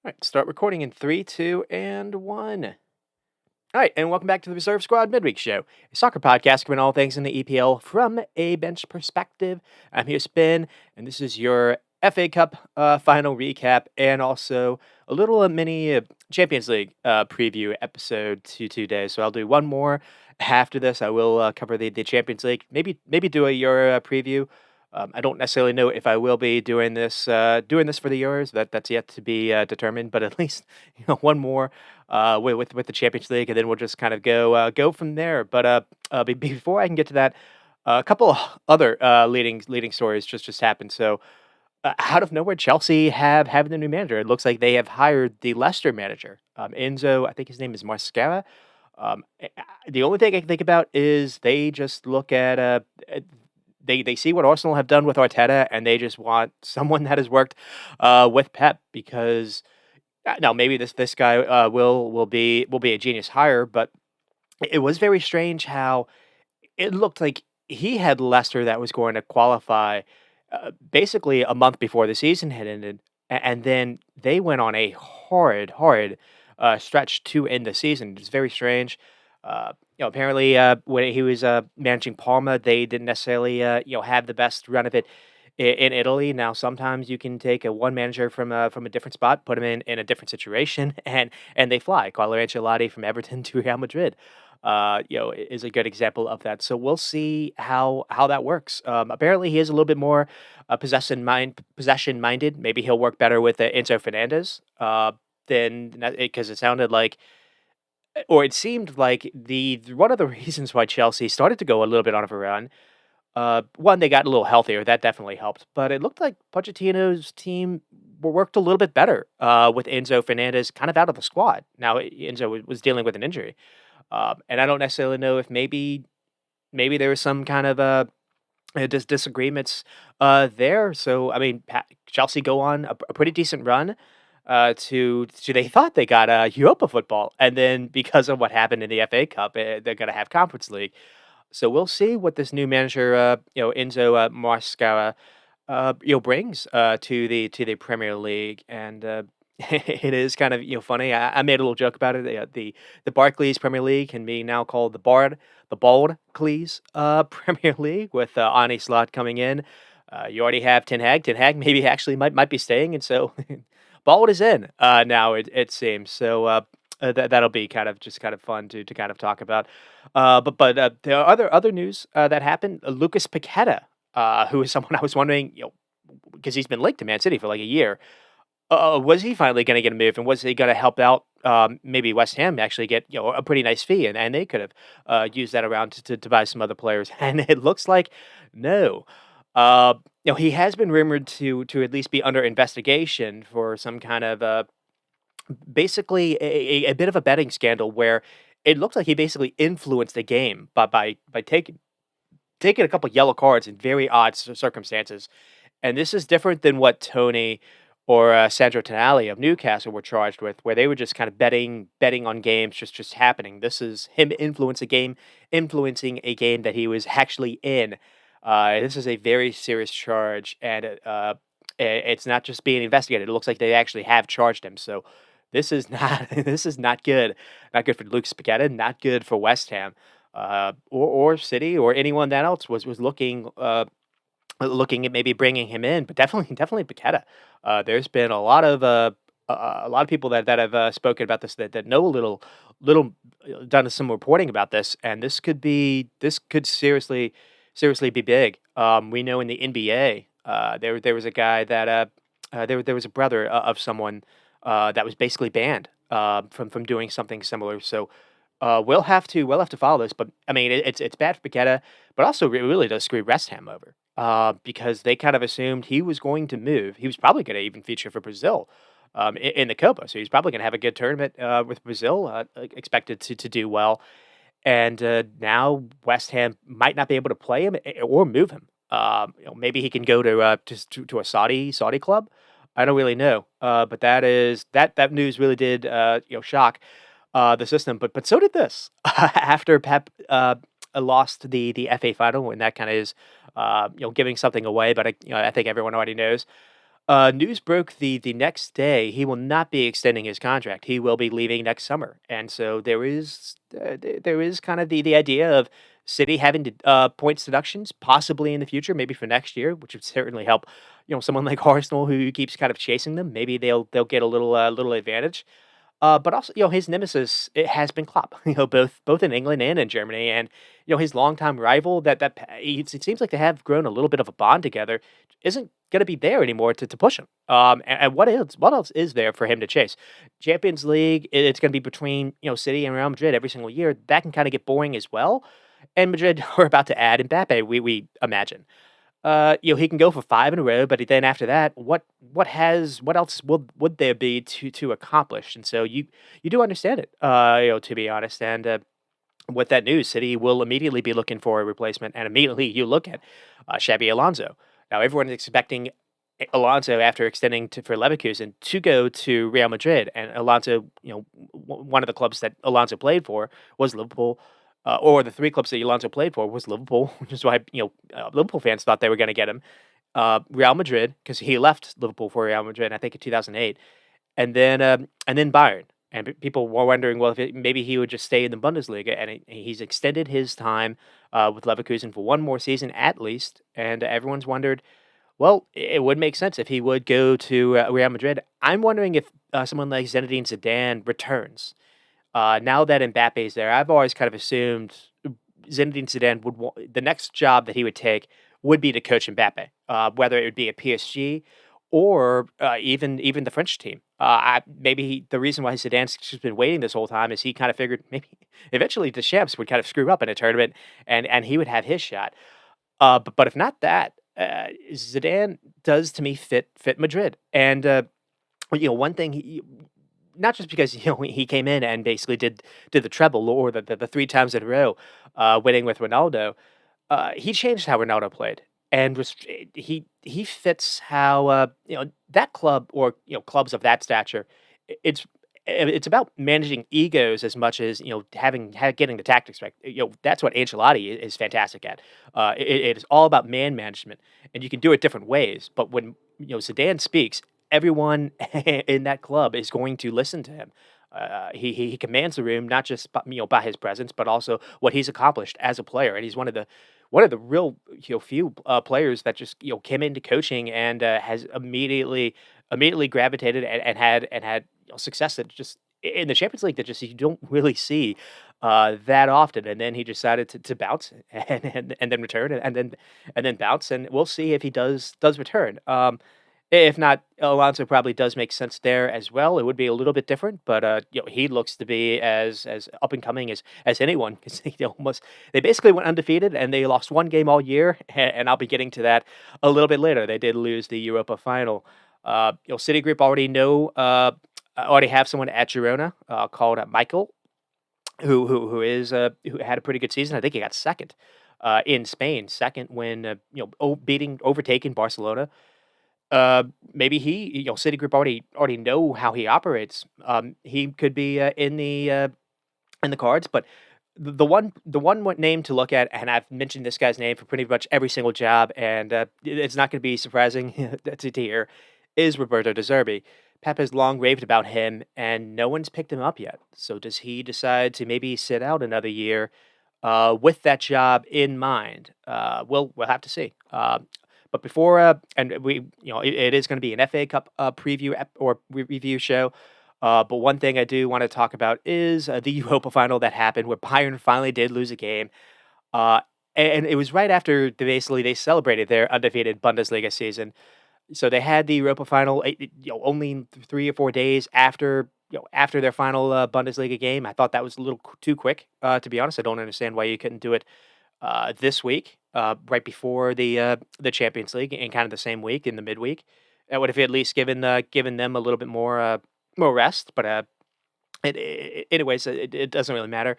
All right, start recording in three, two, and one. All right, and welcome back to the Reserve Squad Midweek Show, a soccer podcast covering all things in the EPL from a bench perspective. I'm here, Spin, and this is your FA Cup final recap and also a little mini Champions League preview episode today. So I'll do one more after this. I will cover the Champions League, maybe do a Euro preview. I don't necessarily know if I will be doing this for the Euros. That's yet to be determined. But at least one more with the Champions League, and then we'll just kind of go from there. But before I can get to that, a couple of other leading stories just happened. So out of nowhere, Chelsea have the new manager. It looks like they have hired the Leicester manager, Enzo. I think his name is Mascara. The only thing I can think about is they just look at they see what Arsenal have done with Arteta, and they just want someone that has worked with Pep because now maybe this guy will be a genius hire, but it was very strange how it looked like he had Leicester that was going to qualify basically a month before the season had ended, and then they went on a horrid stretch to end the season. It's very strange. Apparently, when he was managing Parma, they didn't necessarily have the best run of it in Italy. Now, sometimes you can take a one manager from a different spot, put him in a different situation, and they fly. Carlo Ancelotti from Everton to Real Madrid, is a good example of that. So we'll see how that works. Apparently, he is a little bit more possession minded. Maybe he'll work better with Enzo Fernandez. Than because it sounded like or it seemed like the one of the reasons why Chelsea started to go a little bit on a run, one, they got a little healthier, that definitely helped, but it looked like Pochettino's team worked a little bit better, with Enzo Fernandez kind of out of the squad. Now, Enzo was dealing with an injury, and I don't necessarily know if maybe there was some kind of, disagreements, there, so, I mean, Chelsea go on a pretty decent run, to they thought they got, Europa football, and then because of what happened in the FA Cup, they're gonna have Conference League. So we'll see what this new manager, Enzo Maresca, brings to the Premier League, and it is kind of funny. I made a little joke about it. The Barclays Premier League can be now called the Bald Cleese Premier League with Arne Slot coming in. You already have Ten Hag. Ten Hag maybe actually might be staying, and so Bald is in now. It seems so. That'll be kind of fun to kind of talk about. But there are other news that happened. Lucas Paqueta, who is someone I was wondering, because he's been linked to Man City for like a year. Was he finally going to get a move, and was he going to help out? Maybe West Ham actually get a pretty nice fee, and they could have used that around to buy some other players. And it looks like no. Uh, he has been rumored to at least be under investigation for some kind of basically a bit of a betting scandal where it looks like he basically influenced the game by taking a couple yellow cards in very odd circumstances. And this is different than what Tony or Sandro Tonali of Newcastle were charged with, where they were just kind of betting on games just happening. This is him influencing a game that he was actually in. This is a very serious charge, and it's not just being investigated. It looks like they actually have charged him. So this is not this is not good for Lucas Paqueta, not good for West Ham, or City or anyone that else was looking at maybe bringing him in, but definitely Paqueta. There's been a lot of people that have spoken about this that know a little done some reporting about this, and this could seriously be big. We know in the NBA, there was a guy that there was a brother of someone that was basically banned from doing something similar. So we'll have to follow this, but I mean it's bad for Paqueta, but also it really does screw West Ham over because they kind of assumed he was going to move. He was probably going to even feature for Brazil in the Copa, so he's probably going to have a good tournament with Brazil, expected to do well. And now West Ham might not be able to play him or move him. Maybe he can go to a Saudi club. I don't really know, but that news really did shock the system. But so did this after Pep lost the FA final, and that kind of is giving something away. But I think everyone already knows. News broke the next day he will not be extending his contract. He will be leaving next summer, and so there is kind of the idea of City having to, points deductions possibly in the future, maybe for next year, which would certainly help. Someone like Arsenal who keeps kind of chasing them. Maybe they'll get a little advantage. But also, his nemesis it has been Klopp. Both in England and in Germany, and his longtime rival. It seems like they have grown a little bit of a bond together. Isn't going to be there anymore to push him. And what else is there for him to chase? Champions League. It's going to be between City and Real Madrid every single year. That can kind of get boring as well. And Madrid are about to add Mbappe. We imagine. He can go for 5 in a row, but then after that, what else would there be to accomplish? And so you do understand it, to be honest. And with that news, City will immediately be looking for a replacement, and immediately you look at Xabi Alonso. Now everyone is expecting Alonso after extending for Leverkusen to go to Real Madrid, and Alonso, one of the clubs that Alonso played for was Liverpool, or the 3 clubs that Alonso played for was Liverpool, which is why, Liverpool fans thought they were gonna get him. Real Madrid, because he left Liverpool for Real Madrid, I think in 2008, and then Bayern. And people were wondering, well, if maybe he would just stay in the Bundesliga, and he's extended his time with Leverkusen for one more season at least. And everyone's wondered, well, it would make sense if he would go to Real Madrid. I'm wondering if someone like Zinedine Zidane returns. Now that Mbappe's there, I've always kind of assumed Zinedine Zidane the next job that he would take would be to coach Mbappe, whether it would be at PSG or even the French team. The reason why Zidane's just been waiting this whole time is he kind of figured maybe eventually Deschamps would kind of screw up in a tournament and he would have his shot. But if not that, Zidane does to me fit Madrid. And one thing not just because he came in and basically did the treble or the 3 times in a row, winning with Ronaldo. He changed how Ronaldo played, and he fits how that club or clubs of that stature. It's about managing egos as much as getting the tactics right. That's what Ancelotti is fantastic at. It is all about man management, and you can do it different ways. But when Zidane speaks, everyone in that club is going to listen to him. He commands the room not just by his presence, but also what he's accomplished as a player, and he's one of the real few players that just came into coaching and has immediately gravitated and had success that just in the Champions League that just you don't really see that often. And then he decided to bounce and then return and then bounce, and we'll see if he does return. If not, Alonso probably does make sense there as well. It would be a little bit different, but he looks to be as up and coming as anyone because they basically went undefeated and they lost 1 game all year. And I'll be getting to that a little bit later. They did lose the Europa final. Citigroup already have someone at Girona called Michael, who had a pretty good season. I think he got second in Spain, second when overtaking Barcelona. Maybe Citigroup already know how he operates. He could be in the cards, but the one name to look at, and I've mentioned this guy's name for pretty much every single job, and it's not going to be surprising to hear, is Roberto De Zerbi. Pep has long raved about him, and no one's picked him up yet. So does he decide to maybe sit out another year with that job in mind? We'll have to see. But before, and it is going to be an FA Cup preview or review show. But one thing I do want to talk about is the Europa final that happened where Bayern finally did lose a game. Uh, and it was right after they celebrated their undefeated Bundesliga season. So they had the Europa final, only 3 or 4 days after their final Bundesliga game. I thought that was a little too quick, to be honest. I don't understand why you couldn't do it this week, right before the Champions League, and kind of the same week in the midweek. That would have at least given them a little bit more rest. But anyways, it doesn't really matter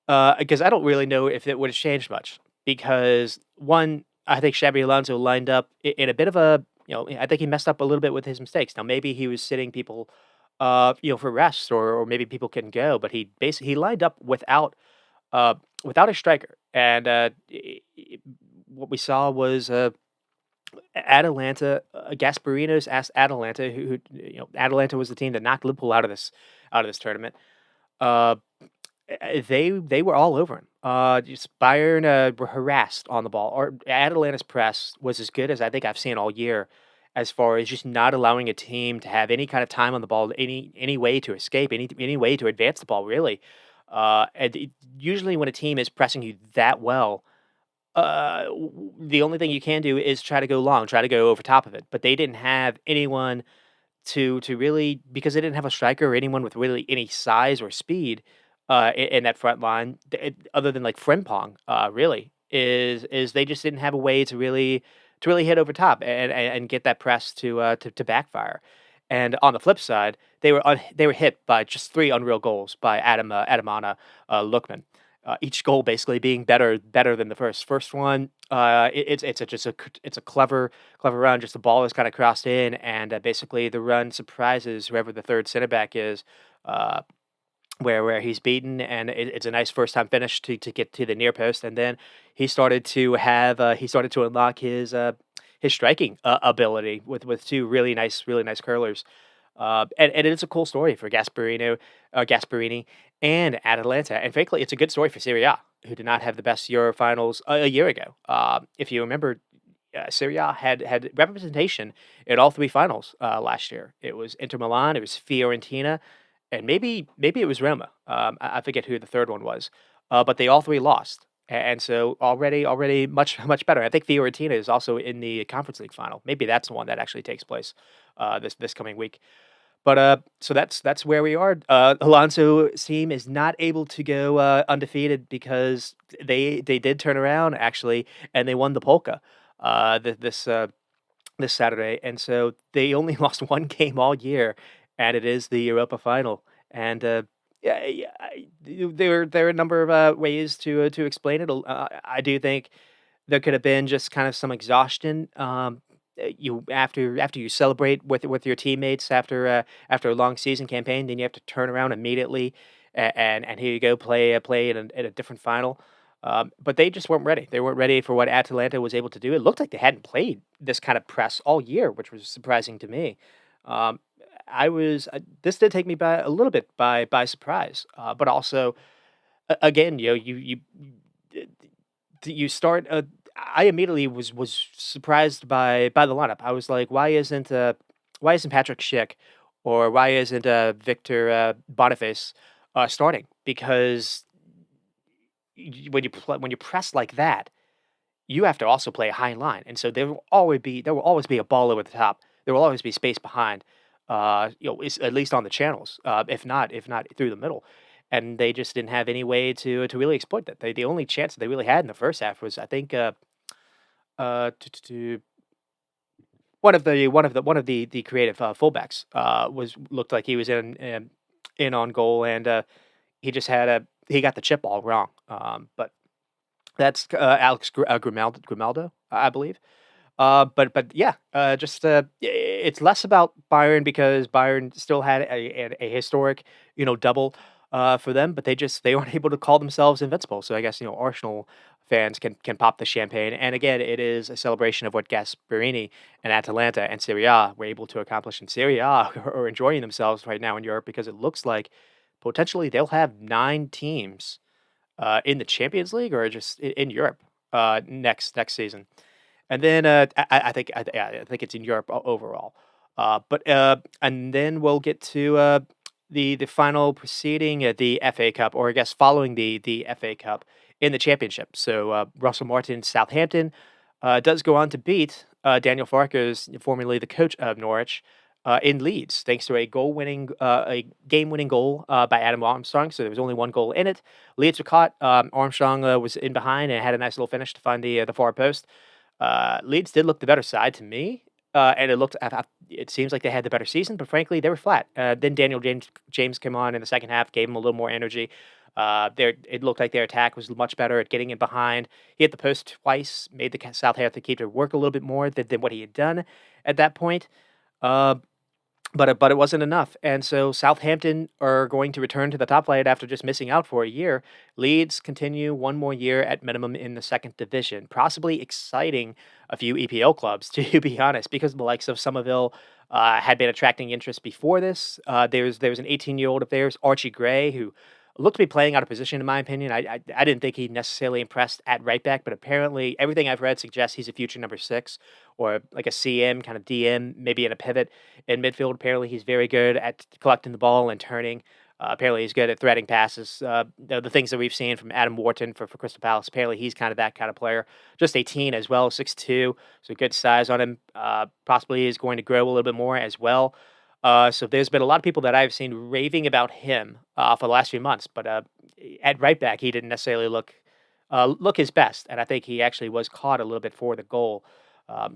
because I don't really know if it would have changed much. Because one, I think Xabi Alonso lined up in a bit of a I think he messed up a little bit with his mistakes. Now maybe he was sitting people, for rest, or maybe people couldn't go, but he lined up without a striker, and what we saw was Atalanta, Gasparino's asked Atalanta, Atalanta was the team that knocked Liverpool out of this tournament. Uh, they were all over him. Just Bayern were harassed on the ball. Or Atalanta's press was as good as I think I've seen all year, as far as just not allowing a team to have any kind of time on the ball, any way to escape, any way to advance the ball, really. Usually when a team is pressing you that well, the only thing you can do is try to go long, try to go over top of it. But they didn't have anyone to really, because they didn't have a striker or anyone with really any size or speed in that front line, other than like Frimpong, really is they just didn't have a way to really hit over top and get that press to backfire. And on the flip side, they were hit by just three unreal goals by Adamana Lookman. Each goal basically being better than the first. First one, it's a clever run. Just the ball is kind of crossed in, and basically the run surprises whoever the third center back is, uh, where he's beaten, and it's a nice first time finish to get to the near post, and then he started to unlock his striking ability with two really nice curlers. And it's a cool story for Gasparini and Atalanta, and frankly, it's a good story for Serie A, who did not have the best Euro finals a year ago. If you remember, Serie A had representation in all three finals last year. It was Inter Milan, it was Fiorentina, and maybe it was Roma. I forget who the third one was, but they all three lost. And so already much better. I think Fiorentina is also in the Conference League final. Maybe that's the one that actually takes place this coming week. But so that's where we are. Alonso's team is not able to go undefeated because they did turn around actually, and they won the polka this Saturday, and so they only lost one game all year, and it is the Europa final. And there are a number of ways to explain it. I do think there could have been just kind of some exhaustion. You after you celebrate with your teammates after a long season campaign, then you have to turn around immediately, and here you go play in a different final. But they just weren't ready. They weren't ready for what Atalanta was able to do. It looked like they hadn't played this kind of press all year, which was surprising to me. Um, this did take me by a little bit by surprise, but also again, you start. I immediately was surprised by the lineup. I was like, why isn't Patrick Schick or why isn't Victor Boniface starting? Because when you press like that, you have to also play a high line, and so there will always be a ball over the top. There will always be space behind, at least on the channels, if not through the middle, and they just didn't have any way to really exploit that. The only chance that they really had in the first half was I think to one of the creative fullbacks was looked like he was in on goal, and he got the chip ball wrong. But that's Alex Grimaldo, I believe. But yeah, just it's less about Bayern because Bayern still had a historic, double for them, but they weren't able to call themselves invincible. So I guess Arsenal fans can pop the champagne. And again, it is a celebration of what Gasperini and Atalanta and Serie A were able to accomplish in Serie A are enjoying themselves right now in Europe because it looks like potentially they'll have 9 teams in the Champions League or just in Europe next season. And then I think it's in Europe overall. And then we'll get to the final proceeding at the FA Cup, or I guess following the FA Cup in the Championship. So Russell Martin, Southampton, does go on to beat Daniel Farke's formerly the coach of Norwich. In Leeds, thanks to a game-winning goal by Adam Armstrong. So there was only one goal in it. Leeds were caught. Armstrong was in behind and had a nice little finish to find the far post. Leeds did look the better side to me, and it seems like they had the better season, but frankly, they were flat. Then Daniel James came on in the second half, gave them a little more energy. It looked like their attack was much better at getting in behind. He hit the post twice, made the Southampton keeper work a little bit more than what he had done at that point. Uh, but it wasn't enough, and so Southampton are going to return to the top flight after just missing out for a year. Leeds continue one more year at minimum in the second division. Possibly exciting a few EPL clubs, to be honest, because the likes of Somerville had been attracting interest before this. There was an 18-year-old of theirs, Archie Gray, who looked to be playing out of position, in my opinion. I didn't think he necessarily impressed at right back, but apparently everything I've read suggests he's a future number six or like a CM, kind of DM, maybe in a pivot in midfield. Apparently he's very good at collecting the ball and turning. Apparently, he's good at threading passes. The things that we've seen from Adam Wharton for Crystal Palace. Apparently, he's kind of that kind of player. Just 18 as well, 6'2", so good size on him. Possibly is going to grow a little bit more as well. So there's been a lot of people that I've seen raving about him for the last few months. But at right back, he didn't necessarily look his best, and I think he actually was caught a little bit for the goal.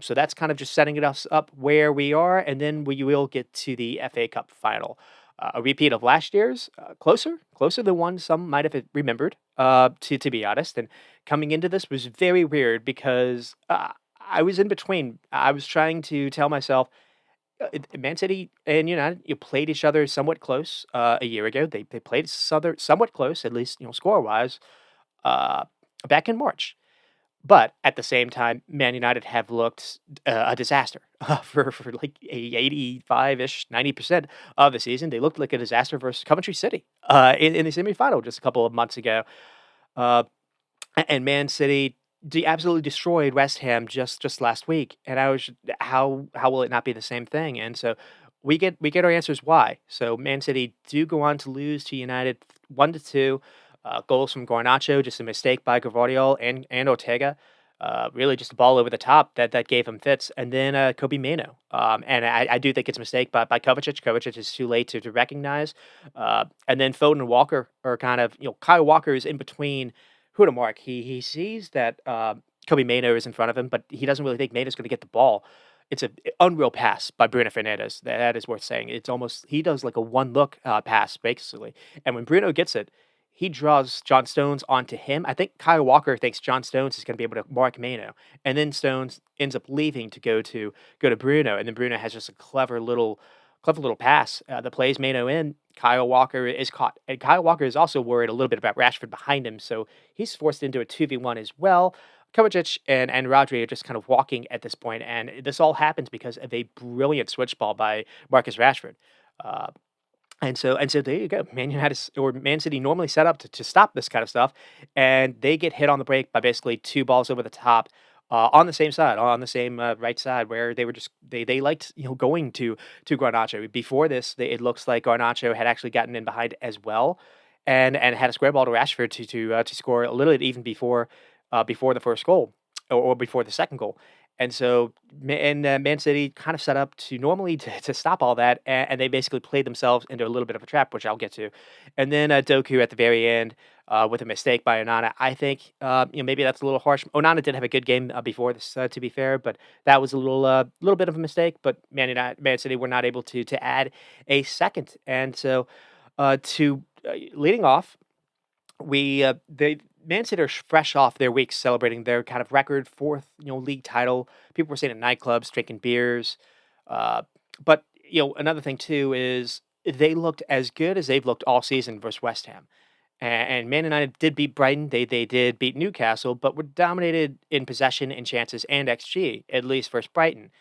So that's kind of just setting us up where we are, and then we will get to the FA Cup final. A repeat of last year's, closer than one some might have remembered, to be honest. And coming into this was very weird because I was in between. I was trying to tell myself, Man City and United, you played each other somewhat close a year ago. They played each other somewhat close, at least score wise, uh, back in March. But at the same time, Man United have looked a disaster for like 85-ish, 90% of the season. They looked like a disaster versus Coventry City in the semifinal just a couple of months ago. Uh, and Man City absolutely destroyed West Ham just last week. And I was how will it not be the same thing? And so we get our answers why. So Man City do go on to lose to United 1-2. Goals from Garnacho, just a mistake by Gavardiol and Ortega. Really just a ball over the top that gave him fits. And then Kobe Mano. And I do think it's a mistake by Kovacic. Kovacic is too late to recognize. And then Foden and Walker are kind of, Kyle Walker is in between who to mark. He sees that Kobe Mano is in front of him, but he doesn't really think Mano's going to get the ball. It's an unreal pass by Bruno Fernandes. That is worth saying. It's almost, he does like a one look pass, basically. And when Bruno gets it, he draws John Stones onto him. I think Kyle Walker thinks John Stones is going to be able to mark Mano, and then Stones ends up leaving to go to Bruno, and then Bruno has just a clever little pass that plays Mano in. Kyle Walker is caught, and Kyle Walker is also worried a little bit about Rashford behind him, so he's forced into a 2v1 as well. Kovacic and Rodri are just kind of walking at this point, and this all happens because of a brilliant switch ball by Marcus Rashford. Uh, and so there you go. Man United or Man City normally set up to stop this kind of stuff, and they get hit on the break by basically two balls over the top on the same side, on the same right side, where they were just they liked going to Garnacho. Before this, it looks like Garnacho had actually gotten in behind as well, and had a square ball to Rashford to score a little bit even before the first goal or before the second goal. And so, Man City kind of set up to normally to stop all that, and they basically played themselves into a little bit of a trap, which I'll get to. And then Doku at the very end with a mistake by Onana. I think maybe that's a little harsh. Onana did have a good game before this, to be fair, but that was a little bit of a mistake. But Man City were not able to add a second, and so to leading off. They Man City are fresh off their week celebrating their kind of record fourth, league title. People were sitting at nightclubs drinking beers. But another thing too is they looked as good as they've looked all season versus West Ham. And Man United did beat Brighton. They did beat Newcastle, but were dominated in possession and chances and XG, at least versus Brighton.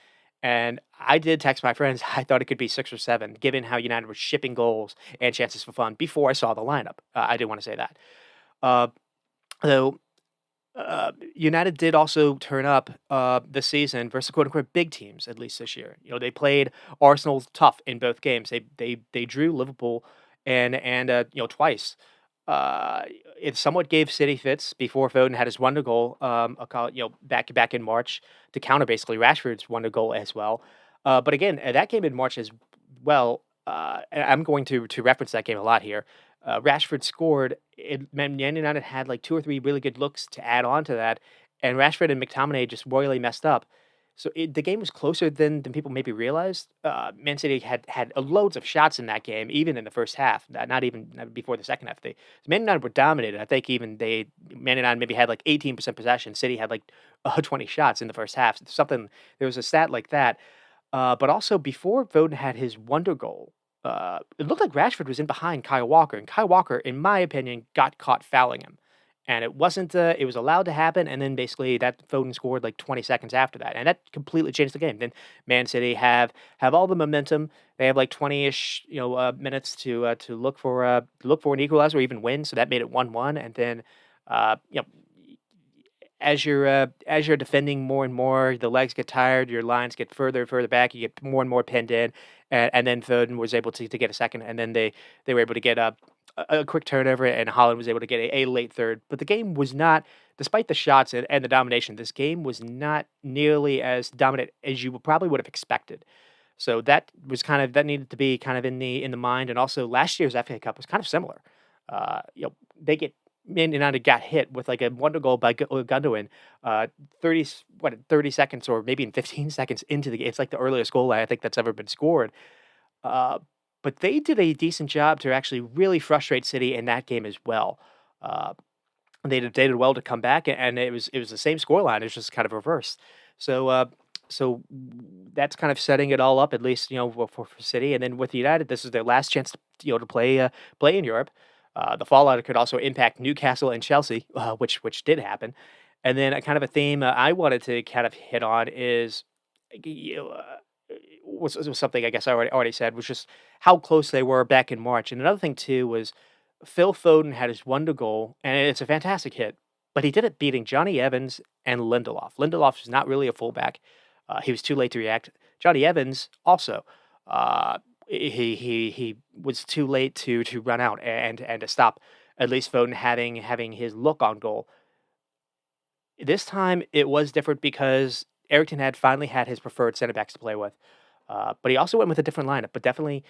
And I did text my friends. I thought it could be 6 or 7, given how United was shipping goals and chances for fun before I saw the lineup. I did want to say that. Uh, though United did also turn up this season versus quote unquote big teams, at least this year. They played Arsenal tough in both games. They drew Liverpool and twice. Uh, it somewhat gave City fits before Foden had his wonder goal, back in March to counter basically Rashford's wonder goal as well. But again, that game in March as well. And I'm going to reference that game a lot here. Rashford scored. Man United had like two or three really good looks to add on to that, and Rashford and McTominay just royally messed up. So the game was closer than people maybe realized. Man City had loads of shots in that game, even in the first half. Not even not before the second half. Man United were dominated. I think even Man United maybe had like 18% possession. City had like 20 shots in the first half. Something there was a stat like that. But also before Foden had his wonder goal, it looked like Rashford was in behind Kyle Walker, and Kyle Walker, in my opinion, got caught fouling him. and it wasn't. It was allowed to happen, and then basically that Foden scored like 20 seconds after that, and that completely changed the game. Then Man City have all the momentum. They have like 20-ish, minutes to look for an equalizer or even win. So that made it 1-1, and then uh, you know as you're defending more and more, the legs get tired, your lines get further and further back, you get more and more pinned in, and then Foden was able to get a second, and then they were able to get a quick turnover, and Holland was able to get a late third. But the game was not, despite the shots and the domination, this game was not nearly as dominant as you probably would have expected. So that needed to be kind of in the mind, and also last year's FA Cup was kind of similar. They get Man United got hit with like a wonder goal by Gundogan, 30 seconds or maybe in 15 seconds into the game. It's like the earliest goal I think that's ever been scored. Uh, but they did a decent job to actually really frustrate City in that game as well. Uh, they did well to come back, and it was the same scoreline. It's just kind of reversed. So that's kind of setting it all up, at least for City. And then with United, this is their last chance to play in Europe. The fallout could also impact Newcastle and Chelsea, which did happen. And then a kind of a theme I wanted to kind of hit on is you know, uh, was something I guess I already said, was just how close they were back in March. And another thing too was Phil Foden had his wonder goal, and it's a fantastic hit, but he did it beating Johnny Evans and Lindelof. Lindelof is not really a fullback. He was too late to react. Johnny Evans also. Uh, he was too late to run out and to stop at least Foden having his look on goal. This time it was different because Eric had finally had his preferred center backs to play with. But he also went with a different lineup. But definitely,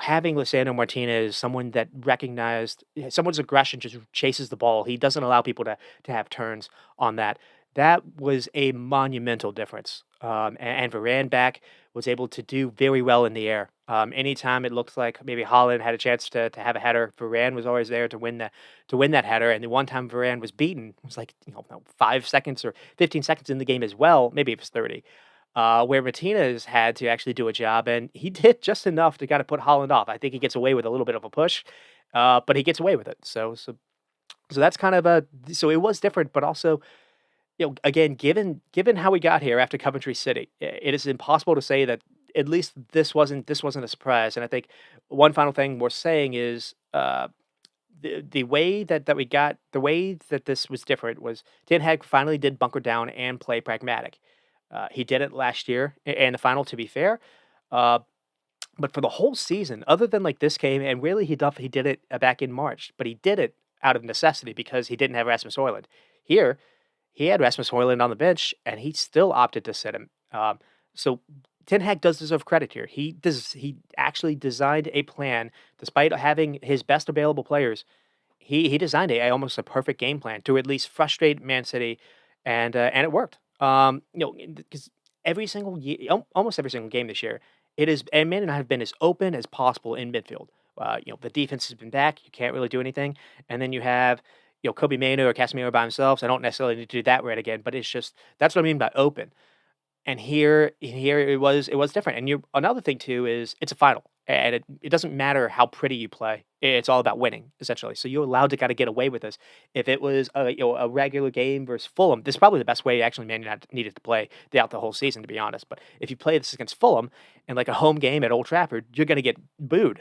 having Lisandro Martinez, someone that recognized someone's aggression just chases the ball. He doesn't allow people to have turns on that. That was a monumental difference. And Varane back was able to do very well in the air. Anytime it looked like maybe Holland had a chance to have a header, Varane was always there to win that header. And the one time Varane was beaten was like 5 seconds or 15 seconds in the game as well. Maybe it was 30. Where Martinez had to actually do a job, and he did just enough to kind of put Holland off. I think he gets away with a little bit of a push, but he gets away with it. So that's kind of so it was different, but also again, given how we got here after Coventry City, it is impossible to say that at least this wasn't a surprise. And I think one final thing we're saying is the way the way that this was different was Ten Hag finally did bunker down and play pragmatic. He did it last year in the final, to be fair. Uh, but for the whole season, other than like this game, and really he did it back in March, but he did it out of necessity because he didn't have Rasmus Højlund. Here, he had Rasmus Højlund on the bench, and he still opted to sit him. So Ten Hag does deserve credit here. He actually designed a plan, despite having his best available players. He designed almost a perfect game plan to at least frustrate Man City, and it worked. Because almost every single game this year, it is and Man United have been as open as possible in midfield. The defense has been back. You can't really do anything, and then you have Kobe Mano or Casemiro by themselves. I don't necessarily need to do that right again, but it's just that's what I mean by open. And here it was different. And another thing too is it's a final, and it doesn't matter how pretty you play. It's all about winning essentially. So you're allowed to kind of get away with this. If it was a regular game versus Fulham, this is probably the best way actually Man United needed to play throughout the whole season, to be honest. But if you play this against Fulham in like a home game at Old Trafford, you're going to get booed,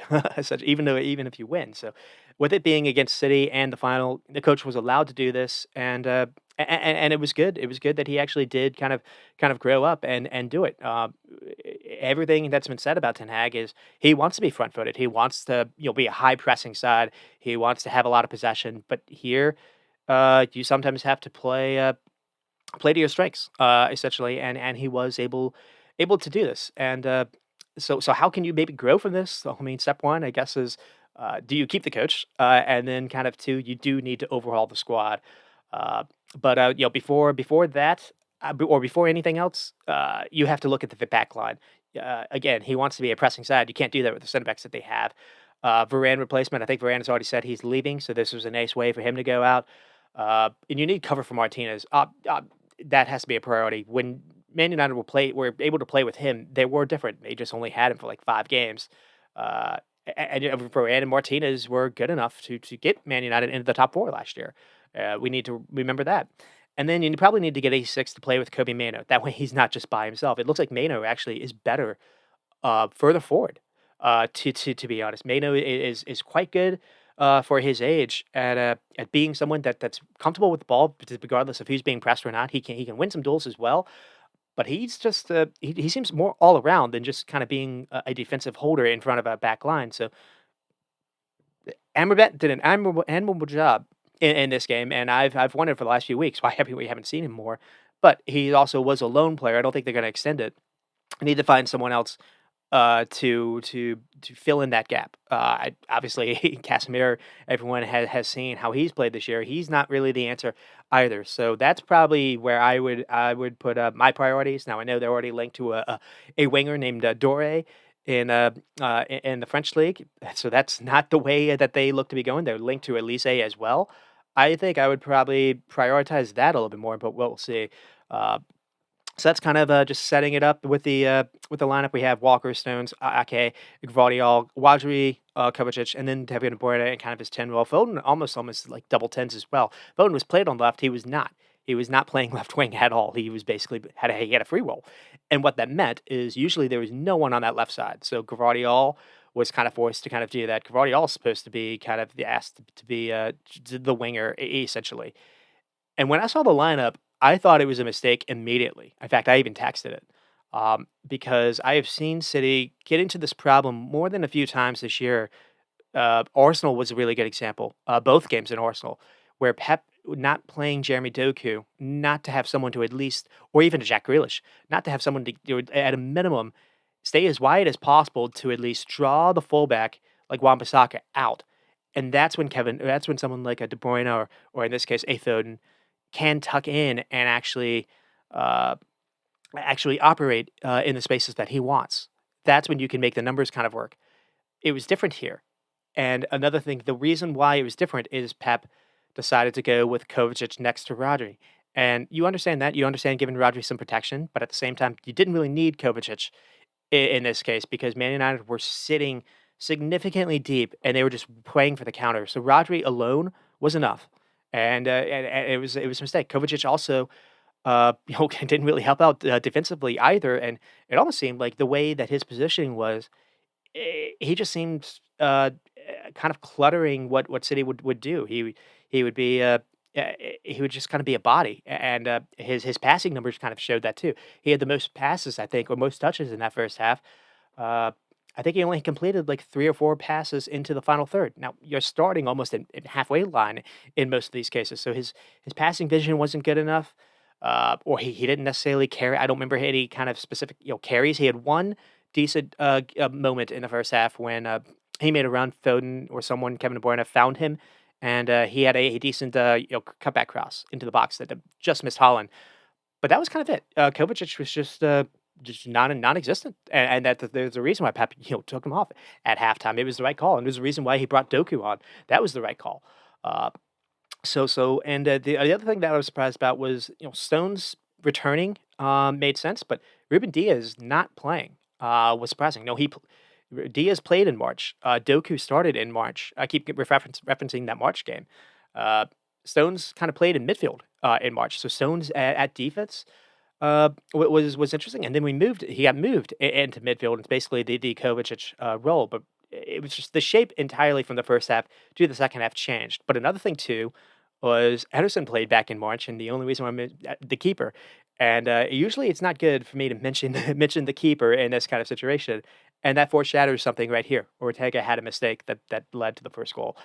even if you win. So with it being against City and the final, the coach was allowed to do this, and it was good. It was good that he actually did kind of grow up and do it. Everything that's been said about Ten Hag is he wants to be front footed. He wants to be a high pressing side. He wants to have a lot of possession. But here, you sometimes have to play to your strengths, essentially. And he was able to do this. And so how can you maybe grow from this? So, I mean, step one, I guess, is do you keep the coach? And then kind of two, you do need to overhaul the squad. But before that, or before anything else, you have to look at the back line. Again, he wants to be a pressing side. You can't do that with the center backs that they have. Varane replacement. I think Varane has already said he's leaving, so this was a nice way for him to go out. And you need cover for Martinez. That has to be a priority. When Man United were able to play with him, they were different. They just only had him for like 5 games. And Varane and Martinez were good enough to get Man United into the top four last year. We need to remember that. And then you probably need to get a 6 to play with Kobe Mano. That way he's not just by himself. It looks like Mano actually is better further forward. To be honest, Mano is quite good for his age at being someone that's comfortable with the ball, regardless of who's being pressed or not. He can win some duels as well, but he's just he seems more all around than just kind of being a defensive holder in front of a back line. So Amrabat did an admirable job in this game, and I've wondered for the last few weeks why we haven't seen him more. But he also was a lone player. I don't think they're going to extend it. I need to find someone else to fill in that gap. Obviously, Casemiro, everyone has seen how he's played this year. He's not really the answer either. So that's probably where I would put my priorities. Now I know they're already linked to a winger named Dore in the French league. So that's not the way that they look to be going. They're linked to Elise as well. I think I would probably prioritize that a little bit more, but we'll see. Uh, so that's kind of just setting it up with the lineup. We have Walker, Stones, Ake, Gvardiol, Wadri, Kovacic, and then Kevin De Bruyne and kind of his 10 role. Foden almost like double tens as well. Foden was played on left. He was not. He was not playing left wing at all. He was basically he had a free roll, and what that meant is usually there was no one on that left side. So Gvardiol was kind of forced to kind of do that. Gvardiol is supposed to be kind of asked to be the winger essentially. And when I saw the lineup, I thought it was a mistake immediately. In fact, I even texted it because I have seen City get into this problem more than a few times this year. Arsenal was a really good example. Both games in Arsenal, where Pep not playing Jeremy Doku, not to have someone to at least, or even to Jack Grealish, not to have someone to at a minimum stay as wide as possible to at least draw the fullback like Wan-Bissaka out. And that's when someone like a De Bruyne or in this case a Foden can tuck in and uh, actually operate in the spaces that he wants. That's when you can make the numbers kind of work. It was different here. And another thing, the reason why it was different is Pep decided to go with Kovacic next to Rodri. And you understand that. You understand giving Rodri some protection, but at the same time, you didn't really need Kovacic in this case because Man United were sitting significantly deep and they were just praying for the counter. So Rodri alone was enough. And it was a mistake. Kovacic also didn't really help out defensively either, and it almost seemed like the way that his positioning was, he just seemed kind of cluttering what City would do. He would be he would just kind of be a body, and his passing numbers kind of showed that too. He had the most passes, I think, or most touches in that first half. Uh, I think he only completed like 3 or 4 passes into the final third. Now you're starting almost in halfway line in most of these cases, so his passing vision wasn't good enough, or he didn't necessarily carry. I don't remember any kind of specific carries. He had one decent moment in the first half when he made a run. Foden or someone, Kevin De Bruyne, found him, and he had a decent cutback cross into the box that just missed Holland. But that was kind of it. Kovacic was just non-existent, and there's a reason why Pep took him off at halftime. It was the right call, and there's a reason why he brought Doku on. That was the right call. Uh, and the other thing that I was surprised about was Stones returning made sense, but Ruben Diaz not playing was surprising. No, Diaz played in March. Doku started in March. I keep referencing that March game. Uh, Stones kind of played in midfield in March. So Stones at defense was interesting, and then he got moved into midfield. It's basically the Kovacic role, but it was just the shape entirely from the first half to the second half changed. But another thing too was Ederson played back in March, and the only reason why the keeper. And usually it's not good for me to mention mention the keeper in this kind of situation, and that foreshadows something right here. Ortega had a mistake that led to the first goal,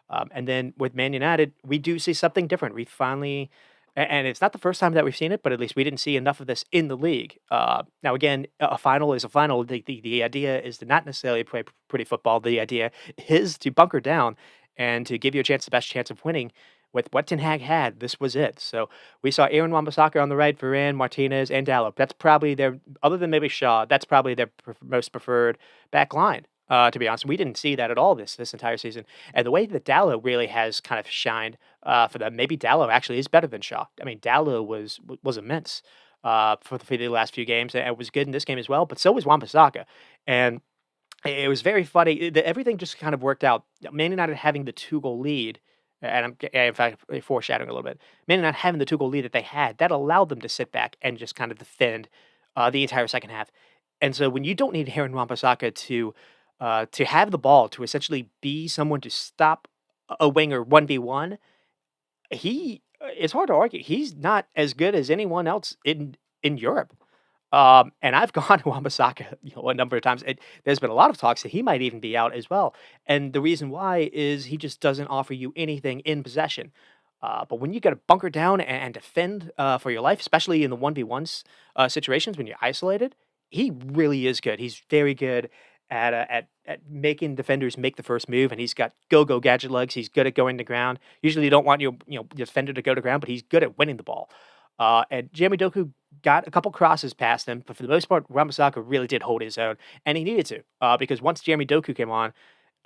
and then with Man United, we do see something different. We finally, and it's not the first time that we've seen it, but at least we didn't see enough of this in the league. Now, again, a final is a final. The idea is to not necessarily play pretty football. The idea is to bunker down and to give you the best chance of winning. With what Ten Hag had, this was it. So we saw Aaron Wan-Bissaka on the right, Varane, Martinez, and Dalot. That's probably other than maybe Shaw, that's probably their most preferred back line. To be honest, we didn't see that at all this entire season. And the way that Dalot really has kind of shined for them, maybe Dalot actually is better than Shaw. I mean, Dalot was immense for the last few games, and was good in this game as well. But so was Wan-Bissaka, and it was very funny. Everything just kind of worked out. Man United having the 2-goal lead and in fact foreshadowing a little bit. Man not having the 2-goal lead that they had, that allowed them to sit back and just kind of defend the entire second half. And so when you don't need Aaron Wan-Bissaka to have the ball to essentially be someone to stop a winger 1v1, it's hard to argue. He's not as good as anyone else in Europe. And I've gone to Wambasaka, a number of times. There's been a lot of talks that he might even be out as well. And the reason why is he just doesn't offer you anything in possession. But when you got to bunker down and defend for your life, especially in the 1v1s situations when you're isolated, he really is good. He's very good at making defenders make the first move, and he's got go gadget legs. He's good at going to ground. Usually, you don't want your defender to go to ground, but he's good at winning the ball. And Jeremy Doku got a couple crosses past him, but for the most part, Ramasaka really did hold his own, and he needed to because once Jeremy Doku came on,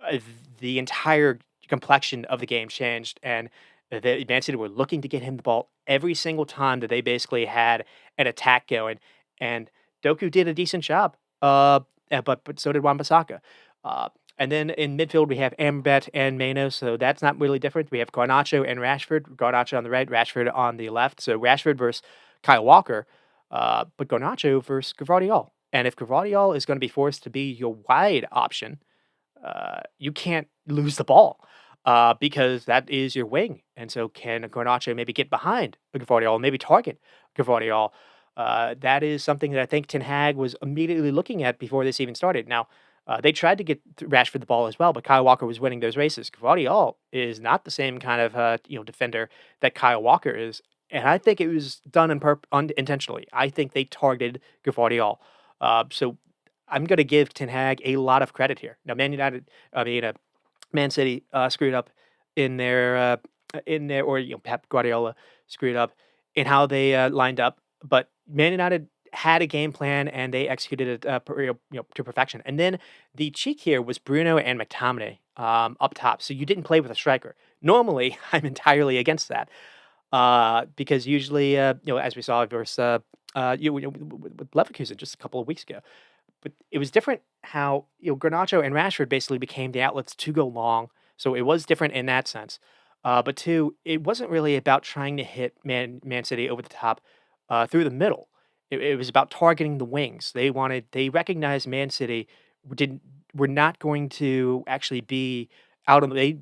uh, the entire complexion of the game changed, and the Man City were looking to get him the ball every single time that they basically had an attack going, and Doku did a decent job. But so did Wan-Bissaka. And then in midfield, we have Amrabat and Mano, so that's not really different. We have Garnacho and Rashford. Garnacho on the right, Rashford on the left. So Rashford versus Kyle Walker, but Garnacho versus Gvardiol. And if Gvardiol is going to be forced to be your wide option, you can't lose the ball because that is your wing. And so can Garnacho maybe get behind Gvardiol, maybe target Gvardiol? That is something that I think Ten Hag was immediately looking at before this even started. Now, they tried to get Rashford the ball as well, but Kyle Walker was winning those races. Gvardiol is not the same kind of defender that Kyle Walker is, and I think it was done unintentionally. I think they targeted Gvardiol. So I'm going to give Ten Hag a lot of credit here. Now, Man City screwed up in their or Pep Guardiola screwed up in how they lined up, but Man United had a game plan and they executed it to perfection. And then the cheek here was Bruno and McTominay up top, so you didn't play with a striker. Normally, I'm entirely against that because usually, as we saw versus with Leverkusen just a couple of weeks ago. But it was different how Garnacho and Rashford basically became the outlets to go long, so it was different in that sense. But two, it wasn't really about trying to hit Man City over the top through the middle. It was about targeting the wings. They recognized Man City didn't were not going to actually be out on I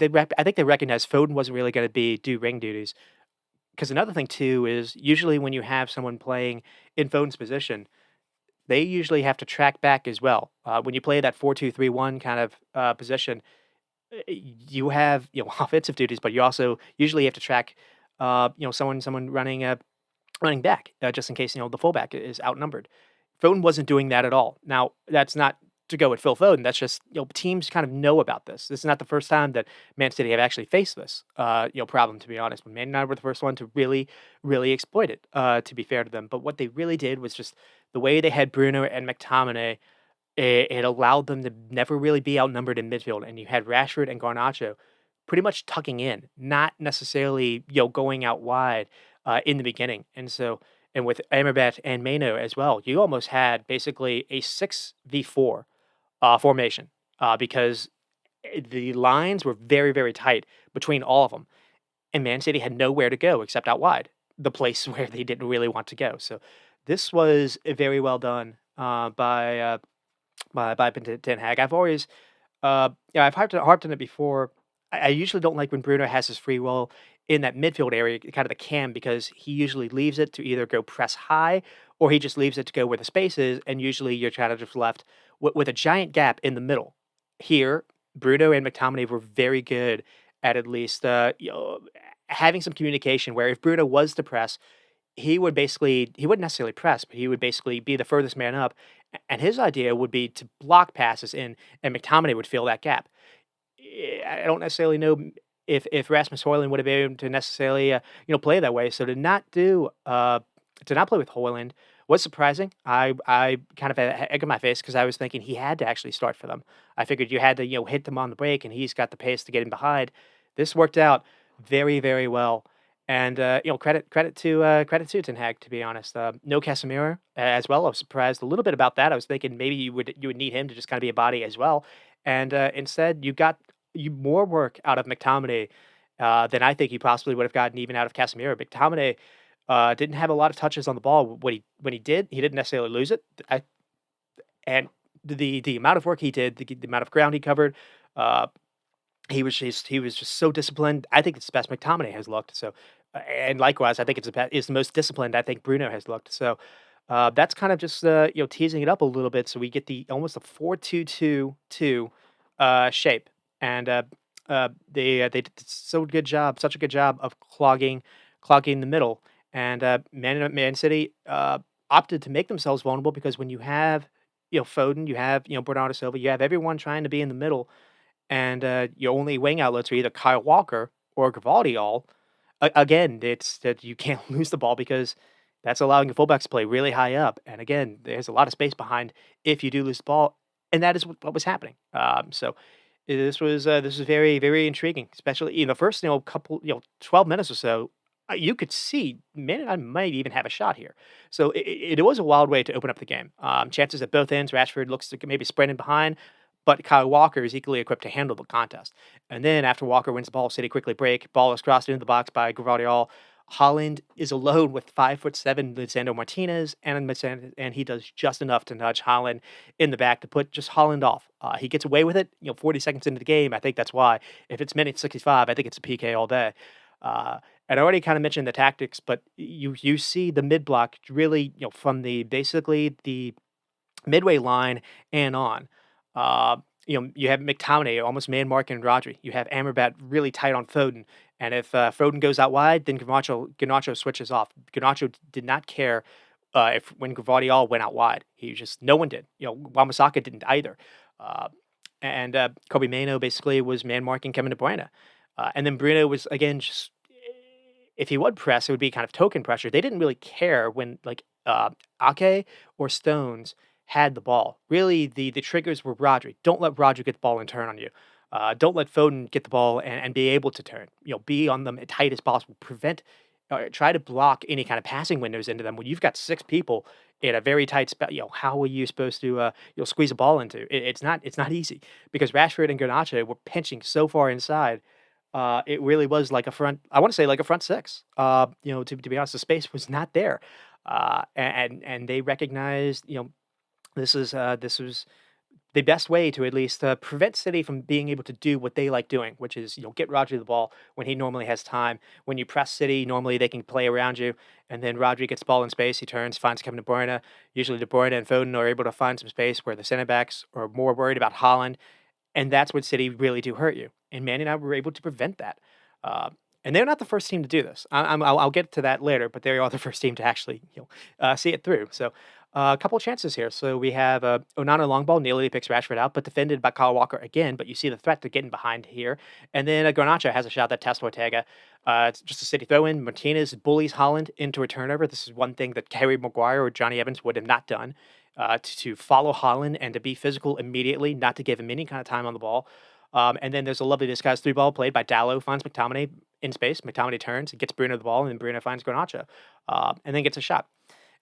think they recognized Foden wasn't really going to do ring duties. Because another thing too is usually when you have someone playing in Foden's position, they usually have to track back as well. When you play that 4-2-3-1 kind of position, you have offensive duties, but you also usually have to track someone running back just in case the fullback is outnumbered. Foden wasn't doing that at all. Now that's not to go with Phil Foden. That's just teams kind of know about this. This is not the first time that Man City have actually faced this problem. To be honest, but Man United were the first one to really exploit it. To be fair to them, but what they really did was just the way they had Bruno and McTominay. It allowed them to never really be outnumbered in midfield, and you had Rashford and Garnacho pretty much tucking in, not necessarily going out wide in the beginning. And with Amrabat and Mano as well, you almost had basically a 6v4 formation because the lines were very, very tight between all of them. And Man City had nowhere to go except out wide, the place where they didn't really want to go. So this was very well done by Ten Hag. I've always, I've harped on it before. I usually don't like when Bruno has his free roll in that midfield area, kind of the cam, because he usually leaves it to either go press high or he just leaves it to go where the space is, and usually you're kind of just left with a giant gap in the middle. Here, Bruno and McTominay were very good at least having some communication where if Bruno was to press, he wouldn't necessarily press, but he would basically be the furthest man up, and his idea would be to block passes in, and McTominay would fill that gap. I don't necessarily know if Rasmus Højlund would have been able to necessarily play that way. So to not play with Højlund was surprising. I kind of had egg on my face because I was thinking he had to actually start for them. I figured you had to hit them on the break, and he's got the pace to get in behind. This worked out very, very well. And credit to Ten Hag, to be honest. No Casemiro as well. I was surprised a little bit about that. I was thinking maybe you would need him to just kind of be a body as well. And instead, you got more work out of McTominay than I think he possibly would have gotten even out of Casemiro. McTominay didn't have a lot of touches on the ball. When he did, he didn't necessarily lose it. And the amount of work he did, the amount of ground he covered, uh, he was just so disciplined. I think it's the best McTominay has looked. So, and likewise, I think it's the most disciplined I think Bruno has looked. So, that's kind of just teasing it up a little bit. So we get the almost a 4-2-2-2 shape, and they did such a good job of clogging the middle, and Man City opted to make themselves vulnerable because when you have Foden, you have Bernardo Silva, you have everyone trying to be in the middle and your only wing outlets are either Kyle Walker or Gvardiol. Again, it's that you can't lose the ball because that's allowing your fullbacks to play really high up. And again, there's a lot of space behind if you do lose the ball, and that is what was happening. So this was very very intriguing, especially in the first couple 12 minutes or so. You could see, man, I might even have a shot here. So it was a wild way to open up the game. Chances at both ends. Rashford looks to maybe sprint in behind, but Kyle Walker is equally equipped to handle the contest. And then after Walker wins the ball, City quickly break. Ball is crossed into the box by Gvardiol. Holland is alone with 5'7" Lisandro Martinez, and he does just enough to nudge Holland in the back to put just Holland off. He gets away with it, 40 seconds into the game. I think that's why. If it's minute 65, I think it's a PK all day. And I already kind of mentioned the tactics, but you see the mid block really, from basically the midway line and on. Uh, you have McTominay almost man marking Rodri. You have Amrabat really tight on Foden, and if Foden goes out wide, then Garnacho switches off. Garnacho did not care if when Gvardiol went out wide. He just no one did. Wan-Bissaka didn't either. Uh, and Kobe Mano basically was man marking Kevin De Bruyne, and then Bruno was again just if he would press, it would be kind of token pressure. They didn't really care when like Ake or Stones had the ball. Really, the triggers were Rodri. Don't let Rodri get the ball and turn on you. Don't let Foden get the ball and be able to turn. Be on them as tight as possible. Try to block any kind of passing windows into them. When you've got six people in a very tight spot, how are you supposed to squeeze a ball into? It's not easy because Rashford and Garnacho were pinching so far inside. It really was like a front. I want to say like a front six. To be honest, the space was not there, and they recognized this was the best way to at least prevent City from being able to do what they like doing, which is get Rodri the ball when he normally has time. When you press City, normally they can play around you, and then Rodri gets the ball in space. He turns, finds Kevin De Bruyne. Usually De Bruyne and Foden are able to find some space where the center backs are more worried about Holland, and that's what City really do hurt you. And Man United were able to prevent that. Uh, and they're not the first team to do this. I'll get to that later, but they are the first team to actually see it through. So a couple of chances here. So we have Onana long ball, nearly picks Rashford out, but defended by Kyle Walker again. But you see the threat to getting behind here. And then Garnacho has a shot that tests Ortega. It's just a City throw in. Martinez bullies Holland into a turnover. This is one thing that Harry Maguire or Johnny Evans would have not done. To follow Holland and to be physical immediately, not to give him any kind of time on the ball. And then there's a lovely disguised through ball played by Dallo, finds McTominay in space. McTominay turns, gets Bruno the ball, and then Bruno finds Garnacho, and then gets a shot.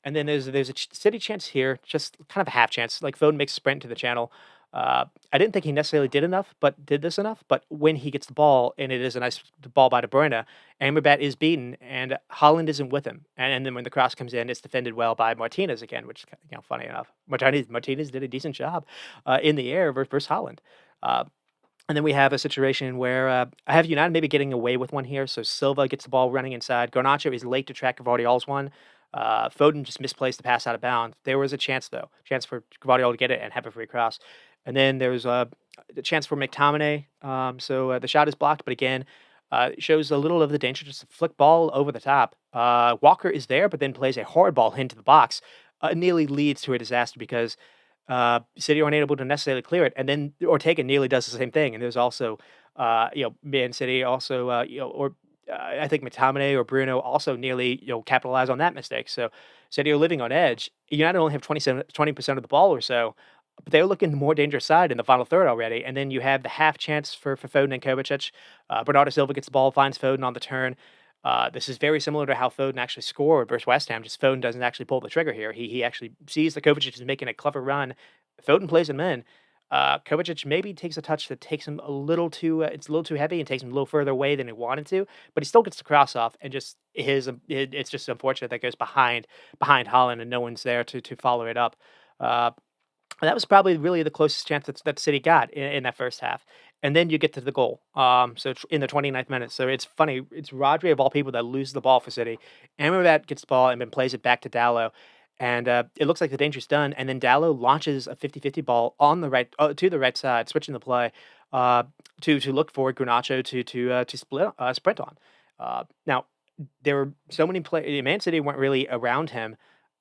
And then there's a City chance here, just kind of a half chance. Like Foden makes a sprint to the channel. I didn't think he necessarily did enough, but did this enough. But when he gets the ball, and it is a nice ball by De Bruyne, Amrabat is beaten, and Holland isn't with him. And then when the cross comes in, it's defended well by Martinez again, which funny enough, Martinez did a decent job in the air versus Holland. And then we have a situation where I have United maybe getting away with one here. So Silva gets the ball running inside. Garnacho is late to track Gvardiol's one. Foden just misplaced the pass out of bounds. There was a chance, though. Chance for Gvardiol to get it and have a free cross. And then there's a chance for McTominay. So the shot is blocked, but again, it shows a little of the danger. Just a flick ball over the top. Walker is there, but then plays a hard ball into the box. Nearly leads to a disaster because City aren't able to necessarily clear it, and then Ortega nearly does the same thing. And there's also, Man City also, I think McTominay or Bruno also nearly, capitalize on that mistake. So City are living on edge. United only have 20% of the ball or so, but they're looking the more dangerous side in the final third already. And then you have the half chance for Foden and Kovacic. Bernardo Silva gets the ball, finds Foden on the turn. This is very similar to how Foden actually scored versus West Ham. Just Foden doesn't actually pull the trigger here. He actually sees that Kovacic is making a clever run. Foden plays him in. Kovacic maybe takes a touch that takes him a little too it's a little too heavy and takes him a little further away than he wanted to, but he still gets the cross off and just it's just unfortunate that goes behind Holland and no one's there to follow it up. Uh, that was probably really the closest chance that City got in that first half. And then you get to the goal. So in the 29th minute. So it's funny. It's Rodri of all people that loses the ball for City. Amrabat gets the ball and then plays it back to Dallo. And it looks like the danger's done. And then Dallo launches a 50-50 ball on the right to the right side, switching the play uh, to look for Garnacho to sprint on. Now there were so many play. Man City weren't really around him.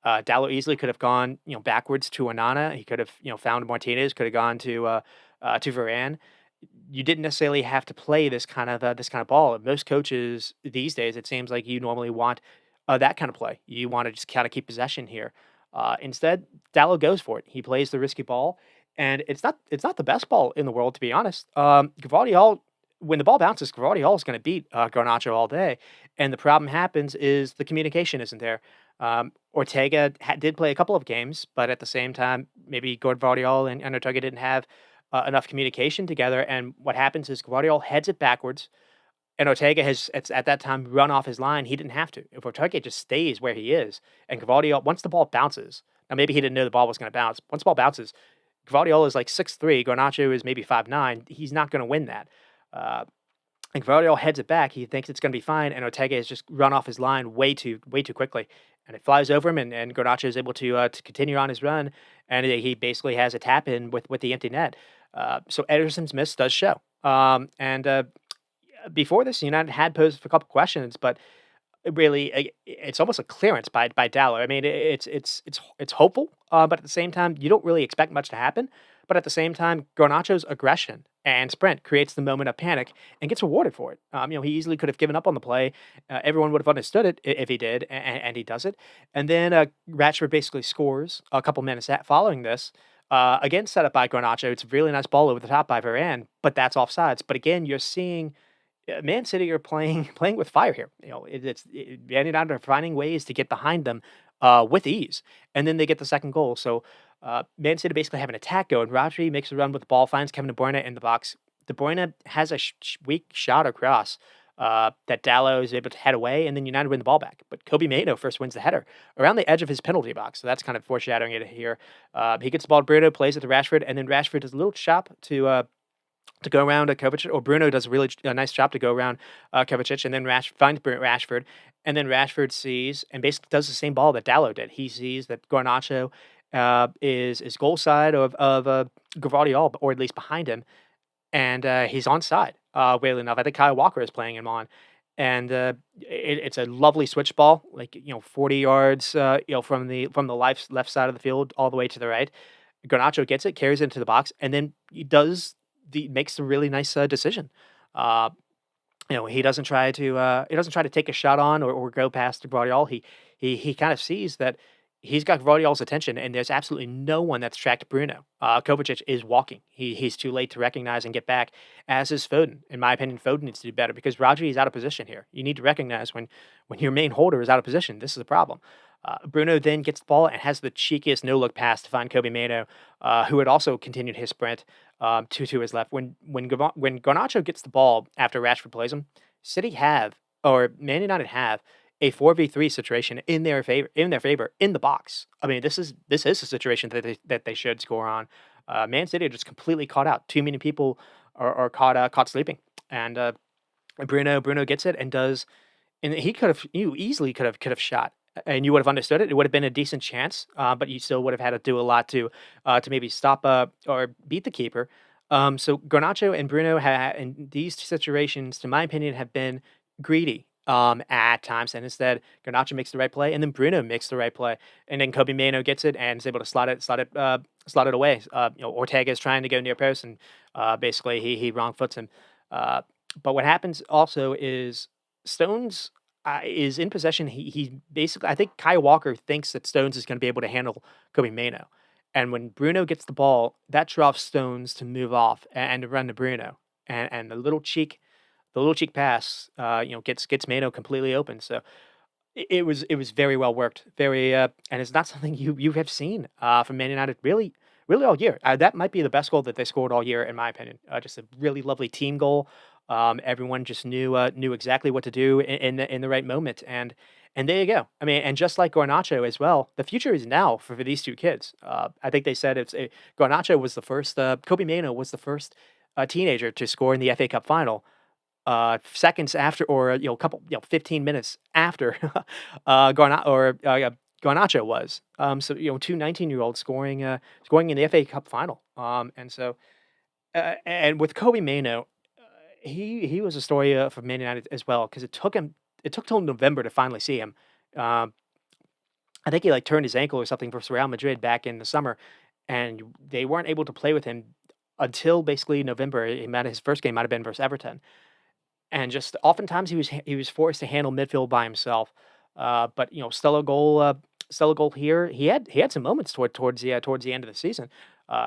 Dallo easily could have gone, backwards to Onana. He could have, found Martinez. Could have gone to Varane. You didn't necessarily have to play this kind of ball. Most coaches these days, it seems like you normally want that kind of play. You want to just kind of keep possession here. Instead, Dallo goes for it. He plays the risky ball, and it's not the best ball in the world, to be honest. Gvardiol, when the ball bounces, Gvardiol is going to beat Garnacho all day, and the problem happens is the communication isn't there. Ortega did play a couple of games, but at the same time, maybe Gvardiol and Ortega didn't have enough communication together. And what happens is Gvardiol heads it backwards, and Ortega has at that time run off his line. He didn't have to. If Ortega just stays where he is, and Gvardiol, once the ball bounces, now maybe he didn't know the ball was going to bounce. Once the ball bounces, Gvardiol is like 6'3", Garnacho is maybe 5'9". He's not going to win that. Uh, and Gvardiol heads it back. He thinks it's going to be fine, and Ortega has just run off his line way too quickly, and it flies over him. And Garnacho is able to continue on his run, and he basically has a tap in with the empty net. So Ederson's miss does show. And before this, United had posed a couple questions, but really, it's almost a clearance by Dallo. I mean, it's hopeful, but at the same time, you don't really expect much to happen. But at the same time, Garnacho's aggression and sprint creates the moment of panic and gets rewarded for it. He easily could have given up on the play. Everyone would have understood it if he did, and he does it. And then Rashford basically scores a couple minutes following this. Again, set up by Garnacho. It's a really nice ball over the top by Varane, but that's offsides. But again, you're seeing Man City are playing playing with fire here. Man United are finding ways to get behind them with ease, and then they get the second goal. So Man City basically have an attack going. Rodri makes a run with the ball, finds Kevin De Bruyne in the box. De Bruyne has a weak shot across that Dallo is able to head away, and then United win the ball back. But Kobe Maino first wins the header around the edge of his penalty box. So that's kind of foreshadowing it here. He gets the ball to Bruno, plays it to Rashford, and then Rashford does a little chop to go around Kovacic, or Bruno does a really nice job to go around Kovacic, and then finds Rashford, and then Rashford sees and basically does the same ball that Dallo did. He sees that Garnacho is goal side of Gvardiol, or at least behind him, and he's onside. Weirdly enough, I think Kyle Walker is playing him on, and it's a lovely switch ball, like 40 yards, from the left side of the field all the way to the right. Garnacho gets it, carries it into the box, and then makes a really nice decision. Uh, he doesn't try to take a shot on or go past Gvardiol. He kind of sees that he's got Gvardiol's attention, and there's absolutely no one that's tracked Bruno. Kovacic is walking. He's too late to recognize and get back, as is Foden. In my opinion, Foden needs to do better because Rodri is out of position here. You need to recognize when your main holder is out of position. This is a problem. Bruno then gets the ball and has the cheekiest no-look pass to find Kobe Maino, who had also continued his sprint to his left. When Garnacho gets the ball after Rashford plays him, Man United have a 4v3 situation in their favor in the box. I mean, this is a situation that they should score on. Man City are just completely caught out. Too many people are caught sleeping, and Bruno gets it and does. And you easily could have shot, and you would have understood it. It would have been a decent chance, but you still would have had to do a lot to maybe stop or beat the keeper. So Garnacho and Bruno in these situations, to my opinion, have been greedy at times, and instead Garnacho makes the right play, and then Bruno makes the right play, and then Kobe Maino gets it and is able to slot it away. Ortega is trying to go near post, and basically he wrong foots him. But what happens also is Stones is in possession. He basically, I think Kyle Walker thinks that Stones is going to be able to handle Kobe Maino. And when Bruno gets the ball, that drops Stones to move off and to run to Bruno. And the little cheek pass, gets Maino completely open. So it was very well worked. And it's not something you have seen from Man United really really all year. That might be the best goal that they scored all year, in my opinion. Just a really lovely team goal. Everyone just knew exactly what to do in the right moment, and there you go. I mean, and just like Garnacho as well, the future is now for these two kids. I think they said Garnacho was the first. Kobe Mano was the first teenager to score in the FA Cup final. Seconds after, or a couple, 15 minutes after Garnacho was. So two 19-year-olds scoring in the FA Cup final. And with Kobe Mano, he was a story for Man United as well because it took till November to finally see him. Um, I think he like turned his ankle or something versus Real Madrid back in the summer, and they weren't able to play with him until basically November. His first game might have been versus Everton, and just oftentimes he was forced to handle midfield by himself. But stellar goal here. He had some moments towards the end of the season.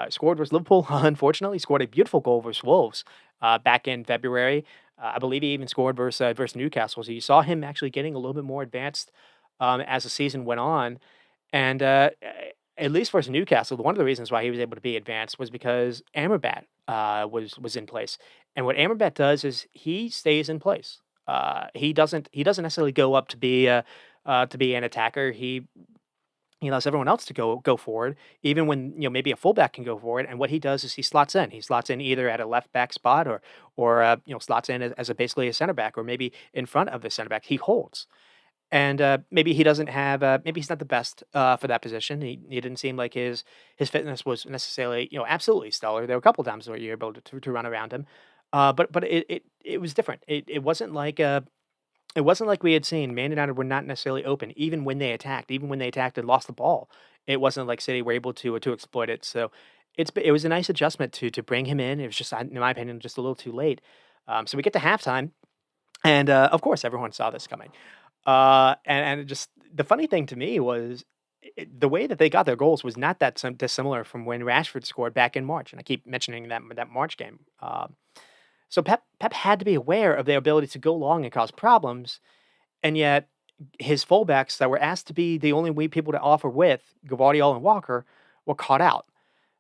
Scored versus Liverpool, unfortunately. Scored a beautiful goal versus Wolves back in February. I believe he even scored versus Newcastle. So you saw him actually getting a little bit more advanced as the season went on, and at least versus Newcastle, one of the reasons why he was able to be advanced was because Amrabat was in place. And what Amrabat does is he stays in place. He doesn't necessarily go up to be an attacker. He allows everyone else to go forward, even when maybe a fullback can go forward. And what he does is he slots in. He slots in either at a left back spot or slots in as basically a center back, or maybe in front of the center back. He holds. And maybe he doesn't have. Maybe he's not the best for that position. He didn't seem like his fitness was necessarily absolutely stellar. There were a couple times where you were able to run around him, but it was different. It wasn't like we had seen. Man United were not necessarily open, even when they attacked. Even when they attacked and lost the ball, it wasn't like City were able to exploit it. So it was a nice adjustment to bring him in. It was just, in my opinion, just a little too late. So we get to halftime, and of course, everyone saw this coming. And just the funny thing to me was the way that they got their goals was not that dissimilar from when Rashford scored back in March. And I keep mentioning that March game. So Pep had to be aware of their ability to go long and cause problems, and yet his fullbacks that were asked to be the only way people to offer with Gvardiol and Walker were caught out.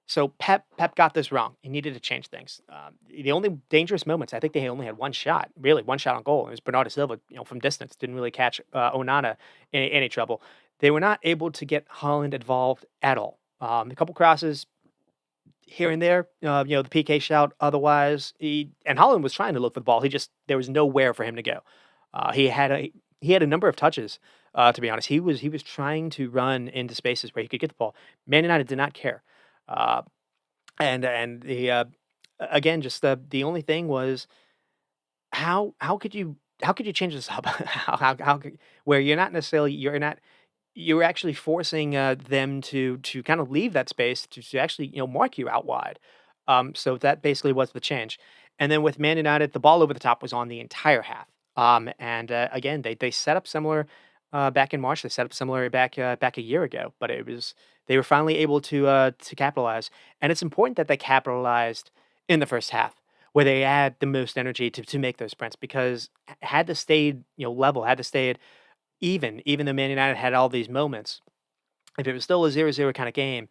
So Pep got this wrong. He needed to change things. The only dangerous moments, I think they only had one shot, really one shot on goal. It was Bernardo Silva, from distance, didn't really catch Onana in any trouble. They were not able to get Holland involved at all. A couple crosses here and there, the PK shout. Otherwise, and Holland was trying to look for the ball. There was nowhere for him to go. He had a number of touches. To be honest, he was trying to run into spaces where he could get the ball. Man United did not care. Uh, and again, just the only thing was how could you change this up? Where you're actually forcing them to kind of leave that space to actually mark you out wide. So that basically was the change. And then with Man United, the ball over the top was on the entire half. And again, they set up similar back in March. They set up similar back a year ago, but they were finally able to capitalize. And it's important that they capitalized in the first half, where they had the most energy to make those sprints. Because had they stayed level, had they stayed even though Man United had all these moments, if it was still a 0-0 kind of game,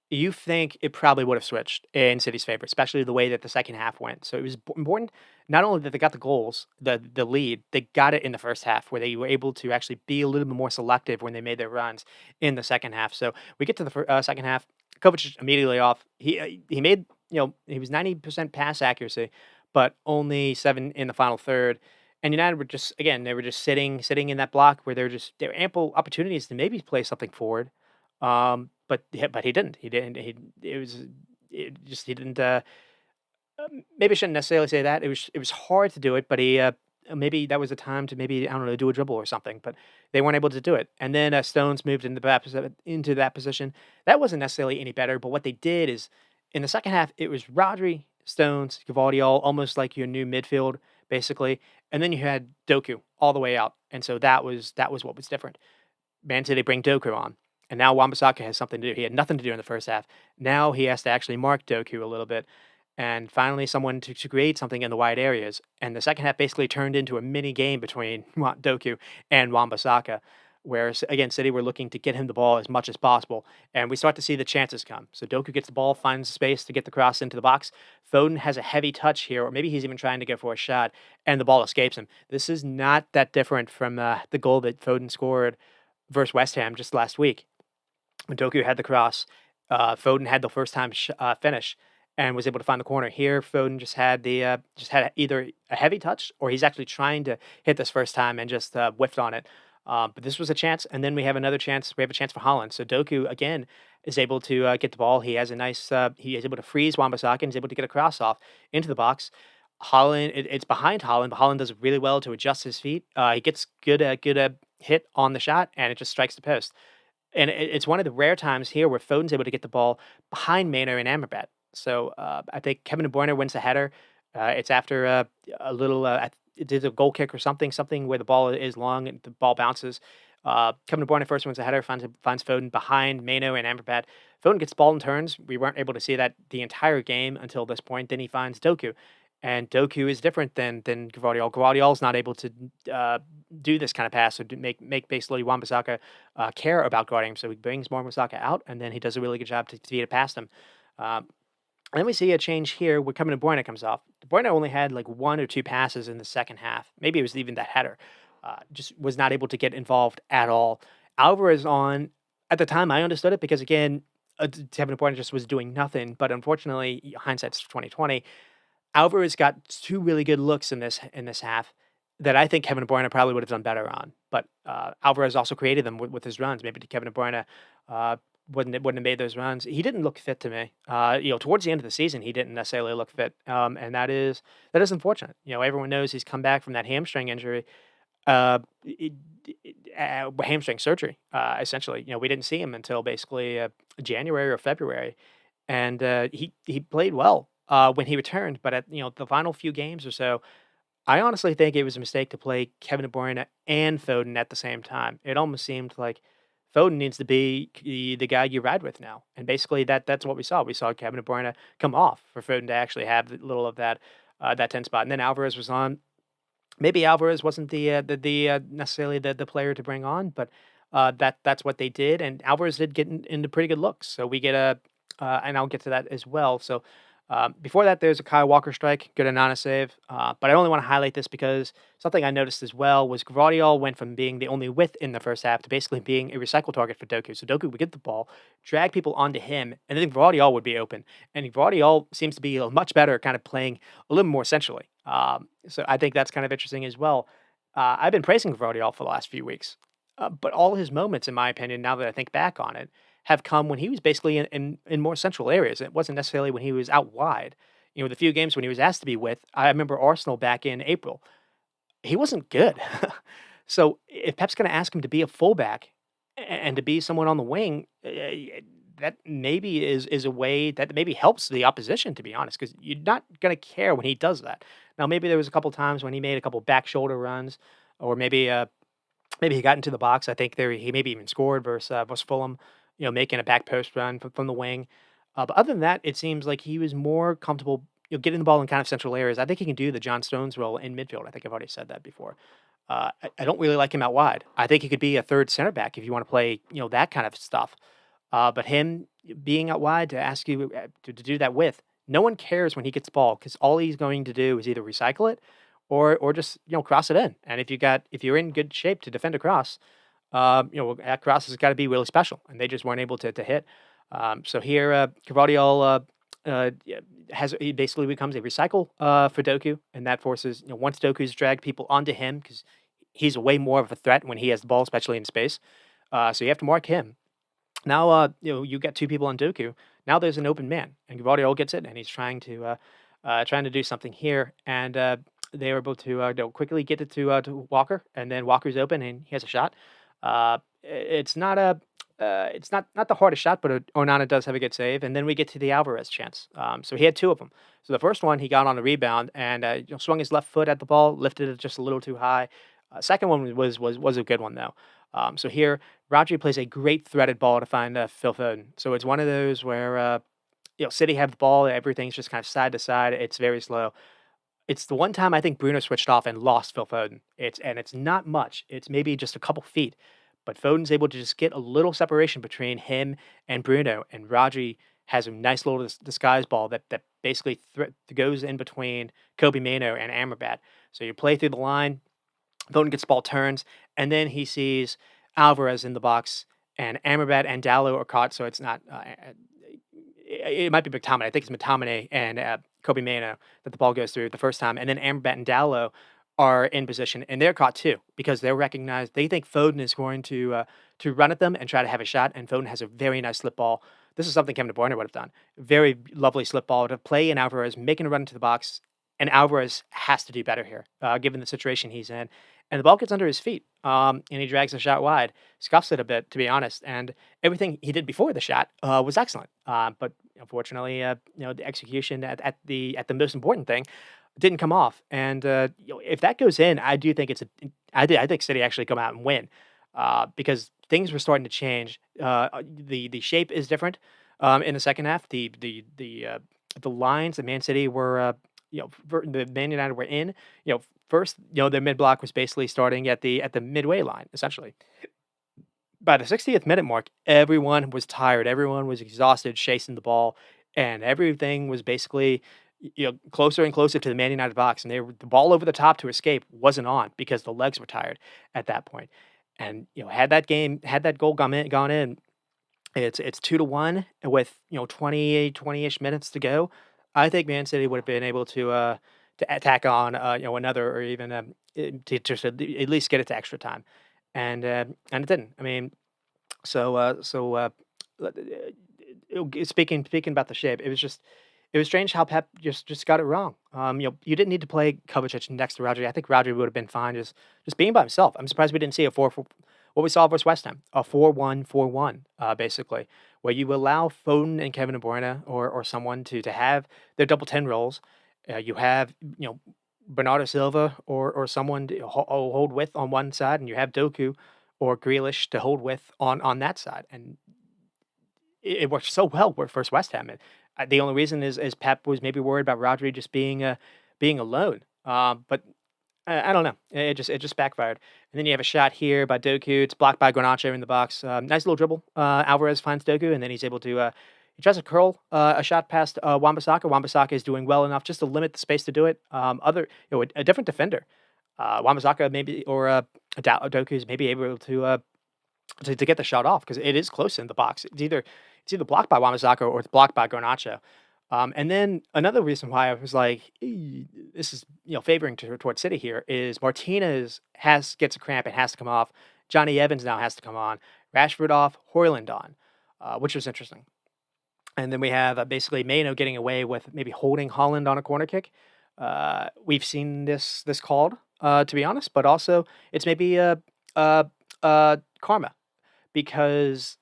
you think it probably would have switched in City's favor, especially the way that the second half went. So it was important not only that they got the goals, the lead, they got it in the first half, where they were able to actually be a little bit more selective when they made their runs in the second half. So we get to the second half, Kovacic immediately off. He made he was 90% pass accuracy, but only 7 in the final third. And United were just again they were just sitting in that block where there were ample opportunities to maybe play something forward. But he didn't. He didn't. He didn't. Maybe I shouldn't necessarily say that. It was hard to do it, but he maybe that was a time to maybe I don't know do a dribble or something. But they weren't able to do it. And then Stones moved into that position. That wasn't necessarily any better. But what they did is in the second half it was Rodri, Stones, Gvardiol, almost like your new midfield basically. And then you had Doku all the way out. And so that was what was different. Man City bring Doku on. And now Wan-Bissaka has something to do. He had nothing to do in the first half. Now he has to actually mark Doku a little bit. And finally, someone to create something in the wide areas. And the second half basically turned into a mini game between Doku and Wan-Bissaka, whereas again, City were looking to get him the ball as much as possible, and we start to see the chances come. So Doku gets the ball, finds space to get the cross into the box. Foden has a heavy touch here, or maybe he's even trying to go for a shot, and the ball escapes him. This is not that different from the goal that Foden scored versus West Ham just last week. When Doku had the cross, Foden had the first time finish and was able to find the corner. Here, Foden just had either a heavy touch or he's actually trying to hit this first time and just whiffed on it. But this was a chance, and then we have another chance. We have a chance for Holland. So Doku again is able to get the ball. He has a nice. He is able to freeze Wan-Bissaka and is able to get a cross off into the box. Holland, it's behind Holland, but Holland does really well to adjust his feet. He gets good hit on the shot, and it just strikes the post. And it's one of the rare times here where Foden's able to get the ball behind Maynard and Amrabat. So I think Kevin De Bruyne wins the header. It's after a little, it did a goal kick or something where the ball is long and the ball bounces. Kevin De Bruyne first wins the header, finds Foden behind Maynard and Amrabat. Foden gets the ball and turns. We weren't able to see that the entire game until this point. Then he finds Doku. And Doku is different than Gvardiol. Gvardiol's not able to do this kind of pass or make basically Wan-Bissaka care about guarding him. So he brings Wan-Bissaka out, and then he does a really good job to get it past him. And then we see a change here where Kevin De Bruyne comes off. De Bruyne only had like one or two passes in the second half. Maybe it was even that header. Just was not able to get involved at all. Alvarez on, at the time I understood it because again, Kevin De Bruyne just was doing nothing. But unfortunately, hindsight's 2020. Alvarez got two really good looks in this half that I think Kevin De Bruyne probably would have done better on. But Alvarez also created them with his runs. Maybe Kevin De Bruyne wouldn't have made those runs. He didn't look fit to me. Towards the end of the season, he didn't necessarily look fit, and that is unfortunate. Everyone knows he's come back from that hamstring injury, hamstring surgery. Essentially, we didn't see him until basically January or February, and he played well when he returned. But at the final few games or so, I honestly think it was a mistake to play Kevin De Bruyne and Foden at the same time. It almost seemed like Foden needs to be the guy you ride with now, and basically that's what we saw. We saw Kevin De Bruyne come off for Foden to actually have a little of that 10 spot, and then Alvarez was on. Maybe Alvarez wasn't the necessarily the player to bring on, but that's what they did, and Alvarez did get into pretty good looks. So we get and I'll get to that as well. So before that, there's a Kyle Walker strike, good Anana save. But I only want to highlight this because something I noticed as well was Gvardiol went from being the only width in the first half to basically being a recycle target for Doku. So Doku would get the ball, drag people onto him, and then Gvardiol would be open. And Gvardiol seems to be much better kind of playing a little more centrally. So I think that's kind of interesting as well. I've been praising Gvardiol for the last few weeks, but all his moments, in my opinion, now that I think back on it, have come when he was basically in more central areas. It wasn't necessarily when he was out wide. The few games when he was asked to be with, I remember Arsenal back in April. He wasn't good. So if Pep's going to ask him to be a fullback and to be someone on the wing, that maybe is a way that maybe helps the opposition, to be honest, because you're not going to care when he does that. Now, maybe there was a couple times when he made a couple back shoulder runs, or maybe he got into the box. I think he maybe even scored versus Fulham, making a back post run from the wing. But other than that, it seems like he was more comfortable, getting the ball in kind of central areas. I think he can do the John Stones role in midfield. I think I've already said that before. I don't really like him out wide. I think he could be a third center back if you want to play, that kind of stuff. But him being out wide to ask you to do that with, no one cares when he gets the ball because all he's going to do is either recycle it or just cross it in. And if you're in good shape to defend a cross, that cross has got to be really special, and they just weren't able to hit. So here, Gvardiol he basically becomes a recycle for Doku, and that forces once Doku's dragged people onto him because he's way more of a threat when he has the ball, especially in space. So you have to mark him. Now, you get two people on Doku. Now there's an open man, and Gvardiol gets it, and he's trying to do something here, and they were able to quickly get it to Walker, and then Walker's open, and he has a shot. It's not the hardest shot, but Onana does have a good save, and then we get to the Alvarez chance. So he had two of them. So the first one, he got on a rebound and swung his left foot at the ball, lifted it just a little too high. Second one was a good one though. So here, Rodri plays a great threaded ball to find Phil Foden. So it's one of those where City have the ball, everything's just kind of side to side. It's very slow. It's the one time I think Bruno switched off and lost Phil Foden. It's not much. It's maybe just a couple feet. but Foden's able to just get a little separation between him and Bruno, and Rodri has a nice little disguise ball that basically goes in between Kobe Mano and Amrabat. So you play through the line, Foden gets the ball, turns, and then he sees Alvarez in the box, and Amrabat and Dallo are caught, so it's not. It might be McTominay. I think it's McTominay and Kobe Mano that the ball goes through the first time, and then Amrabat and Dallo are in position, and they're caught too because they're recognized. They think Foden is going to run at them and try to have a shot, and Foden has a very nice slip ball. This is something Kevin De Bruyne would have done. Very lovely slip ball to play in Alvarez, making a run into the box, and Alvarez has to do better here, given the situation he's in. And the ball gets under his feet, and he drags the shot wide, scuffs it a bit, to be honest. And everything he did before the shot was excellent. But unfortunately, the execution at the most important thing didn't come off. And if that goes in, I do think I think City actually come out and win because things were starting to change. The shape is different in the second half. The lines that Man City were. The Man United were in. First, their mid block was basically starting at the midway line, essentially. By the 60th minute mark, everyone was tired. Everyone was exhausted chasing the ball, and everything was basically closer and closer to the Man United box. And the ball over the top to escape wasn't on because the legs were tired at that point. And had that goal gone in, it's 2-1 with 20-ish minutes to go. I think Man City would have been able to attack on another or even to just at least get it to extra time, and it didn't. I mean, speaking about the shape, it was strange how Pep just got it wrong. You didn't need to play Kovacic next to Rodri. I think Rodri would have been fine just being by himself. I'm surprised we didn't see a 4 what we saw versus West Ham, a 4-1-4-1, basically, where you allow Foden and Kevin De Bruyne or someone to have their double 10 roles. You have Bernardo Silva or someone to hold with on one side, and you have Doku or Grealish to hold with on that side, and it worked so well versus West Ham. And the only reason is Pep was maybe worried about Rodri just being alone. But I don't know. It just backfired. And then you have a shot here by Doku. It's blocked by Garnacho in the box. Nice little dribble. Alvarez finds Doku, and then he's able to. He tries to curl a shot past Wan-Bissaka. Wan-Bissaka is doing well enough just to limit the space to do it. A different defender, Wan-Bissaka maybe or Doku is maybe able to get the shot off because it is close in the box. It's either blocked by Wan-Bissaka or it's blocked by Garnacho. And then another reason why I was like, this is favoring towards City here is Martinez gets a cramp and has to come off. Johnny Evans now has to come on. Rashford off, Hoyland on, which was interesting. And then we have basically Mano getting away with maybe holding Holland on a corner kick. We've seen this called, to be honest, but also it's maybe karma because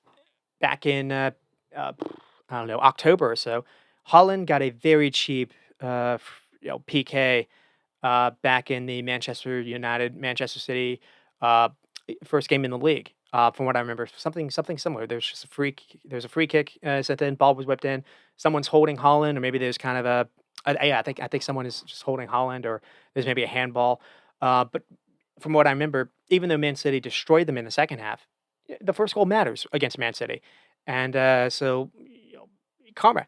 back in I don't know, October or so, Holland got a very cheap PK back in the Manchester United Manchester City uh, first game in the league. From what I remember, something similar. There's a free kick sent in, ball was whipped in. Someone's holding Holland, or maybe there's kind of yeah, I think someone is just holding Holland, or there's maybe a handball. But from what I remember, even though Man City destroyed them in the second half, the first goal matters against Man City, and so karma,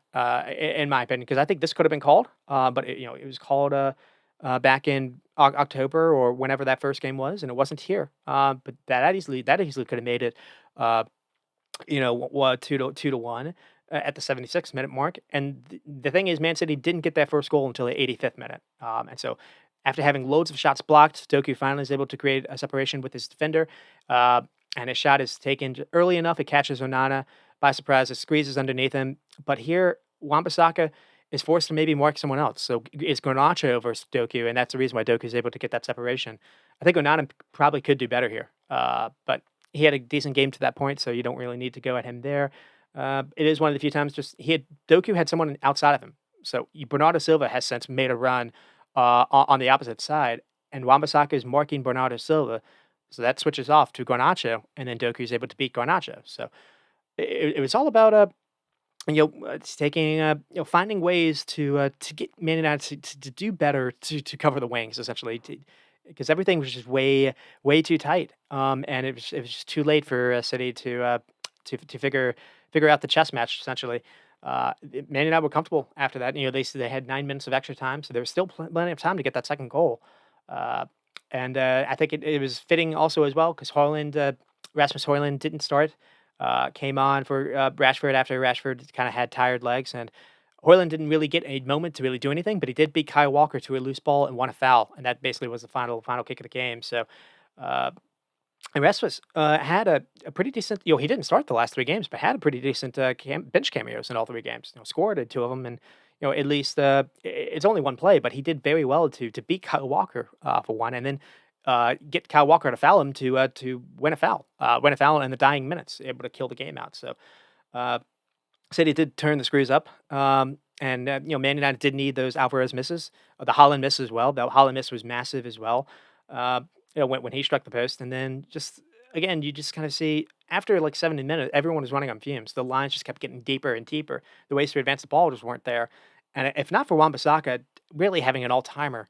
in my opinion, because I think this could have been called, but it was called back in October or whenever that first game was, and it wasn't here. But that easily could have made it, 2-1 at the 76th minute mark. And the thing is, Man City didn't get that first goal until the 85th minute, and so. After having loads of shots blocked, Doku finally is able to create a separation with his defender, and his shot is taken early enough. It catches Onana by surprise. It squeezes underneath him. But here, Wan-Bissaka is forced to maybe mark someone else. So it's Garnacho versus Doku, and that's the reason why Doku is able to get that separation. I think Onana probably could do better here, but he had a decent game to that point, so you don't really need to go at him there. It is one of the few times Doku had someone outside of him. So Bernardo Silva has since made a run on the opposite side, and Wan-Bissaka is marking Bernardo Silva, so that switches off to Garnacho, and then Doku is able to beat Garnacho. So it was all about it's taking finding ways to get Man United to do better to cover the wings essentially. because everything was just way too tight. And it was just too late for City to figure out the chess match essentially. Man United were comfortable after that. They had 9 minutes of extra time, so there was still plenty of time to get that second goal. Uh, and I think it was fitting also as well because Rasmus Højlund didn't start. Came on for Rashford after Rashford kind of had tired legs, and Højlund didn't really get a moment to really do anything, but he did beat Kyle Walker to a loose ball and won a foul, and that basically was the final kick of the game. So, uh, and Rasmus had a pretty decent. He didn't start the last 3 games, but had a pretty decent bench cameos in all 3 games. Scored at 2 of them, and at least it's only one play, but he did very well to beat Kyle Walker for one, and then get Kyle Walker to foul him to win a foul in the dying minutes, able to kill the game out. So. Uh, City did turn the screws up, and Man United did need those Alvarez misses, the Holland miss as well. The Holland miss was massive as well. Uh, when he struck the post, and then just again, you just kind of see after like 70 minutes, everyone was running on fumes. The lines just kept getting deeper and deeper. The ways to advance the ball just weren't there, and if not for Wan-Bissaka really having an all timer,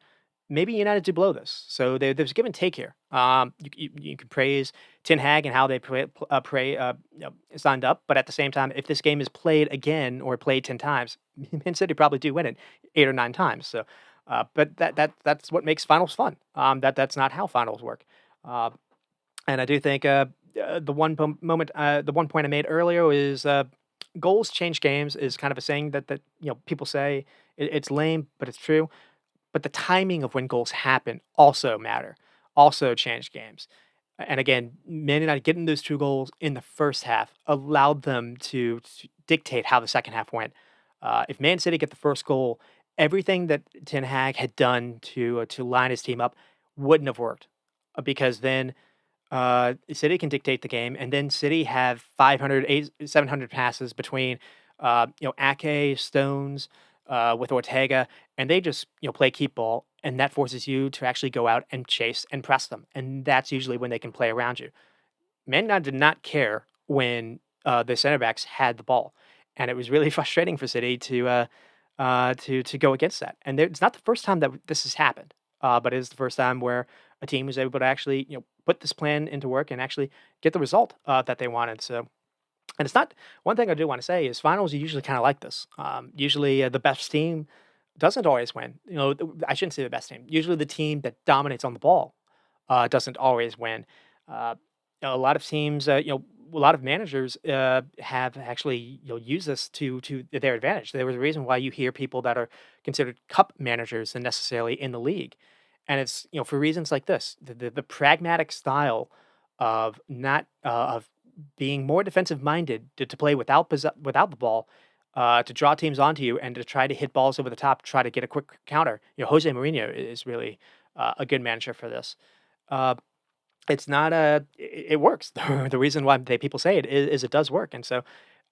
maybe United do blow this. So there's give and take here. You can praise Ten Hag and how they signed up, but at the same time, if this game is played again or played 10 times, Man City probably do win it 8 or 9 times. So, but that's what makes finals fun. That's not how finals work. Uh, and I do think the one point I made earlier is goals change games is kind of a saying that people say it's lame, but it's true. But the timing of when goals happen also matter, also change games. And again, Man United getting those 2 goals in the first half allowed them to dictate how the second half went. If Man City get the first goal, everything that Ten Hag had done to line his team up wouldn't have worked, because then City can dictate the game, and then City have 700 passes between, Ake, Stones, with Ortega, and they just play keep ball, and that forces you to actually go out and chase and press them, and that's usually when they can play around you. Man United did not care when the center backs had the ball, and it was really frustrating for City to go against that. And it's not the first time that this has happened, but it is the first time where a team was able to actually put this plan into work and actually get the result that they wanted. So. And it's not one thing I do want to say is finals are usually kind of like this. Usually, the best team doesn't always win. I shouldn't say the best team. Usually, the team that dominates on the ball doesn't always win. Uh, a lot of teams, a lot of managers have actually used this to their advantage. There was a reason why you hear people that are considered cup managers than necessarily in the league, and it's for reasons like this: the pragmatic style of not of being more defensive minded to play without the ball, to draw teams onto you and to try to hit balls over the top, try to get a quick counter. Jose Mourinho is really a good manager for this. Uh, it's not a it works. The reason why people say it is it does work, and so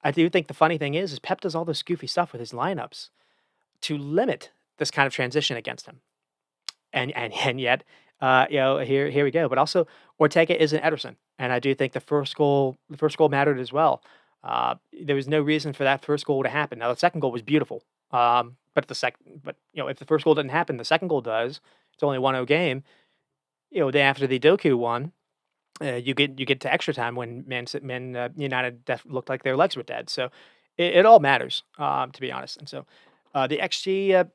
I do think the funny thing is Pep does all this goofy stuff with his lineups to limit this kind of transition against him. And yet, here we go. But also, Ortega is an Ederson, and I do think the first goal mattered as well. There was no reason for that first goal to happen. Now the second goal was beautiful, but if the first goal didn't happen, the second goal does. It's only 1-0 game. Day after the Doku won, you get to extra time when United looked like their legs were dead. So it all matters, to be honest. And so the XG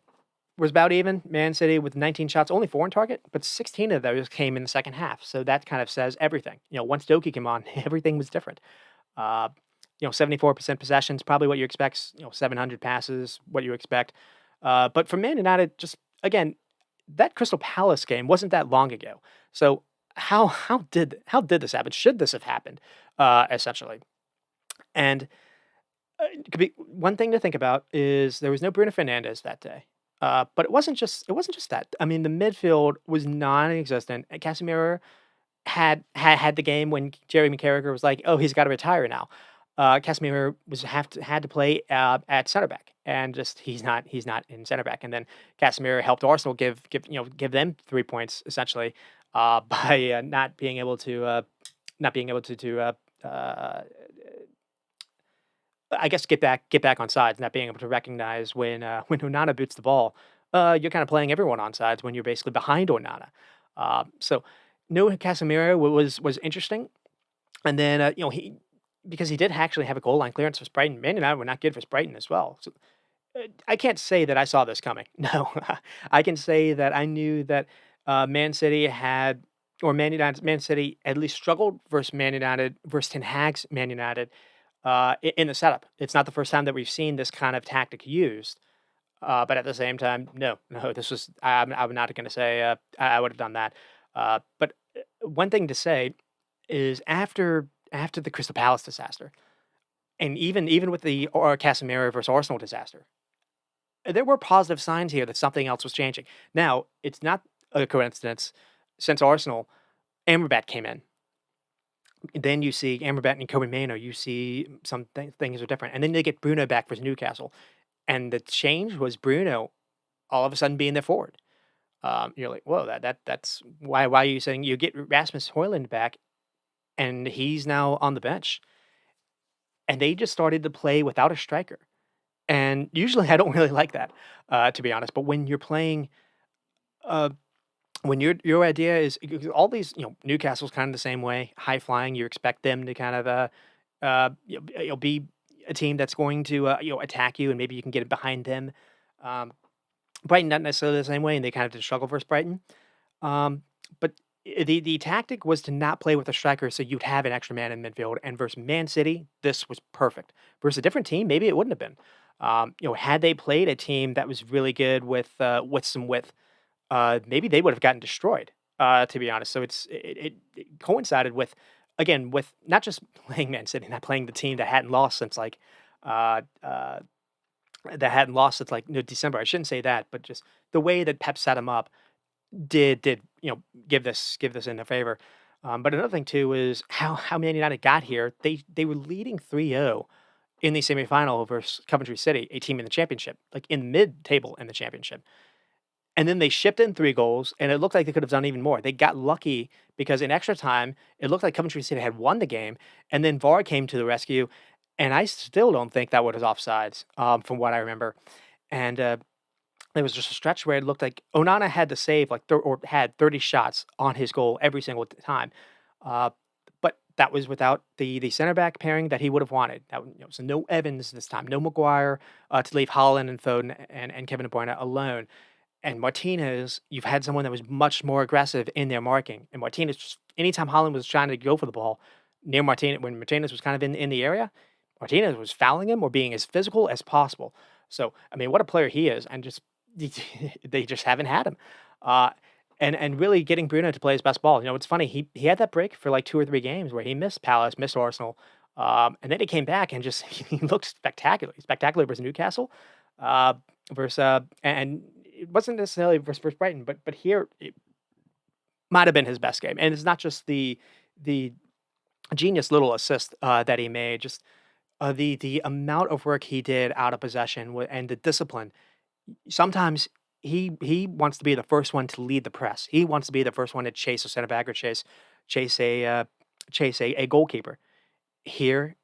was about even. Man City with 19 shots, only 4 on target, but 16 of those came in the second half. So that kind of says everything. Once Doki came on, everything was different. 74% possessions, probably what you expect. 700 passes, what you expect. But for Man United, just again, that Crystal Palace game wasn't that long ago. So how did this happen? Should this have happened? Essentially, and it could be one thing to think about is there was no Bruno Fernandes that day. But it wasn't just that. I mean, the midfield was non-existent. And Casemiro had the game when Jerry McCarragher was like, "Oh, he's got to retire now." Casemiro had to play at center back, and just he's not in center back. And then Casemiro helped Arsenal give them 3 points essentially by not being able to I guess get back on sides, not being able to recognize when when Onana boots the ball. You're kind of playing everyone on sides when you're basically behind Onana. So no Casemiro was interesting, and then he because he did actually have a goal line clearance for Brighton. Man United were not good for Brighton as well. So I can't say that I saw this coming. No, I can say that I knew that Man City had, or Man City at least struggled versus Man United versus Ten Hag's Man United in the setup. It's not the first time that we've seen this kind of tactic used. But at the same time, no, no, this was I'm not going to say I would have done that. But one thing to say is after the Crystal Palace disaster, and even with the Casemiro versus Arsenal disaster, there were positive signs here that something else was changing. Now, it's not a coincidence since Arsenal, Amrabat came in. Then you see Amrabat and Kobe Mano, you see some things are different. And then they get Bruno back for Newcastle. And the change was Bruno all of a sudden being their forward. You're like, whoa, that's why are you saying you get Rasmus Højlund back and he's now on the bench? And they just started to play without a striker. And usually I don't really like that, to be honest. But when you're playing, uh, when your idea is all these, Newcastle's kind of the same way, high flying. You expect them to kind of be a team that's going to attack you, and maybe you can get it behind them. Um, Brighton not necessarily the same way, and they kind of did struggle versus Brighton. But the tactic was to not play with a striker, so you'd have an extra man in midfield. And versus Man City, this was perfect. Versus a different team, maybe it wouldn't have been. Had they played a team that was really good with some width, maybe they would have gotten destroyed. To be honest, so it coincided with again with not just playing Man City, not playing the team that hadn't lost since uh, uh, December. I shouldn't say that, but just the way that Pep set him up did give this in their favor. But another thing too is how Man United got here. They were leading 3-0 in the semifinal versus Coventry City, a team in the championship, like in mid-table in the championship. And then they shipped in 3 goals, and it looked like they could have done even more. They got lucky because in extra time, it looked like Coventry City had won the game, and then VAR came to the rescue, and I still don't think that was offsides, from what I remember. And there was just a stretch where it looked like Onana had to save like or had 30 shots on his goal every single time. Uh, but that was without the center back pairing that he would have wanted. So no Evans this time, no Maguire to leave Holland and Foden and Kevin De Bruyne alone. And Martinez, you've had someone that was much more aggressive in their marking. And Martinez, just anytime Holland was trying to go for the ball near Martinez, when Martinez was kind of in the area, Martinez was fouling him or being as physical as possible. So, I mean, what a player he is. And just, they just haven't had him. Uh, and really getting Bruno to play his best ball. It's funny. He had that break for like 2 or 3 games where he missed Palace, missed Arsenal. And then he came back and just, he looked spectacular. Spectacular versus Newcastle. And it wasn't necessarily versus Brighton, but here it might have been his best game. And it's not just the genius little assist that he made, just the amount of work he did out of possession and the discipline. Sometimes he wants to be the first one to lead the press. He wants to be the first one to chase a center back or chase a goalkeeper. Here,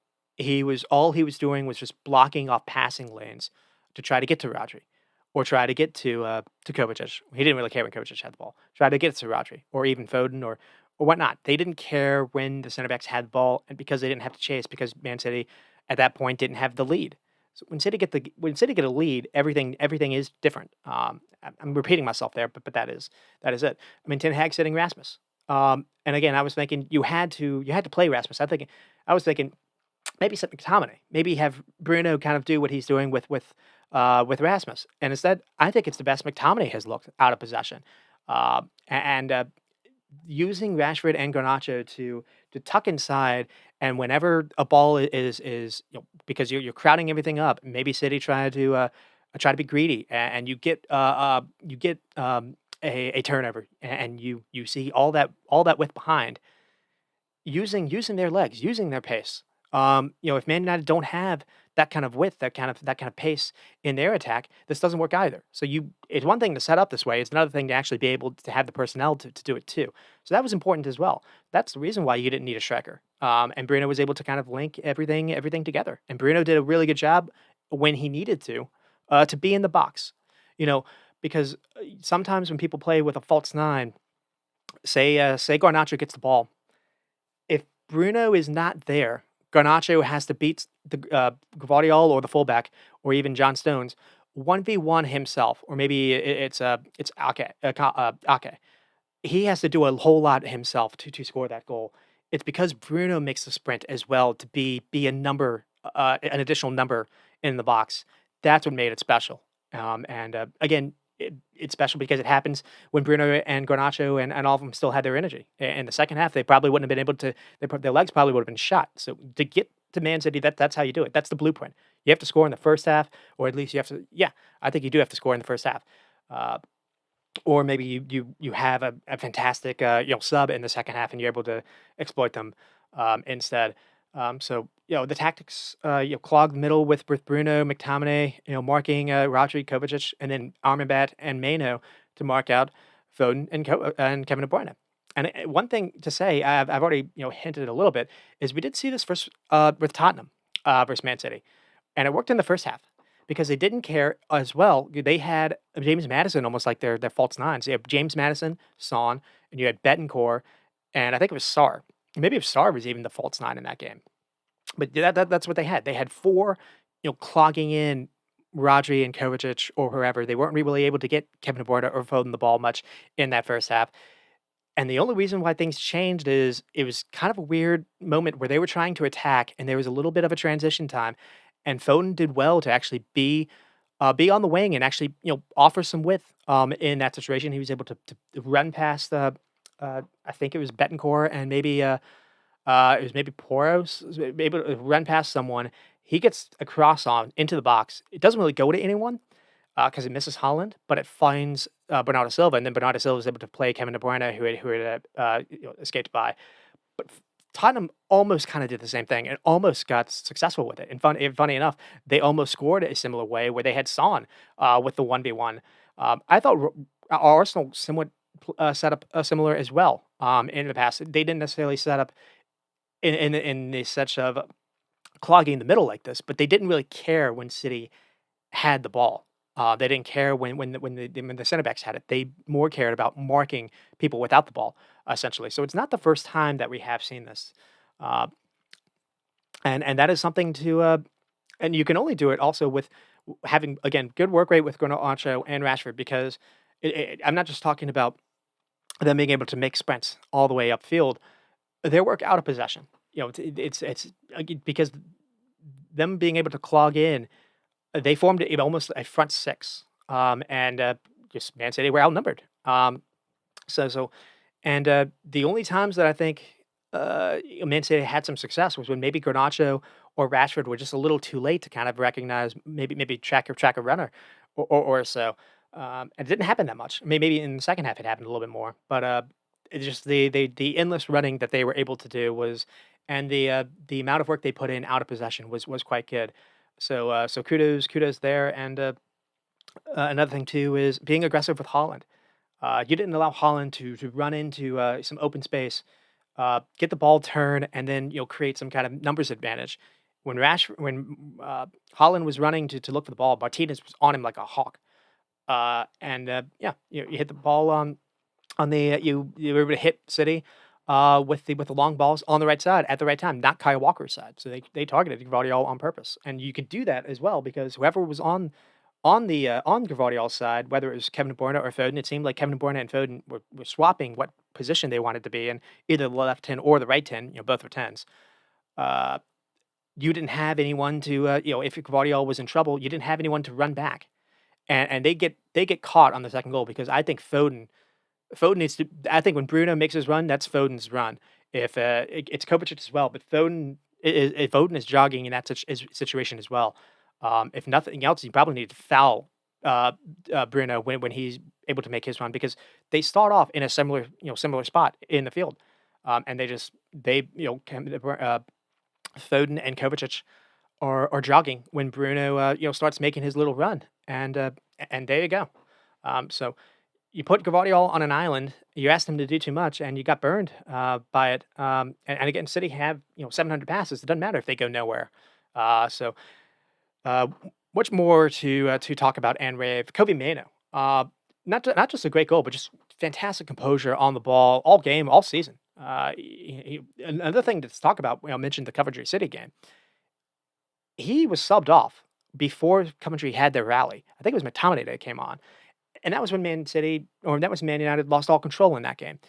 all he was doing was just blocking off passing lanes to try to get to Rodri, or try to get to Kovacic. He didn't really care when Kovacic had the ball. Try to get to Rodri, or even Foden, or whatnot. They didn't care when the center backs had the ball, and because they didn't have to chase, because Man City at that point didn't have the lead. So when City get a lead, everything is different. I'm repeating myself there, but that is it. I mean, Ten Hag sitting Rasmus. And again, I was thinking you had to play Rasmus. I was thinking maybe set McTominay, maybe have Bruno kind of do what he's doing with Rasmus, and instead, I think it's the best McTominay has looked out of possession, and using Rashford and Garnacho to tuck inside, and whenever a ball is because you're crowding everything up, maybe City try to be greedy, and you get a turnover, and you see all that width behind using their legs, using their pace. If Man United don't have that kind of width, that kind of pace in their attack, this doesn't work either. So it's one thing to set up this way; it's another thing to actually be able to have the personnel to do it too. So that was important as well. That's the reason why you didn't need a striker. And Bruno was able to kind of link everything together. And Bruno did a really good job when he needed to be in the box. You know, because sometimes when people play with a false nine, say Garnacho gets the ball. If Bruno is not there, Garnacho has to beat the Gvardiol or the fullback or even John Stones 1v1 himself, or maybe it's Ake, Ake. He has to do a whole lot himself to score that goal. It's because Bruno makes the sprint as well to be a number, an additional number in the box. That's what made it special. Again, it's special because it happens when Bruno and Garnacho and all of them still had their energy. In the second half, they probably wouldn't have been able to. Their legs probably would have been shot. So to get to Man City, that's how you do it. That's the blueprint. You have to score in the first half, or at least you have to. Yeah, I think you do have to score in the first half. Uh, or maybe you have a fantastic sub in the second half and you're able to exploit them instead. The tactics clog the middle with Bruno, McTominay, marking Rodri, Kovacic, and then Armambat and Mano to mark out Foden and Kevin De Bruyne. And one thing to say, I've already hinted it a little bit, is we did see this first with Tottenham versus Man City, and it worked in the first half because they didn't care as well. They had James Madison almost like their false nines. You have James Madison, Son, and you had Betancourt, and I think it was Sarr. Maybe if Sarr was even the false nine in that game. But that's what they had. They had four, clogging in Rodri and Kovacic or whoever. They weren't really able to get Kevin De Bruyne or Foden the ball much in that first half. And the only reason why things changed is it was kind of a weird moment where they were trying to attack, and there was a little bit of a transition time, and Foden did well to actually be on the wing and actually offer some width in that situation. He was able to run past I think it was Betancourt and maybe it was maybe Poros was able to run past someone. He gets a cross on into the box. It doesn't really go to anyone because it misses Holland, but it finds Bernardo Silva, and then Bernardo Silva is able to play Kevin De Bruyne, who had escaped by. But Tottenham almost kind of did the same thing and almost got successful with it. And funny enough, they almost scored a similar way where they had Son with the 1v1. I thought Arsenal somewhat set up similar as well in the past. They didn't necessarily set up in the such of clogging the middle like this, but they didn't really care when City had the ball. They didn't care when the center backs had it. They more cared about marking people without the ball, essentially. So it's not the first time that we have seen this, uh, and that is something to. And you can only do it also with having again good work rate with Garnacho and Rashford because I'm not just talking about them being able to make sprints all the way upfield. Their work out of possession. Because them being able to clog in they formed almost a front six, and just Man City were outnumbered. So so, and the only times that I think Man City had some success was when maybe Garnacho or Rashford were just a little too late to kind of recognize maybe track a runner or so. And it didn't happen that much. I mean, maybe in the second half it happened a little bit more, but it's just the endless running that they were able to do was, and the amount of work they put in out of possession was quite good. So kudos there. And another thing too is being aggressive with Holland. You didn't allow Holland to run into some open space, get the ball turn, and then create some kind of numbers advantage. When Holland was running to look for the ball, Martinez was on him like a hawk. Yeah, you hit the ball on the you were able to hit City with the long balls on the right side at the right time, not Kyle Walker's side. So they targeted Gvardiol on purpose, and you could do that as well because whoever was on Gvardiol's side, whether it was Kevin De Bruyne or Foden, it seemed like Kevin De Bruyne and Foden were swapping what position they wanted to be in, either the left 10 or the right 10. Both were tens. Uh, you didn't have anyone to if Gvardiol was in trouble, you didn't have anyone to run back, and they get caught on the second goal because I think Foden needs to. I think when Bruno makes his run, that's Foden's run. If it's Kovacic as well, but if Foden is jogging in that situation as well. If nothing else, you probably need to foul Bruno when he's able to make his run because they start off in a similar spot in the field, and Foden and Kovacic are jogging when Bruno starts making his little run, and there you go. So you put Gvardiol on an island, you asked him to do too much, and you got burned by it. And again, City have 700 passes. It doesn't matter if they go nowhere. So uh, much more to talk about and rave. Kobe Mano, not just a great goal, but just fantastic composure on the ball all game, all season. Another thing to talk about, I mentioned the Coventry City game. He was subbed off before Coventry had their rally. I think it was McTominay that came on, and that was when that was Man United lost all control in that game.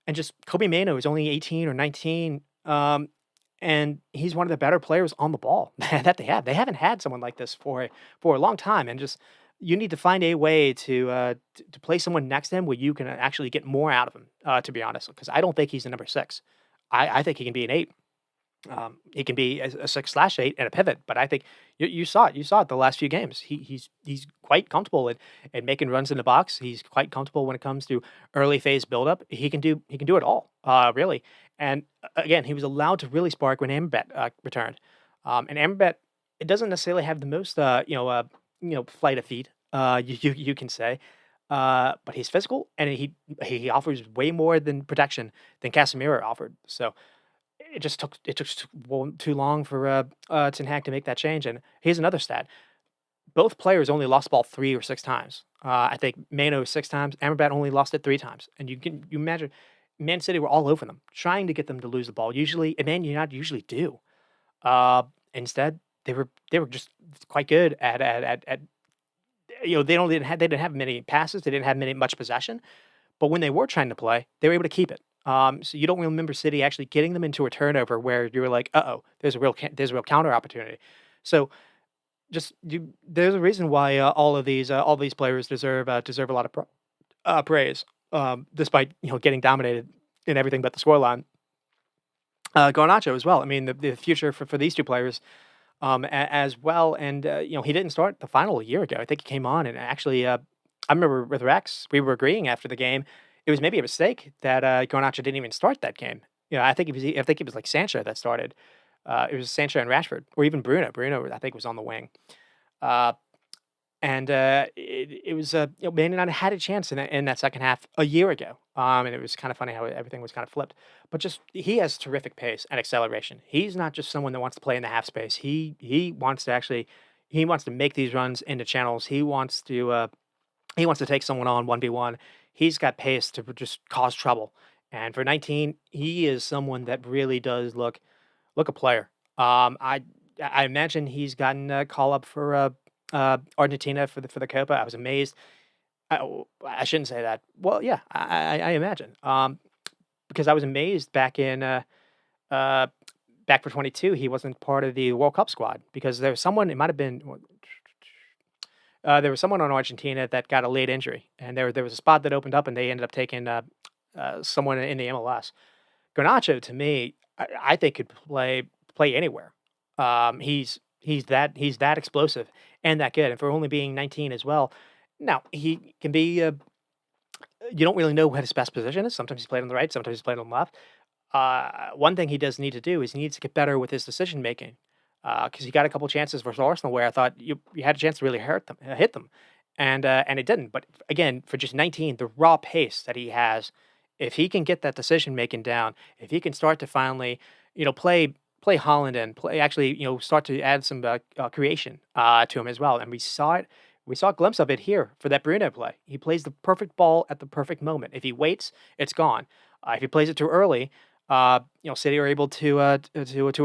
And just Kobe Mano is only 18 or 19, and he's one of the better players on the ball that they have. They haven't had someone like this for a long time, and just you need to find a way to play someone next to him where you can actually get more out of him. To be honest, because I don't think he's a number six. I think he can be an eight. He can be a 6/8 and a pivot, but I think you saw it. You saw it the last few games. He's quite comfortable in making runs in the box. He's quite comfortable when it comes to early phase buildup. He can do it all, really. And again, he was allowed to really spark when Amberbet returned. And Amberbet, it doesn't necessarily have the most flight of feet. You can say. But he's physical and he offers way more than protection than Casemiro offered. So it took too long for Ten Hag to make that change. And here's another stat: both players only lost the ball 3 or 6 times. I think Mano 6 times, Amrabat only lost it 3 times. And you imagine Man City were all over them, trying to get them to lose the ball. Usually, and Man United usually do. Instead, they were just quite good at they didn't have many passes, they didn't have much possession, but when they were trying to play, they were able to keep it. So you don't remember City actually getting them into a turnover where you were like, "Uh-oh, there's a real counter opportunity." So there's a reason why all these players deserve a lot of praise, despite getting dominated in everything but the scoreline. Garnacho as well. I mean, the future for these two players, as well. And he didn't start the final a year ago. I think he came on and actually, I remember with Rex, we were agreeing after the game. It was maybe a mistake that Garnacho didn't even start that game. I think it was like Sancho that started. It was Sancho and Rashford, or even Bruno. Bruno, I think, was on the wing. Uh, and it was Man United had a chance in that second half a year ago. And it was kind of funny how everything was kind of flipped. But just he has terrific pace and acceleration. He's not just someone that wants to play in the half space. He wants to make these runs into channels. He wants to take someone on 1v1. He's got pace to just cause trouble. And for 19, he is someone that really does look a player. I imagine he's gotten a call up for Argentina for the Copa. I was amazed. I shouldn't say that. Well, yeah, I imagine. Because I was amazed uh, back for 22, he wasn't part of the World Cup squad because there was someone. It might have been. There was someone on Argentina that got a late injury, and there was a spot that opened up, and they ended up taking someone in the MLS. Garnacho, to me, I think could play anywhere. He's that explosive and that good, and for only being 19 as well. Now he can be. You don't really know what his best position is. Sometimes he's played on the right, sometimes he's played on the left. One thing he does need to do is he needs to get better with his decision making. Because he got a couple chances versus Arsenal where I thought you had a chance to really hit them, and it didn't. But again, for just 19, the raw pace that he has, if he can get that decision making down, if he can start to finally, play Holland and play actually, start to add some creation to him as well. And we saw it. We saw a glimpse of it here for that Bruno play. He plays the perfect ball at the perfect moment. If he waits, it's gone. If he plays it too early, City are able to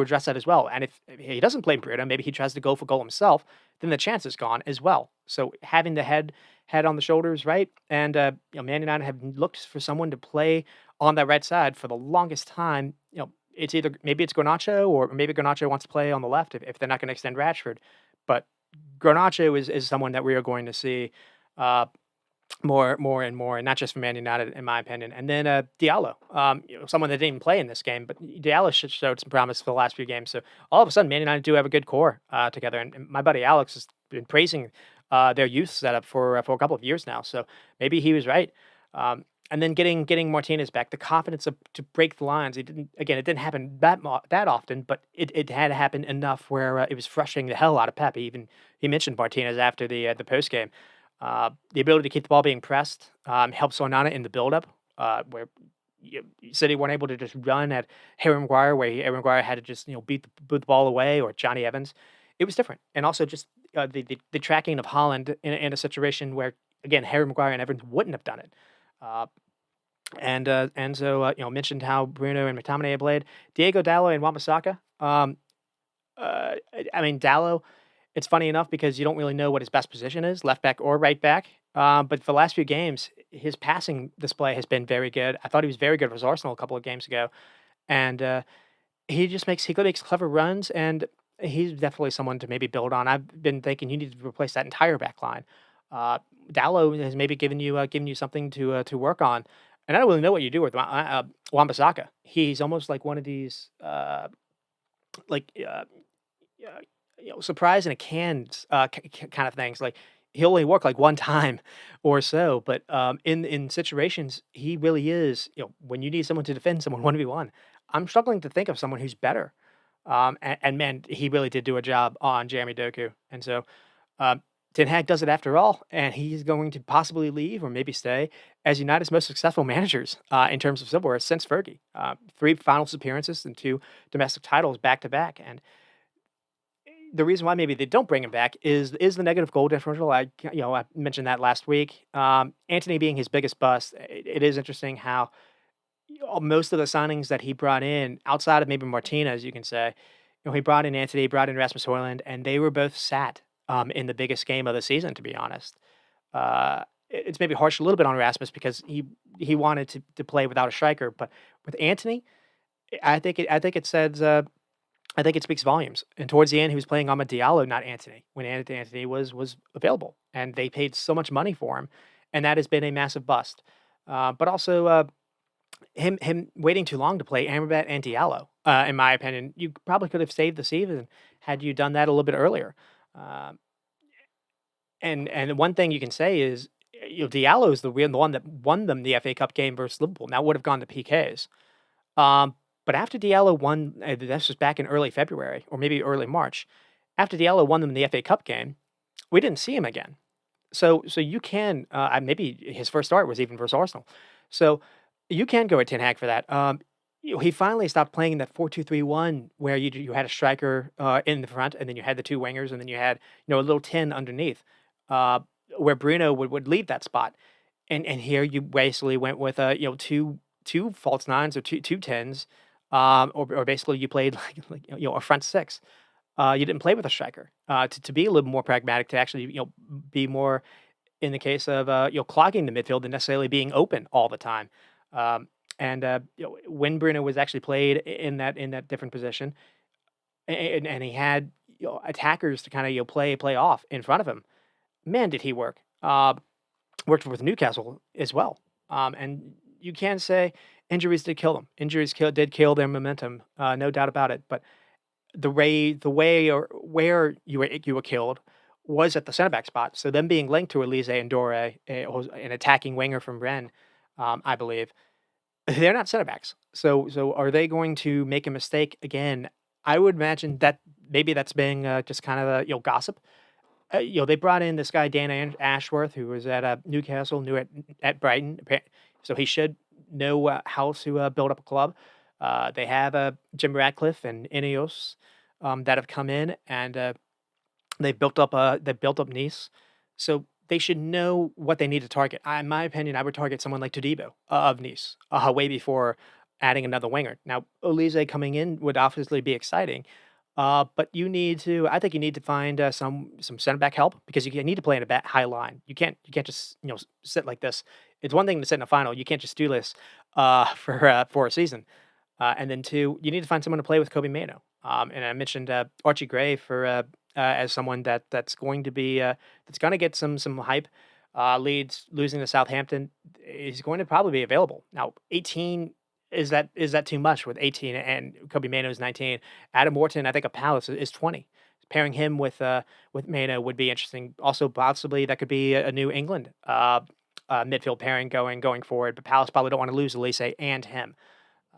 address that as well. And if he doesn't play Bruno, maybe he tries to go for goal himself, then the chance is gone as well. So having the head on the shoulders, right? And Man United have looked for someone to play on that right side for the longest time. It's either maybe it's Garnacho or maybe Garnacho wants to play on the left if they're not going to extend Rashford. But Garnacho is someone that we are going to see uh, more and more, and not just for Man United, in my opinion. And then Diallo, someone that didn't even play in this game, but Diallo showed some promise for the last few games. So all of a sudden, Man United do have a good core together. And my buddy Alex has been praising their youth setup for a couple of years now. So maybe he was right. And then getting Martinez back, the confidence to break the lines. It didn't happen that often, but it had happened enough where it was frustrating the hell out of Pep. He mentioned Martinez after the post game. The ability to keep the ball being pressed helps Onana in the buildup, where City weren't able to just run at Harry Maguire, where Harry Maguire had to just boot the ball away, or Johnny Evans. It was different, and also just the tracking of Holland in a situation where again Harry Maguire and Evans wouldn't have done it. And so, mentioned how Bruno and McTominay played. Diego Dallo and Wan-Bissaka. I mean, Dallo, it's funny enough because you don't really know what his best position is, left back or right back. But for the last few games, his passing display has been very good. I thought he was very good for Arsenal a couple of games ago, and he makes clever runs, and he's definitely someone to maybe build on. I've been thinking you need to replace that entire back line. Uh, Dallo has maybe given you something to work on, and I don't really know what you do with Wan-Bissaka. He's almost like one of these like yeah, surprise in a cans kind of things. Like he'll only work like one time or so, but in situations he really is. When you need someone to defend someone 1v1, I'm struggling to think of someone who's better. And man, he really did do a job on Jeremy Doku, and so um, Ten Hag does it after all, and he's going to possibly leave or maybe stay as United's most successful managers in terms of silverware since Fergie. Three finals appearances and two domestic titles back to back, and the reason why maybe they don't bring him back is the negative goal differential. I mentioned that last week. Anthony being his biggest bust. It is interesting how most of the signings that he brought in, outside of maybe Martinez, you can say, he brought in Anthony, brought in Rasmus Højlund, and they were both sat in the biggest game of the season. To be honest, it's maybe harsh a little bit on Rasmus because he wanted to play without a striker, but with Anthony, I think it says. I think it speaks volumes. And towards the end, he was playing Amad Diallo, not Anthony, when Anthony was available, and they paid so much money for him, and that has been a massive bust. But also, him waiting too long to play Amrabat and Diallo, in my opinion, you probably could have saved the season had you done that a little bit earlier. Um, and one thing you can say is, Diallo is the one that won them the FA Cup game versus Liverpool. Now it would have gone to PKs. Um, but after Diallo won, this was back in early February or maybe early March. After Diallo won them the FA Cup game, we didn't see him again. So you can maybe his first start was even versus Arsenal. So you can go at Ten Hag for that. He finally stopped playing that 4-2-3-1 where you had a striker in the front and then you had the two wingers and then you had a little 10 underneath, uh, where Bruno would leave that spot. And here you basically went with two false nines or two tens, or basically you played like a front six. You didn't play with a striker to be a little more pragmatic, to actually be more in the case of clogging the midfield than necessarily being open all the time. Um, and when Bruno was actually played in that different position, and he had attackers to kind of play off in front of him, man, did he work. Worked with Newcastle as well. And you can say injuries did kill them. Did kill their momentum, no doubt about it. But the way or where you were killed was at the center back spot. So them being linked to Elise and Dore, an attacking winger from Rennes, I believe, they're not center backs. So are they going to make a mistake again? I would imagine that maybe that's being just kind of gossip. They brought in this guy Dan Ashworth, who was at Newcastle, new at Brighton, so he should know how to build up a club. They have Jim Ratcliffe and Ineos that have come in, and they've built up Nice, so they should know what they need to target. In my opinion, I would target someone like Todibo of Nice way before adding another winger. Now, Olise coming in would obviously be exciting, but I think you need to find some center back help because you need to play in a high line. You can't just sit like this. It's one thing to sit in a final. You can't just do this for a season. And then two, you need to find someone to play with Kobe Mano. And I mentioned Archie Gray for as someone that's going to be that's going to get some hype. Leeds losing to Southampton, is going to probably be available now. 18, is that too much with 18 and Kobe Mano is 19? Adam Morton, I think, of Palace is 20. Pairing him with Mano would be interesting. Also, possibly that could be a New England midfield pairing going forward. But Palace probably don't want to lose Elise and him.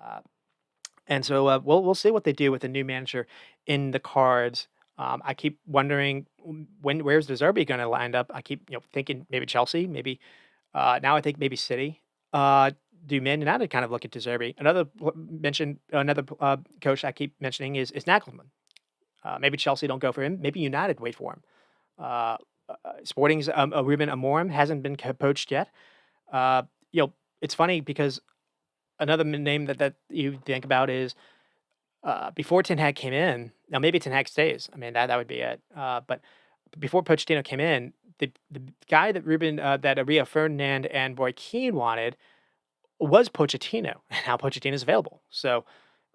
Uh, and so we'll see what they do with the new manager in the cards. I keep wondering where's De Zerbi going to land up. I keep thinking maybe Chelsea, maybe now I think maybe City. Do Man United kind of look at De Zerbi? Another coach I keep mentioning is Nagelsmann. Maybe Chelsea don't go for him. Maybe United wait for him. Uh, Sporting's Ruben Amorim hasn't been poached yet. Uh, it's funny because another name that you think about is before Ten Hag came in. Now maybe Ten Hag stays. I mean that would be it. But before Pochettino came in, the guy that Rio Ferdinand and Roy Keane wanted was Pochettino, and now Pochettino's available. So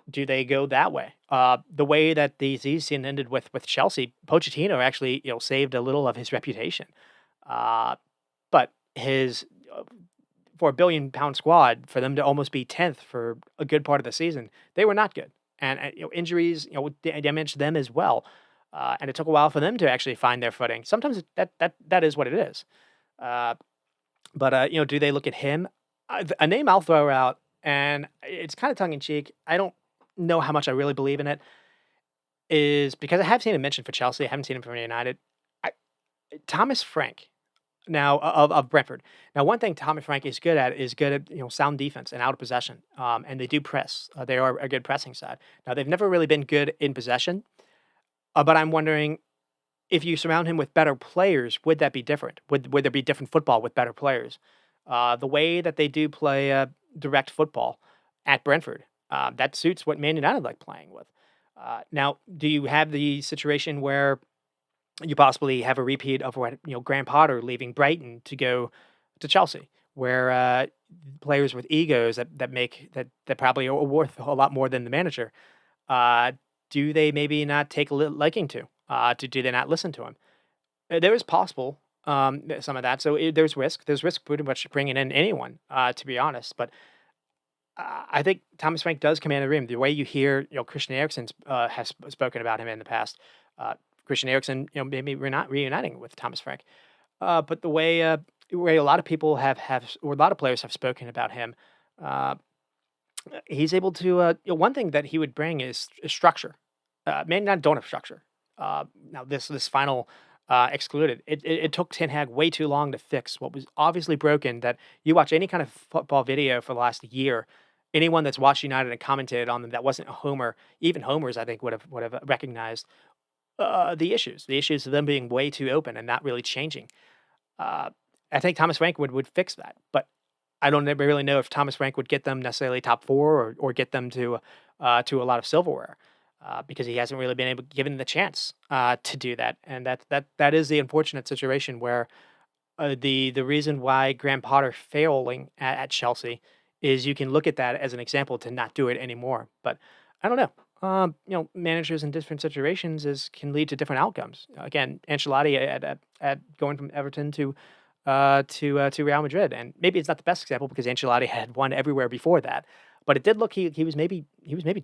do they go that way? The way that the season ended with Chelsea, Pochettino actually saved a little of his reputation. Uh, but his for a £1 billion squad for them to almost be 10th for a good part of the season, they were not good, and injuries damaged them as well. And it took a while for them to actually find their footing. Sometimes that is what it is. Uh, but do they look at him? A name I'll throw out, and it's kind of tongue in cheek. I don't know how much I really believe in it. Is because I have seen him mentioned for Chelsea. I haven't seen him for United. I, Thomas Frank. Now of Brentford. Now, one thing Thomas Frank is good at sound defense and out of possession. And they do press. They are a good pressing side. Now they've never really been good in possession. But I'm wondering if you surround him with better players, would that be different? Would there be different football with better players? The way that they do play direct football at Brentford, that suits what Man United like playing with. Now, do you have the situation where you possibly have a repeat of what Graham Potter leaving Brighton to go to Chelsea, where players with egos that probably are worth a lot more than the manager, uh, do they maybe not take a liking to? Do they not listen to him? There is possible some of that. So there's risk. There's risk pretty much bringing in anyone, to be honest. But I think Thomas Frank does command the room. The way you hear, Christian Eriksen has spoken about him in the past. Uh, Christian Eriksen, maybe we're not reuniting with Thomas Frank. But the way a lot of people or a lot of players have spoken about him, uh, he's able to. One thing that he would bring is structure. Man United don't have structure. Now this final excluded. It took Ten Hag way too long to fix what was obviously broken. That you watch any kind of football video for the last year, anyone that's watched United and commented on them that wasn't a homer, even homers, I think would have recognized the issues of them being way too open and not really changing. Uh, I think Thomas Frank would fix that, but I don't ever really know if Thomas Frank would get them necessarily top four or get them to a lot of silverware. Because he hasn't really been able given the chance to do that, and that is the unfortunate situation where the reason why Graham Potter failing at Chelsea is you can look at that as an example to not do it anymore. But I don't know. Managers in different situations can lead to different outcomes. Again, Ancelotti at going from Everton to Real Madrid, and maybe it's not the best example because Ancelotti had won everywhere before that, but it did look he was maybe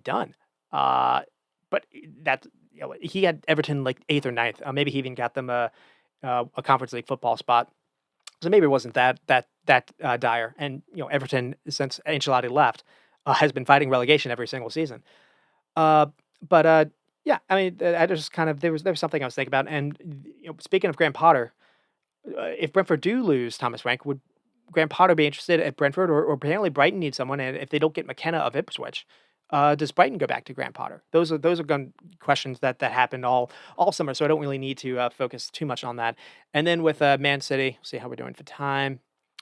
done. Uh, but that he had Everton like eighth or ninth. Maybe he even got them a Conference League football spot. So maybe it wasn't that dire. And Everton since Ancelotti left has been fighting relegation every single season. Uh, but yeah, I mean, I just kind of there was something I was thinking about. And speaking of Graham Potter, if Brentford do lose Thomas Frank, would Graham Potter be interested at Brentford, or apparently Brighton needs someone, and if they don't get McKenna of Ipswich, does Brighton go back to Graham Potter? Those are questions that happened all summer, so I don't really need to focus too much on that. And then with Man City, see how we're doing for time.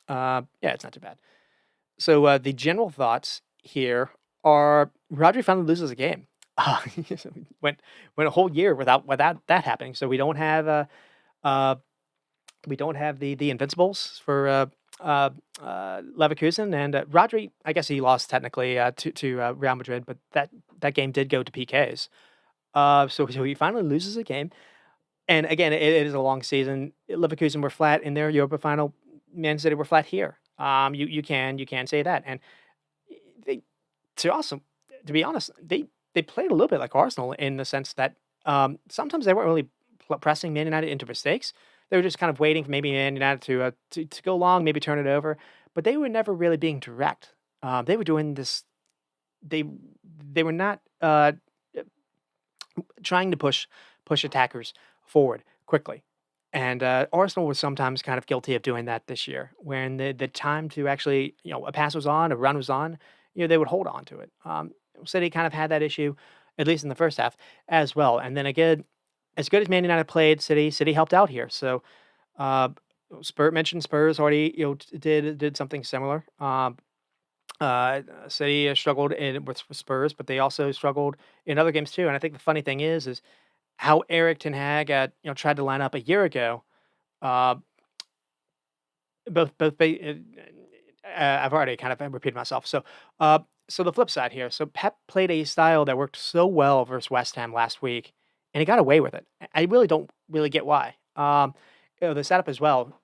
Yeah, it's not too bad. So the general thoughts here are Rodri finally loses a game. Uh, went went a whole year without that happening. So uh, we don't have the Invincibles for Leverkusen, and Rodri. I guess he lost technically to Real Madrid, but that game did go to PKs. So he finally loses a game, and again, it is a long season. Leverkusen were flat in their Europa final. Man City were flat here. You can say that, and they to be honest, they played a little bit like Arsenal in the sense that sometimes they weren't really pressing Man United into mistakes. They were just kind of waiting for maybe Man United to go long, maybe turn it over, but they were never really being direct. They were doing this. They they were not trying to push attackers forward quickly. And Arsenal was sometimes kind of guilty of doing that this year, when the time to actually, a pass was on, a run was on, they would hold on to it. City kind of had that issue, at least in the first half, as well. And then again, as good as Man United played, City helped out here. So, uh, mentioned Spurs already, did something similar. City struggled with Spurs, but they also struggled in other games too. And I think the funny thing is how Eric Ten Hag tried to line up a year ago. Uh, I've already kind of repeated myself. Uh, so the flip side here. So Pep played a style that worked so well versus West Ham last week, and he got away with it. I really don't really get why. The setup as well.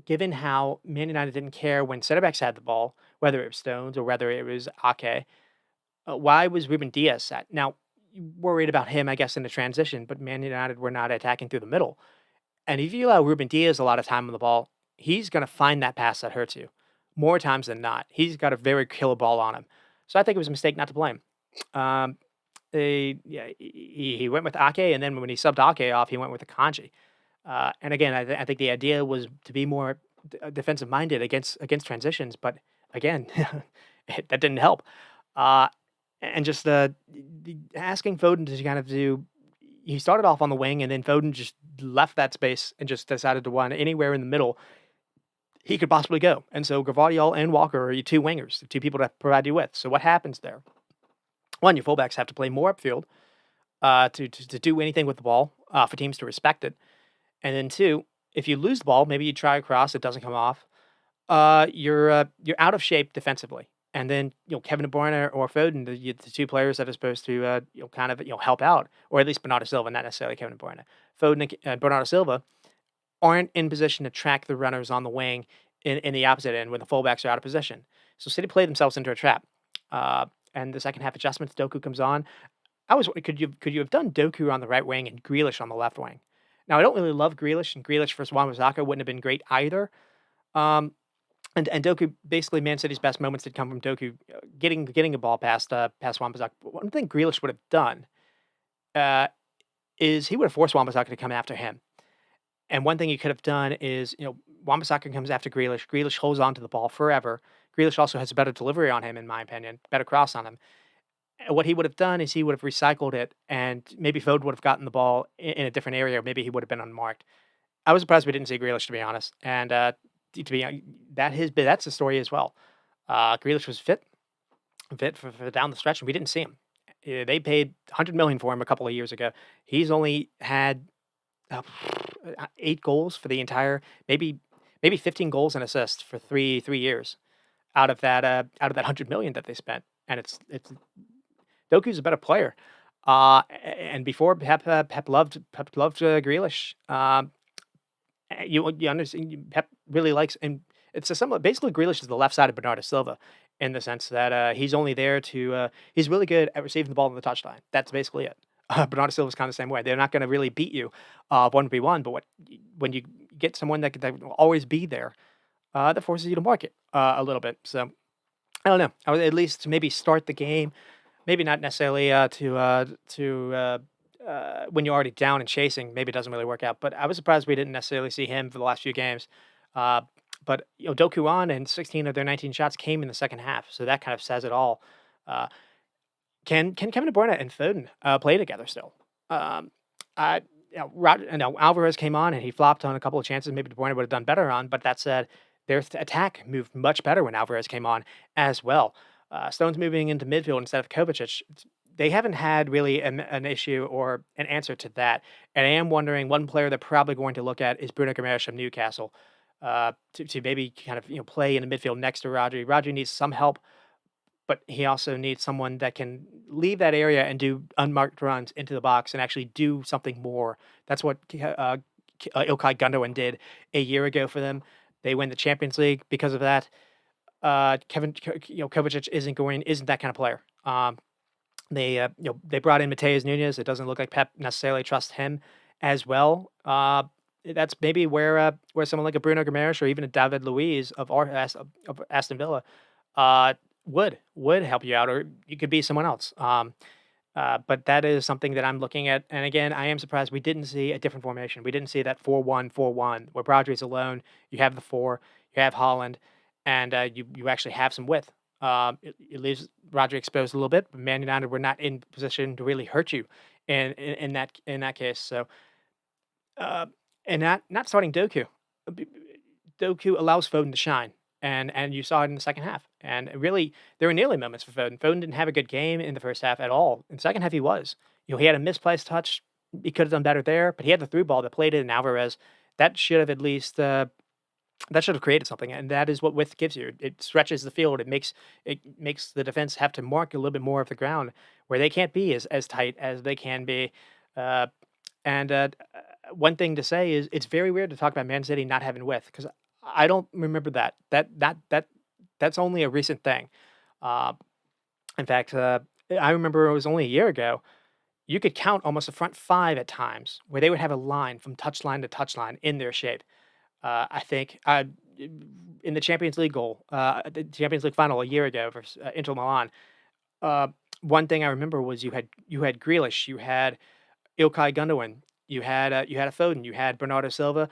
Given how Man United didn't care when center backs had the ball, whether it was Stones or whether it was Ake, why was Ruben Diaz set? Now, you worried about him, I guess, in the transition, but Man United were not attacking through the middle. And if you allow Ruben Diaz a lot of time on the ball, he's going to find that pass that hurts you more times than not. He's got a very killer ball on him. So I think it was a mistake not to play him. Um, he went with Ake, and then when he subbed Ake off, he went with Akanji. And again, I think the idea was to be more defensive minded against transitions, but again, that didn't help. Uh, and just asking Foden to kind of do he started off on the wing, and then Foden just left that space and just decided to run anywhere in the middle he could possibly go. And so Gvardiol and Walker are your two wingers, the two people to provide you with. So what happens there? One, your fullbacks have to play more upfield to do anything with the ball for teams to respect it. And then two, if you lose the ball, maybe you try a cross, it doesn't come off. You're out of shape defensively. And then Kevin De Bruyne or Foden, the two players that are supposed to kind of help out, or at least Bernardo Silva, not necessarily Kevin De Bruyne. Foden and Bernardo Silva aren't in position to track the runners on the wing in the opposite end when the fullbacks are out of position. So City play themselves into a trap. And the second half adjustments, Doku comes on. Could you have done Doku on the right wing and Grealish on the left wing? Now I don't really love Grealish, and Grealish versus Wan-Bissaka wouldn't have been great either. Um, and Doku, basically, Man City's best moments did come from Doku getting a ball past Wan-Bissaka. But one thing Grealish would have done uh, is he would have forced Wan-Bissaka to come after him. And one thing he could have done is, Wan-Bissaka comes after Grealish. Grealish holds on to the ball forever. Grealish also has a better delivery on him, in my opinion, better cross on him. And what he would have done is he would have recycled it, and maybe Foden would have gotten the ball in a different area, or maybe he would have been unmarked. I was surprised we didn't see Grealish, to be honest. And to be that's the story as well. Grealish was fit for down the stretch, and we didn't see him. They paid 100 million for him a couple of years ago. He's only had uh, 8 goals for the entire, maybe 15 goals and assists for three years out of that 100 million that they spent, and it's Doku's a better player. And before Pep loved Grealish. You understand? Pep really likes, and it's a similar. Basically, Grealish is the left side of Bernardo Silva, in the sense that he's only there to. He's really good at receiving the ball on the touchline. That's basically it. Bernardo Silva's kind of the same way. They're not going to really beat you 1v1, but when you get someone that will always be there, that forces you to market a little bit. So I don't know. I would at least maybe start the game. Maybe not necessarily when you're already down and chasing. Maybe it doesn't really work out. But I was surprised we didn't necessarily see him for the last few games. Uh, but Doku on, and 16 of their 19 shots came in the second half, so that kind of says it all. Uh, can Kevin De Bruyne and Foden play together still? Um, I Alvarez came on and he flopped on a couple of chances. Maybe De Bruyne would have done better on. But that said, their attack moved much better when Alvarez came on as well. Stones moving into midfield instead of Kovacic. They haven't had really an issue or an answer to that. And I am wondering, one player they're probably going to look at is Bruno Guimaraes from Newcastle, to maybe kind of play in the midfield next to Rodri. Rodri needs some help, but he also needs someone that can leave that area and do unmarked runs into the box and actually do something more. That's what Ilkay Gundogan did a year ago for them. They win the Champions League because of that. Kovacic isn't that kind of player. They brought in Mateus Nunes. It doesn't look like Pep necessarily trusts him as well. That's maybe where someone like a Bruno Guimaraes or even a David Luiz of Aston Villa would help you out, or you could be someone else. But that is something that I'm looking at. And again, I am surprised we didn't see a different formation. We didn't see that 4-1-4-1 where Rodri's alone. You have the four, you have Holland, and you actually have some width. It leaves Rodri exposed a little bit, but Man United were not in position to really hurt you in that case. So, uh, and not starting Doku. Doku allows Foden to shine. and you saw it in the second half. And really, there were nearly moments for Foden. Foden didn't have a good game in the first half at all. In the second half, he was. He had a misplaced touch. He could have done better there, but he had the through ball that played it in Alvarez. That should have at least that should have created something, and that is what width gives you. It stretches the field. It makes the defense have to mark a little bit more of the ground where they can't be as tight as they can be. Uh, and one thing to say is it's very weird to talk about Man City not having width because I don't remember that. That's only a recent thing. Uh, in fact, I remember it was only a year ago. You could count almost a front five at times where they would have a line from touchline to touchline in their shape. I think in the Champions League the Champions League final a year ago versus Inter Milan. Uh, one thing I remember was you had Grealish, you had Ilkay Gundogan, you had a Foden, you had Bernardo Silva,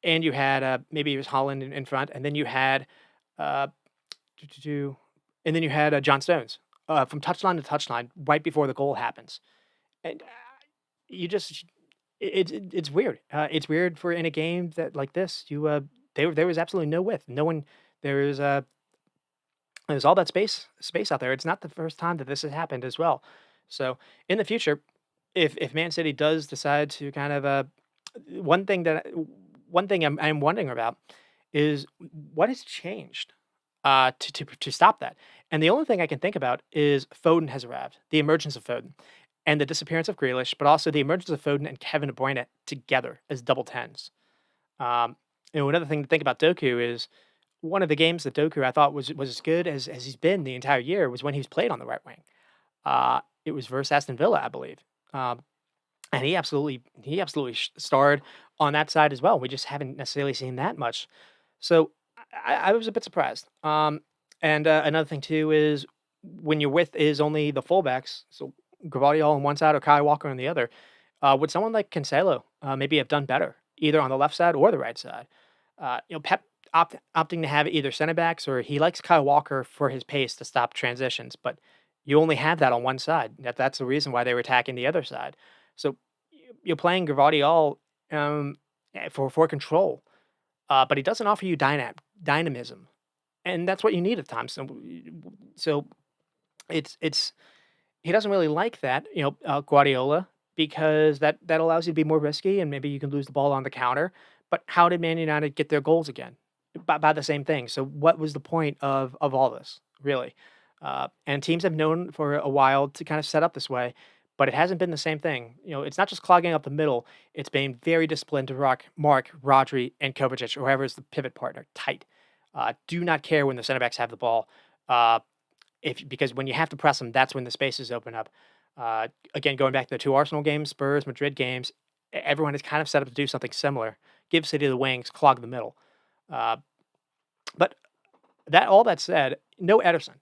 and you had maybe it was Holland in front, and then you had uh, and then you had John Stones from touchline to touchline right before the goal happens, and you just it's weird. It's weird for in a game that like this, there was absolutely no width. No one there is there's all that space out there. It's not the first time that this has happened as well. So in the future, if Man City does decide to kind of one thing that one thing I'm wondering about is what has changed to stop that. And the only thing I can think about is Foden has arrived, the emergence of Foden, and the disappearance of Grealish, but also the emergence of Foden and Kevin De Bruyne together as double tens. Um, another thing to think about Doku is one of the games that Doku I thought was as good as he's been the entire year was when he's played on the right wing. It was versus Aston Villa, I believe, um, and he absolutely starred on that side as well. We just haven't necessarily seen that much, so I was a bit surprised. And another thing too is when you're with is only the fullbacks, so Gvardiol on one side or Kai Walker on the other. Would someone like Cancelo maybe have done better, either on the left side or the right side? Pep opting to have either center backs or he likes Kyle Walker for his pace to stop transitions, but you only have that on one side. That's the reason why they were attacking the other side. So you're playing Gvardiol for control, but he doesn't offer you dynamism, and that's what you need at times. So it's he doesn't really like that, Guardiola, because that allows you to be more risky and maybe you can lose the ball on the counter. But how did Man United get their goals again? By the same thing. So what was the point of all this, really? And teams have known for a while to kind of set up this way, but it hasn't been the same thing. It's not just clogging up the middle; it's being very disciplined to Mark, Rodri, and Kovacic, or whoever is the pivot partner, tight. Do not care when the center backs have the ball. If because when you have to press them, that's when the spaces open up. Again, going back to the two Arsenal games, Spurs, Madrid games, everyone is kind of set up to do something similar. Give City the wings, clog the middle. Uh, but all that said, no Ederson.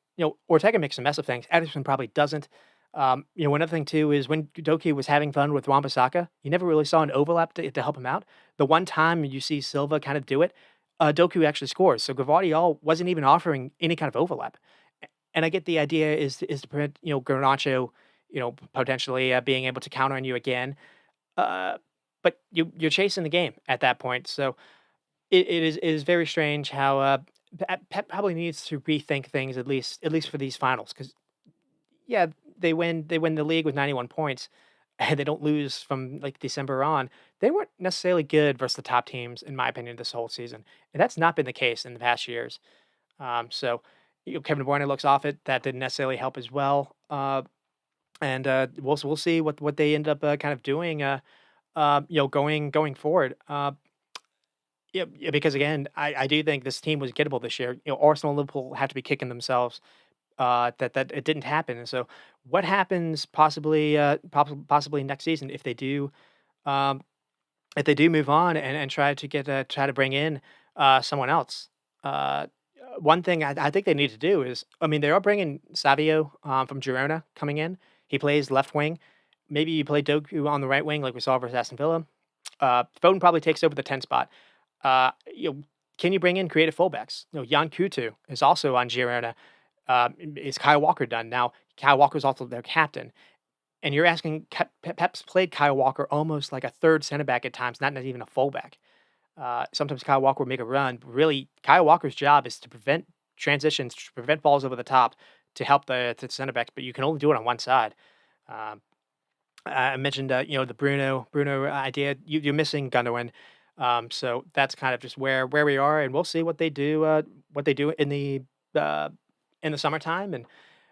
Ortega makes a mess of things. Ederson probably doesn't. Another thing too is when Doki was having fun with Wan-Bissaka, you never really saw an overlap to help him out. The one time you see Silva kind of do it, Doku actually scores. So Gvardiol wasn't even offering any kind of overlap. And I get the idea is to prevent Garnacho, potentially being able to counter on you again. Uh, but you're chasing the game at that point. So it is very strange how Pep probably needs to rethink things at least for these finals because yeah they win the league with 91 points and they don't lose from like December on. They weren't necessarily good versus the top teams in my opinion this whole season, and that's not been the case in the past years. So Kevin De Bruyne looks off it. That didn't necessarily help as well. And we'll see what they end up kind of doing. Going forward. Yeah, yeah, because again, I do think this team was gettable this year. Arsenal and Liverpool have to be kicking themselves that it didn't happen. And so, what happens possibly next season um, if they do move on and try to bring in someone else? Uh, One thing I think they need to do is, I mean, they are bringing Savio from Girona coming in. He plays left wing. Maybe you play Doku on the right wing, like we saw versus Aston Villa. Foden probably takes over the 10 spot. Uh, you know, can you bring in creative fullbacks? Jan Kutu is also on Girona. Is Kyle Walker done? Now, Kyle Walker is also their captain. And you're asking, Pep's played Kyle Walker almost like a third center back at times, not even a fullback. Sometimes Kyle Walker will make a run. But really, Kyle Walker's job is to prevent transitions, to prevent balls over the top, to help the center backs. But you can only do it on one side. Um, I mentioned, the Bruno idea. You're missing Gundogan, so that's kind of just where we are, and we'll see what they do uh, in the summertime, and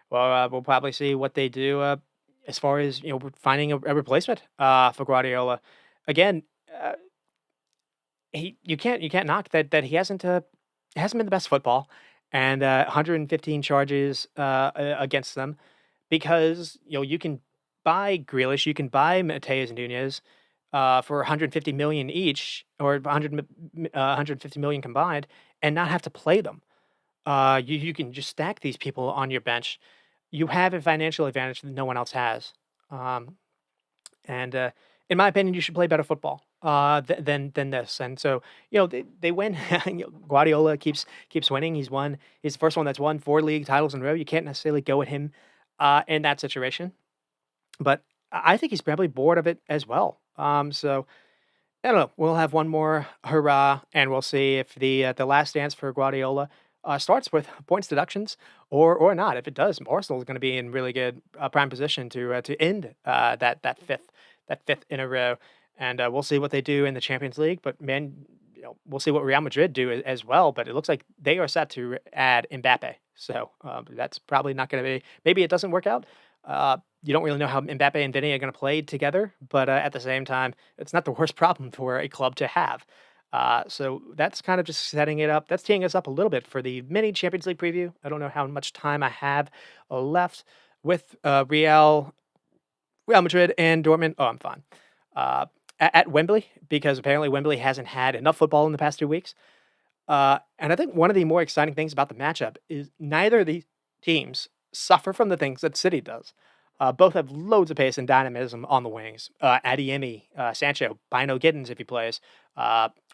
we'll probably see what they do as far as finding a replacement for Guardiola. Again, uh, you can't knock that he hasn't been the best football, and 115 charges against them because you can buy Grealish, you can buy Mateus Nunes for 150 million each, or 150 million combined, and not have to play them. You can just stack these people on your bench. You have a financial advantage that no one else has. Um, and in my opinion, you should play better football than this. And so they win. Guardiola keeps winning. He's the first one that's won 4 league titles in a row. You can't necessarily go at him in that situation, but I think he's probably bored of it as well. So I don't know. We'll have one more hurrah, and we'll see if the last dance for Guardiola starts with points deductions or not. If it does, Arsenal is going to be in really good prime position to end that fifth in a row, and we'll see what they do in the Champions League. But man, we'll see what Real Madrid do as well. But it looks like they are set to add Mbappe, so that's probably not going to be. Maybe it doesn't work out. You don't really know how Mbappe and Vinny are going to play together, but at the same time, it's not the worst problem for a club to have. So that's kind of just setting it up. That's teeing us up a little bit for the mini Champions League preview. I don't know how much time I have left with Real Madrid and Dortmund. Oh, I'm fine. At Wembley, because apparently Wembley hasn't had enough football in the past 2 weeks. And I think one of the more exciting things about the matchup is neither of these teams suffer from the things that City does. Both have loads of pace and dynamism on the wings. Adeyemi, Sancho, Bino Giddens if he plays,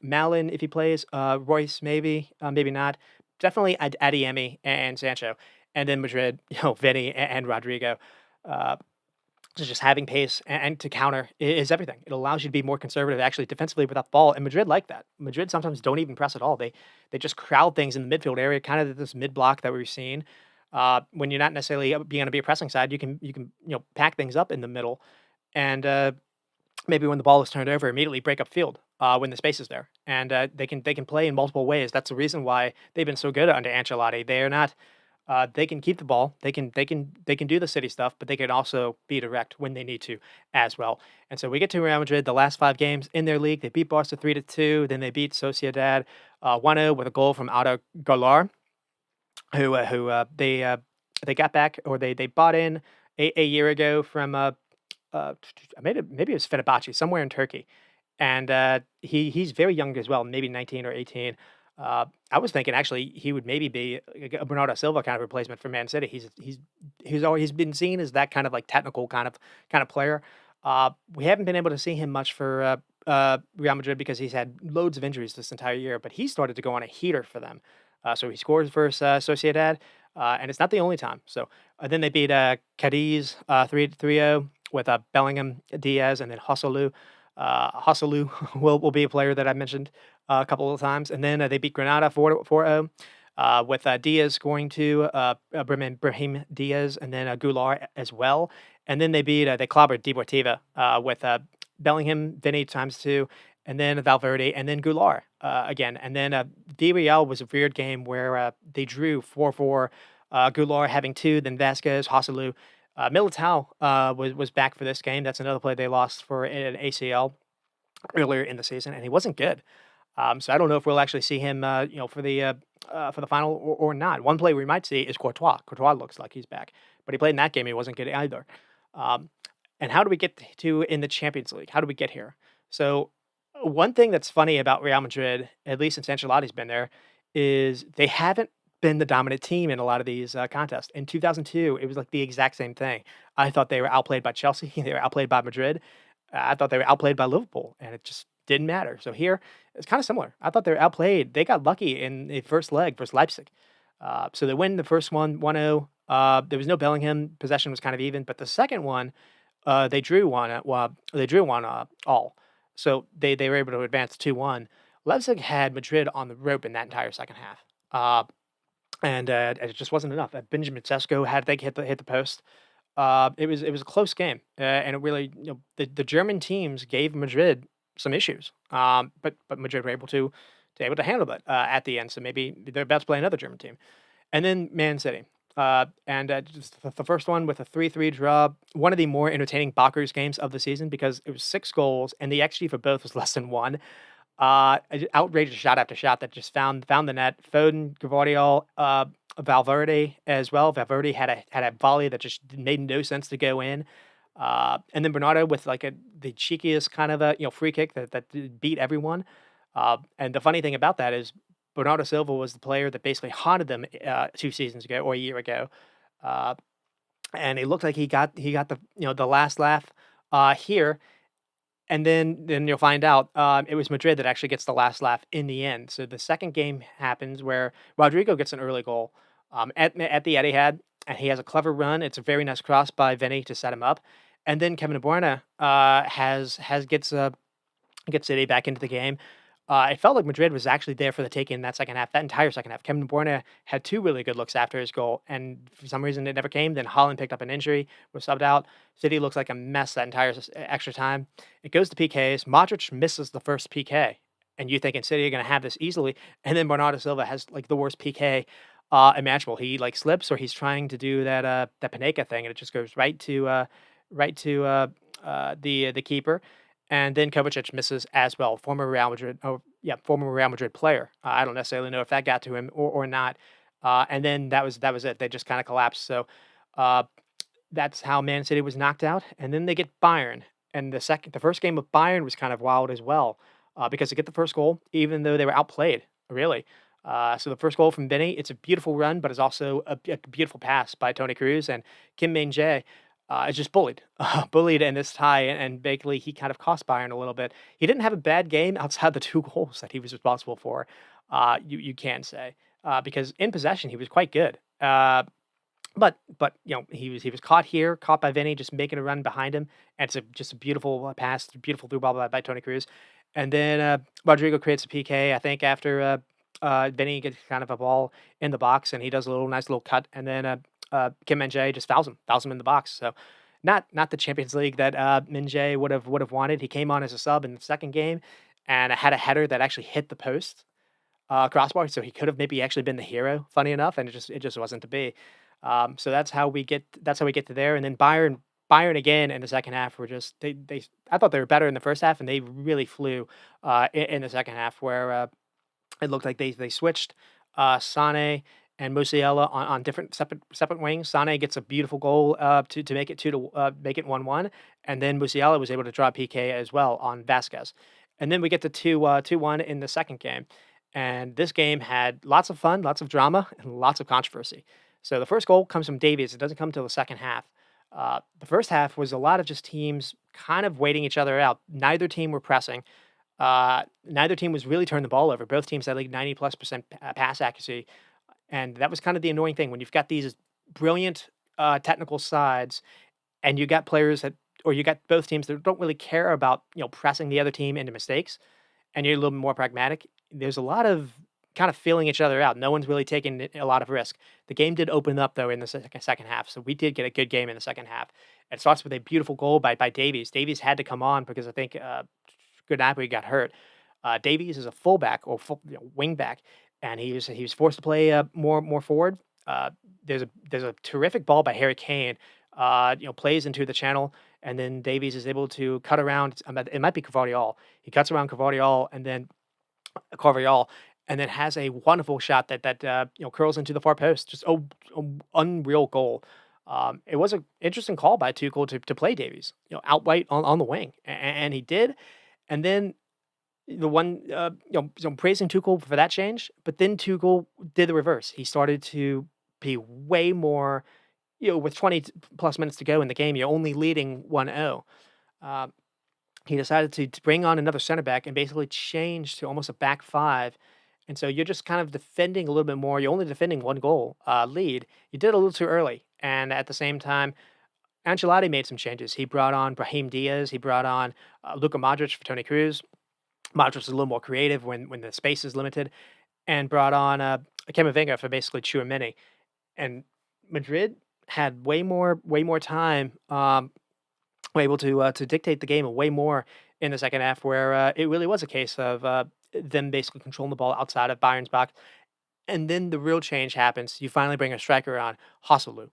Malin if he plays, Royce maybe not. Definitely Adeyemi and Sancho, and then Madrid, Vinny and Rodrigo. Uh, so just having pace and to counter is everything. It allows you to be more conservative, actually defensively without the ball. And Madrid like that. Madrid sometimes don't even press at all. They just crowd things in the midfield area, kind of this mid block that we've seen. When you're not necessarily being on to be a pressing side, you can pack things up in the middle, and maybe when the ball is turned over, immediately break up field when the space is there, and they can play in multiple ways. That's the reason why they've been so good under Ancelotti. They are not. They can keep the ball. They can do the City stuff, but they can also be direct when they need to as well. And so we get to Real Madrid. The last 5 games in their league, they beat Barca 3-2. Then they beat Sociedad 1-0 with a goal from Arda Golar, who they got back, or they bought in a year ago from maybe it was Fenerbahce somewhere in Turkey, and he's very young as well, maybe 19 or 18. I was thinking actually he would maybe be like a Bernardo Silva kind of replacement for Man City. He's been seen as that kind of like technical kind of player. We haven't been able to see him much for Real Madrid because he's had loads of injuries this entire year, but he started to go on a heater for them. So he scores versus Sociedad, and it's not the only time. So then they beat Cadiz 3-0 with Bellingham, Diaz, and then Hosselu. Hosselu will be a player that I mentioned a couple of times. And then they beat Granada 4-0 with Diaz scoring to Brahim Diaz, and then Goulart as well. And then they clobbered Deportiva with Bellingham, Vinny times two, and then Valverde, and then Goulart again. And then Villarreal was a weird game where they drew 4-4, Goulart having two, then Vasquez, Hosselu. Militao was back for this game. That's another play they lost for an ACL earlier in the season, and he wasn't good. So I don't know if we'll actually see him, for the final or not. One play we might see is Courtois. Courtois looks like he's back, but he played in that game. He wasn't good either. Um, and how do we get to in the Champions League? How do we get here? So one thing that's funny about Real Madrid, at least since Ancelotti's been there, is they haven't been the dominant team in a lot of these contests. In 2002, it was like the exact same thing. I thought they were outplayed by Chelsea. They were outplayed by Madrid. I thought they were outplayed by Liverpool, and it just didn't matter. So here, it's kind of similar. I thought they were outplayed. They got lucky in the first leg versus Leipzig. So they win the first one 1-0. There was no Bellingham. Possession was kind of even, but the second one, they drew one. They drew one all. So they were able to advance 2-1. Leipzig had Madrid on the rope in that entire second half. And it just wasn't enough. Benjamin Sesko had they hit the post. It was a close game, and it really the German teams gave Madrid some issues. But Madrid were able to handle it at the end. So maybe they're about to play another German team, and then Man City. And just the first one with a 3-3 draw, one of the more entertaining Bockers games of the season because it was 6 goals and the XG for both was less than one. Outrageous shot after shot that just found the net. Foden, Gvardiol, Valverde as well. Valverde had a volley that just made no sense to go in. And then Bernardo with like the cheekiest kind of a free kick that beat everyone. And the funny thing about that is Bernardo Silva was the player that basically haunted them 2 seasons ago or a year ago. Uh, and it looked like he got the last laugh here, and then you'll find out, it was Madrid that actually gets the last laugh in the end. So the second game happens where Rodrigo gets an early goal, at the Etihad, and he has a clever run. It's a very nice cross by Vinny to set him up, and then Kevin De Bruyne, has gets City back into the game. It felt like Madrid was actually there for the taking in that second half, that entire second half. Kevin De Bruyne had 2 really good looks after his goal, and for some reason it never came. Then Holland picked up an injury, was subbed out. City looks like a mess that entire extra time. It goes to PKs. Modric misses the first PK, and you thinking City are going to have this easily, and then Bernardo Silva has like the worst PK imaginable. He like slips or he's trying to do that Panenka thing, and it just goes right to the keeper. And then Kovacic misses as well, former Real Madrid, former Real Madrid player. I don't necessarily know if that got to him or not. And then that was it. They just kind of collapsed. So uh, that's how Man City was knocked out. And then they get Bayern, and the first game of Bayern was kind of wild as well, because they get the first goal, even though they were outplayed, really. So the first goal from Benny, it's a beautiful run, but it's also a beautiful pass by Tony Cruz, and Kim Min Jae is just bullied, bullied in this tie, and basically he kind of cost Bayern a little bit. He didn't have a bad game outside the 2 goals that he was responsible for. You can say, because in possession he was quite good. But he was caught here, caught by Vinny, just making a run behind him, and it's just a beautiful pass, beautiful through ball by Tony Cruz, and then Rodrigo creates a PK. I think after Vinny gets kind of a ball in the box, and he does a nice little cut, and then Kim Min-jae just fouls him in the box. So not the Champions League that Min-jae would have wanted. He came on as a sub in the second game, and had a header that actually hit the post crossbar, so he could have maybe actually been the hero. Funny enough, and it just wasn't to be. So that's how we get to there, and then Bayern again in the second half were just they I thought they were better in the first half, and they really flew in the second half where it looked like they switched Sane and Musiala on different separate wings. Sane gets a beautiful goal to make it 1-1, and then Musiala was able to draw a PK as well on Vasquez, and then we get to 2-1 in the second game, and this game had lots of fun, lots of drama, and lots of controversy. So the first goal comes from Davies. It doesn't come till the second half. The first half was a lot of just teams kind of waiting each other out. Neither team were pressing. Neither team was really turning the ball over. Both teams had like 90+% pass accuracy, and that was kind of the annoying thing when you've got these brilliant technical sides, and you got players or you got both teams that don't really care about pressing the other team into mistakes, and you're a little bit more pragmatic. There's a lot of kind of feeling each other out. No one's really taking a lot of risk. The game did open up though in the second half, so we did get a good game in the second half. It starts with a beautiful goal by Davies. Davies had to come on because I think Gnabry got hurt. Davies is a fullback or wing back, and he was forced to play more forward. There's a terrific ball by Harry Kane. Plays into the channel, and then Davies is able to cut around. It might be Cavadiol. He cuts around Cavadiol, and then Carvajal, and then has a wonderful shot that curls into the far post. Just unreal goal. It was an interesting call by Tuchel to play Davies, outright on the wing, and he did. And then the one, so praising Tuchel for that change, but then Tuchel did the reverse. He started to be way more, with 20 plus minutes to go in the game, you're only leading 1-0. He decided to bring on another center back and basically change to almost a back five. And so you're just kind of defending a little bit more. You're only defending 1 goal lead. You did it a little too early. And at the same time, Ancelotti made some changes. He brought on Brahim Diaz. He brought on Luka Modric for Tony Cruz. Modric was a little more creative when the space is limited, and brought on Camavinga for basically Tchouaméni. And Madrid had way more time, were able to dictate the game way more in the second half, where it really was a case of them basically controlling the ball outside of Bayern's box. And then the real change happens. You finally bring a striker on, Hasselu.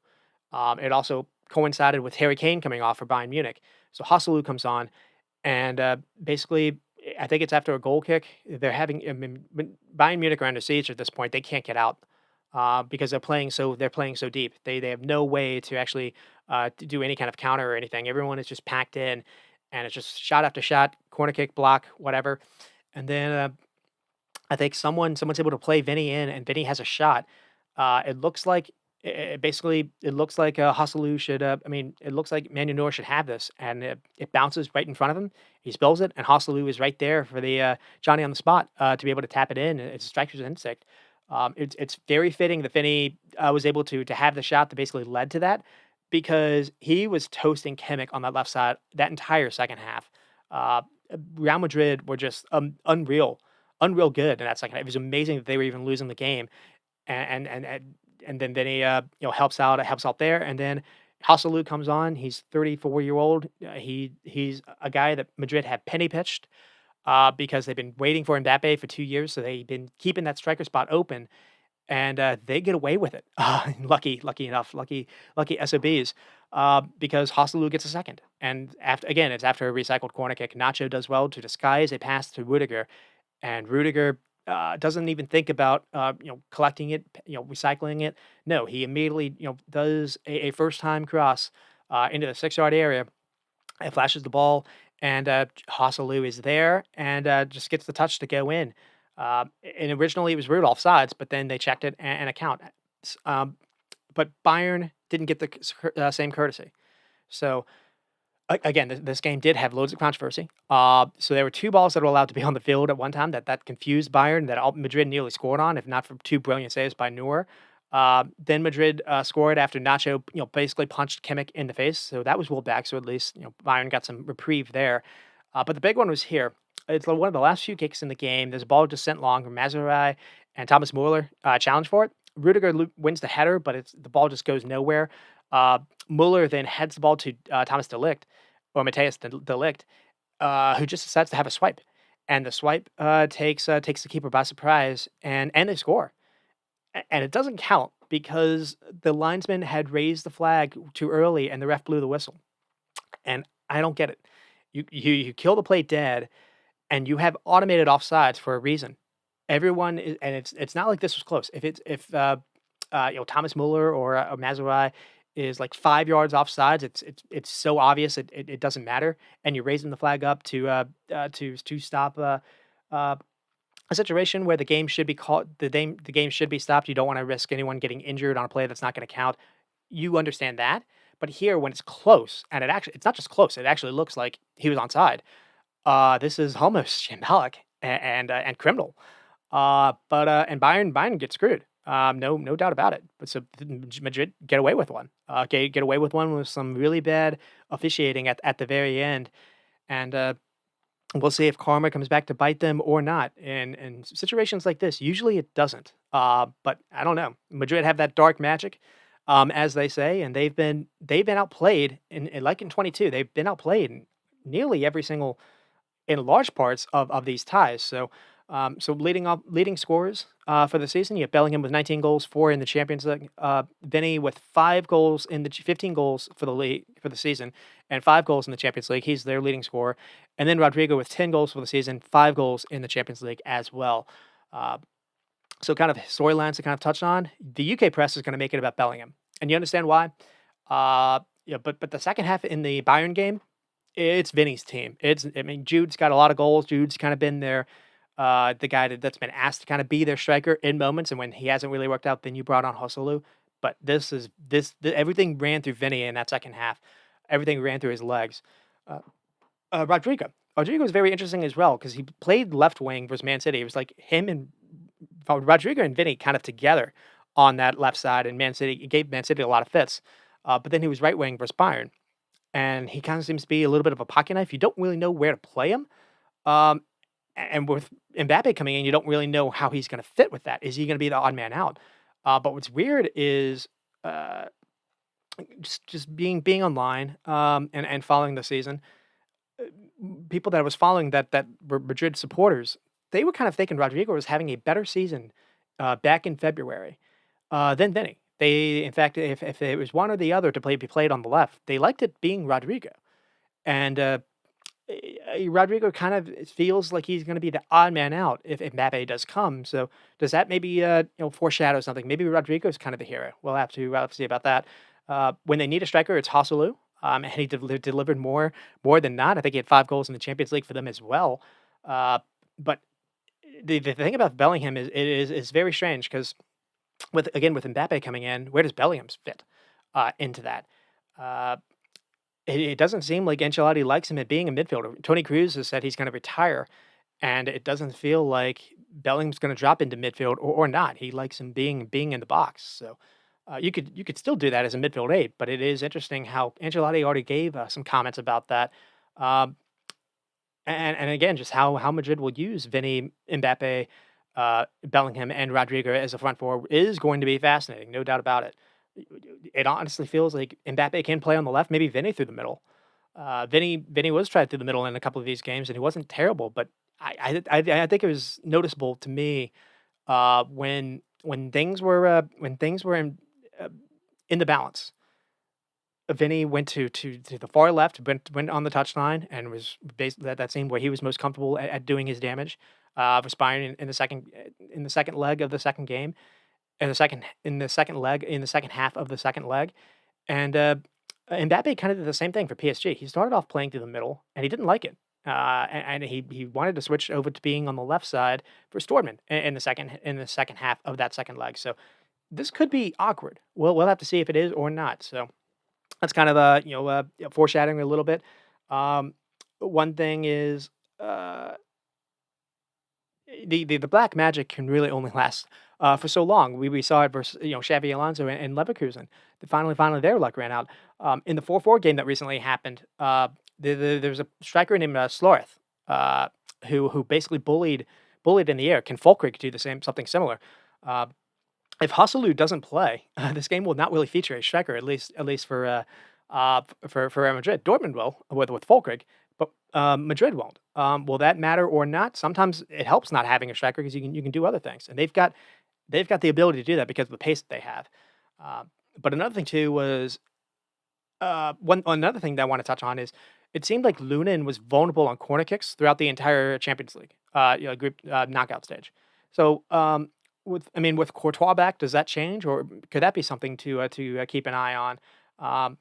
It also coincided with Harry Kane coming off for Bayern Munich. So Hasselu comes on, and basically, I think it's after a goal kick. They're having, I mean, Bayern Munich are under siege at this point. They can't get out because they're playing so deep. They have no way to actually to do any kind of counter or anything. Everyone is just packed in, and it's just shot after shot, corner kick, block, whatever. And then I think someone's able to play Vinny in, and Vinny has a shot. It looks like it looks like Hasselu should. I mean, it looks like Manuel should have this, and it bounces right in front of him. He spills it, and Hasselu is right there for the Johnny on the spot to be able to tap it in. It's a striker's instinct. It's very fitting that Vinny was able to have the shot that basically led to that, because he was toasting Kimmich on that left side that entire second half. Uh, Real Madrid were just unreal good in that second half. It was amazing that they were even losing the game, and and and, and then Vinny helps out there, and then Hasselu comes on. He's 34-year old. He's a guy that Madrid had penny pitched because they've been waiting for Mbappe for 2 years, so they've been keeping that striker spot open, and they get away with it. Lucky enough, lucky SOBs, because Hasselu gets a second, and it's after a recycled corner kick. Nacho does well to disguise a pass to Rudiger, and Rudiger doesn't even think about collecting it, recycling it. No, he immediately does a first time cross into the 6 yard area. It flashes the ball, and Hasselu is there and just gets the touch to go in. And originally it was ruled offsides, but then they checked it and account. But Bayern didn't get the same courtesy. So again, this game did have loads of controversy. So there were two balls that were allowed to be on the field at one time that confused Bayern, that Madrid nearly scored on, if not for two brilliant saves by Neuer. Then Madrid scored after Nacho, basically punched Kimmich in the face. So that was ruled back. So at least Bayern got some reprieve there. But the big one was here. It's one of the last few kicks in the game. There's a ball just sent long from Mazurai, and Thomas Muller challenged for it. Rudiger wins the header, but the ball just goes nowhere. Muller then heads the ball to Thomas de Ligt, or Matthias de Ligt, who just decides to have a swipe. And the swipe takes the keeper by surprise, and they score. And it doesn't count because the linesman had raised the flag too early, and the ref blew the whistle. And I don't get it. You kill the play dead, and you have automated offsides for a reason. Everyone is, and it's not like this was close. If Thomas Muller or Mazurai is like 5 yards offsides, it's so obvious it doesn't matter, and you're raising the flag up to stop a situation where the game should be called. The game should be stopped. You don't want to risk anyone getting injured on a play that's not going to count. You understand that, but here when it's close, and it's not just close. It actually looks like he was onside. This is almost symbolic and criminal. And Bayern get screwed. No doubt about it. But so Madrid get away with one. Get away with one with some really bad officiating at the very end, and we'll see if karma comes back to bite them or not. In situations like this, usually it doesn't. But I don't know. Madrid have that dark magic, as they say, and they've been outplayed like in 22. They've been outplayed in nearly every single, in large parts of these ties. So leading scorers for the season, you have Bellingham with 19 goals, 4 in the Champions League. Vinny with 5 goals 15 goals for the league for the season, and 5 goals in the Champions League. He's their leading scorer, and then Rodrigo with 10 goals for the season, 5 goals in the Champions League as well. Uh, so kind of storylines to kind of touch on. The UK press is going to make it about Bellingham, and you understand why. But the second half in the Bayern game, it's Vinny's team. Jude's got a lot of goals. Jude's kind of been there, the guy that's been asked to kind of be their striker in moments, and when he hasn't really worked out, then you brought on Joselu. But everything ran through Vinny in that second half. Everything ran through his legs. Uh, Rodrigo. Rodrigo was very interesting as well because he played left wing versus Man City. It was like him and Rodrigo and Vinny kind of together on that left side, and Man City it gave Man City a lot of fits. But then he was right wing versus Bayern, and he kind of seems to be a little bit of a pocket knife. You don't really know where to play him. Um, and with Mbappe coming in, you don't really know how he's going to fit with that. Is he going to be the odd man out? But what's weird is uh, just being online and following the season. People that I was following that were Madrid supporters, they were kind of thinking Rodrigo was having a better season back in February than Vinny. They, in fact, if it was one or the other to be played on the left, they liked it being Rodrigo. And Rodrigo kind of feels like he's going to be the odd man out if Mbappe does come. So does that maybe foreshadow something? Maybe Rodrigo's kind of the hero. We'll have to see about that. When they need a striker, it's Hasselu. And he delivered more than not. I think he had 5 goals in the Champions League for them as well. But the thing about Bellingham is very strange because with Mbappe coming in, where does Bellingham fit into that? Uh, it doesn't seem like Ancelotti likes him at being a midfielder. Tony Cruz has said he's going to retire, and it doesn't feel like Bellingham's going to drop into midfield or not. He likes him being in the box. So you could still do that as a midfield eight, but it is interesting how Ancelotti already gave some comments about that. Um, and again, just how Madrid will use Vinny, Mbappe, Bellingham, and Rodrigo as a front four is going to be fascinating, no doubt about it. It honestly feels like Mbappe can play on the left, maybe Vinny through the middle. Vinny was tried through the middle in a couple of these games, and he wasn't terrible, but I think it was noticeable to me when things were uh, in the balance. Vinny went to the far left, went on the touchline, and was basically that scene where he was most comfortable at doing his damage, respiring in the second leg of the second game, in the second half of the second leg, and Mbappe kind of did the same thing for PSG. He started off playing through the middle, and he didn't like it, and he wanted to switch over to being on the left side for Stortman in the second half of that second leg. So this could be awkward. We'll have to see if it is or not. So that's kind of foreshadowing a little bit. Um, One thing is the black magic can really only last for so long. We saw it versus Xavi Alonso and Leverkusen. Finally their luck ran out. In the 4-4 game that recently happened, there was a striker named Sloreth who basically bullied in the air. Can Fulkrug do the same something similar? Uh, if Hasselu doesn't play, this game will not really feature a striker, at least for Real Madrid. Dortmund will with Fulkrug, but Madrid won't. Will that matter or not? Sometimes it helps not having a striker because you can do other things, and they've got the ability to do that because of the pace that they have. But another thing too was one another thing that I want to touch on is it seemed like Lunin was vulnerable on corner kicks throughout the entire Champions League, group knockout stage. So with Courtois back, does that change, or could that be something to keep an eye on? Um,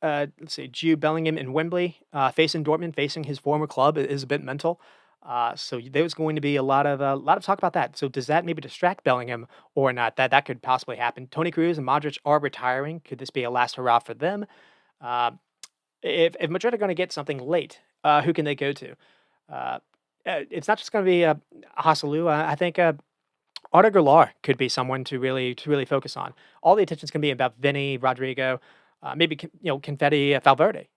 let's see, Jude Bellingham in Wembley, facing Dortmund, facing his former club is a bit mental. So there's going to be a lot of talk about that. So does that maybe distract Bellingham or not? That could possibly happen. Tony Cruz and Modric are retiring. Could this be a last hurrah for them? Uh, if Madrid are going to get something late, who can they go to? Uh, it's not just going to be Hasselu. I think Arda Güler could be someone to really focus on. All the attention's gonna be about Vinny, Rodrigo, maybe Confetti, Valverde,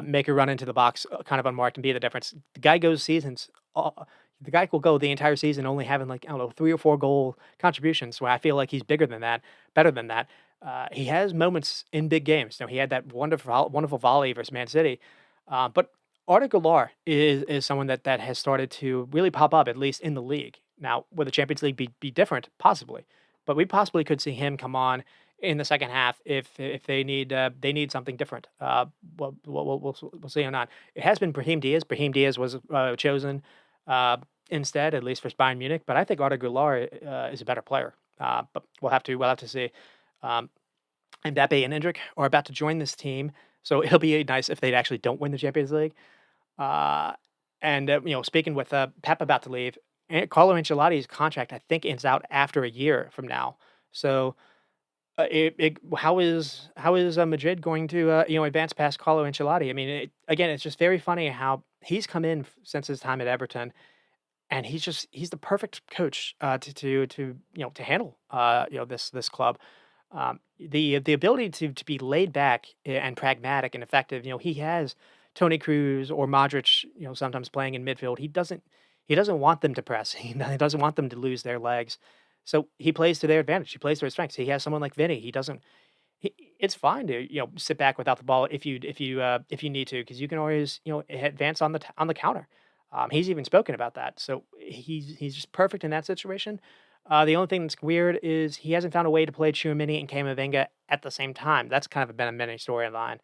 make a run into the box, kind of unmarked, and be the difference. The guy will go the entire season only having like I don't know 3 or 4 goal contributions. Where I feel like he's bigger than that, better than that. He has moments in big games. He had that wonderful volley versus Man City, but Arda Güler is someone that has started to really pop up, at least in the league. Now, will the Champions League be different? Possibly, but we possibly could see him come on in the second half if they need something different. We'll see or not. It has been Brahim Diaz. Brahim Diaz was chosen instead, at least for Bayern Munich. But I think Arda Güler is a better player. But we'll have to see. Um, Mbappe and Endrick are about to join this team, so it'll be nice if they actually don't win the Champions League. Uh, and speaking with Pep about to leave, Carlo Ancelotti's contract I think ends out after a year from now. So, how is Madrid going to advance past Carlo Ancelotti? I mean, again, it's just very funny how he's come in since his time at Everton, and he's the perfect coach to handle this club. The ability to be laid back and pragmatic and effective. He has Tony Cruz or Modric, sometimes playing in midfield. he doesn't want them to press. He doesn't want them to lose their legs. So he plays to their advantage. He plays to his strengths. He has someone like Vinny. He doesn't. It's fine to sit back without the ball if you need to because you can always advance on on the counter. He's even spoken about that. So he's just perfect in that situation. The only thing that's weird is he hasn't found a way to play Chouamini and Camavinga at the same time. That's kind of been a mini storyline.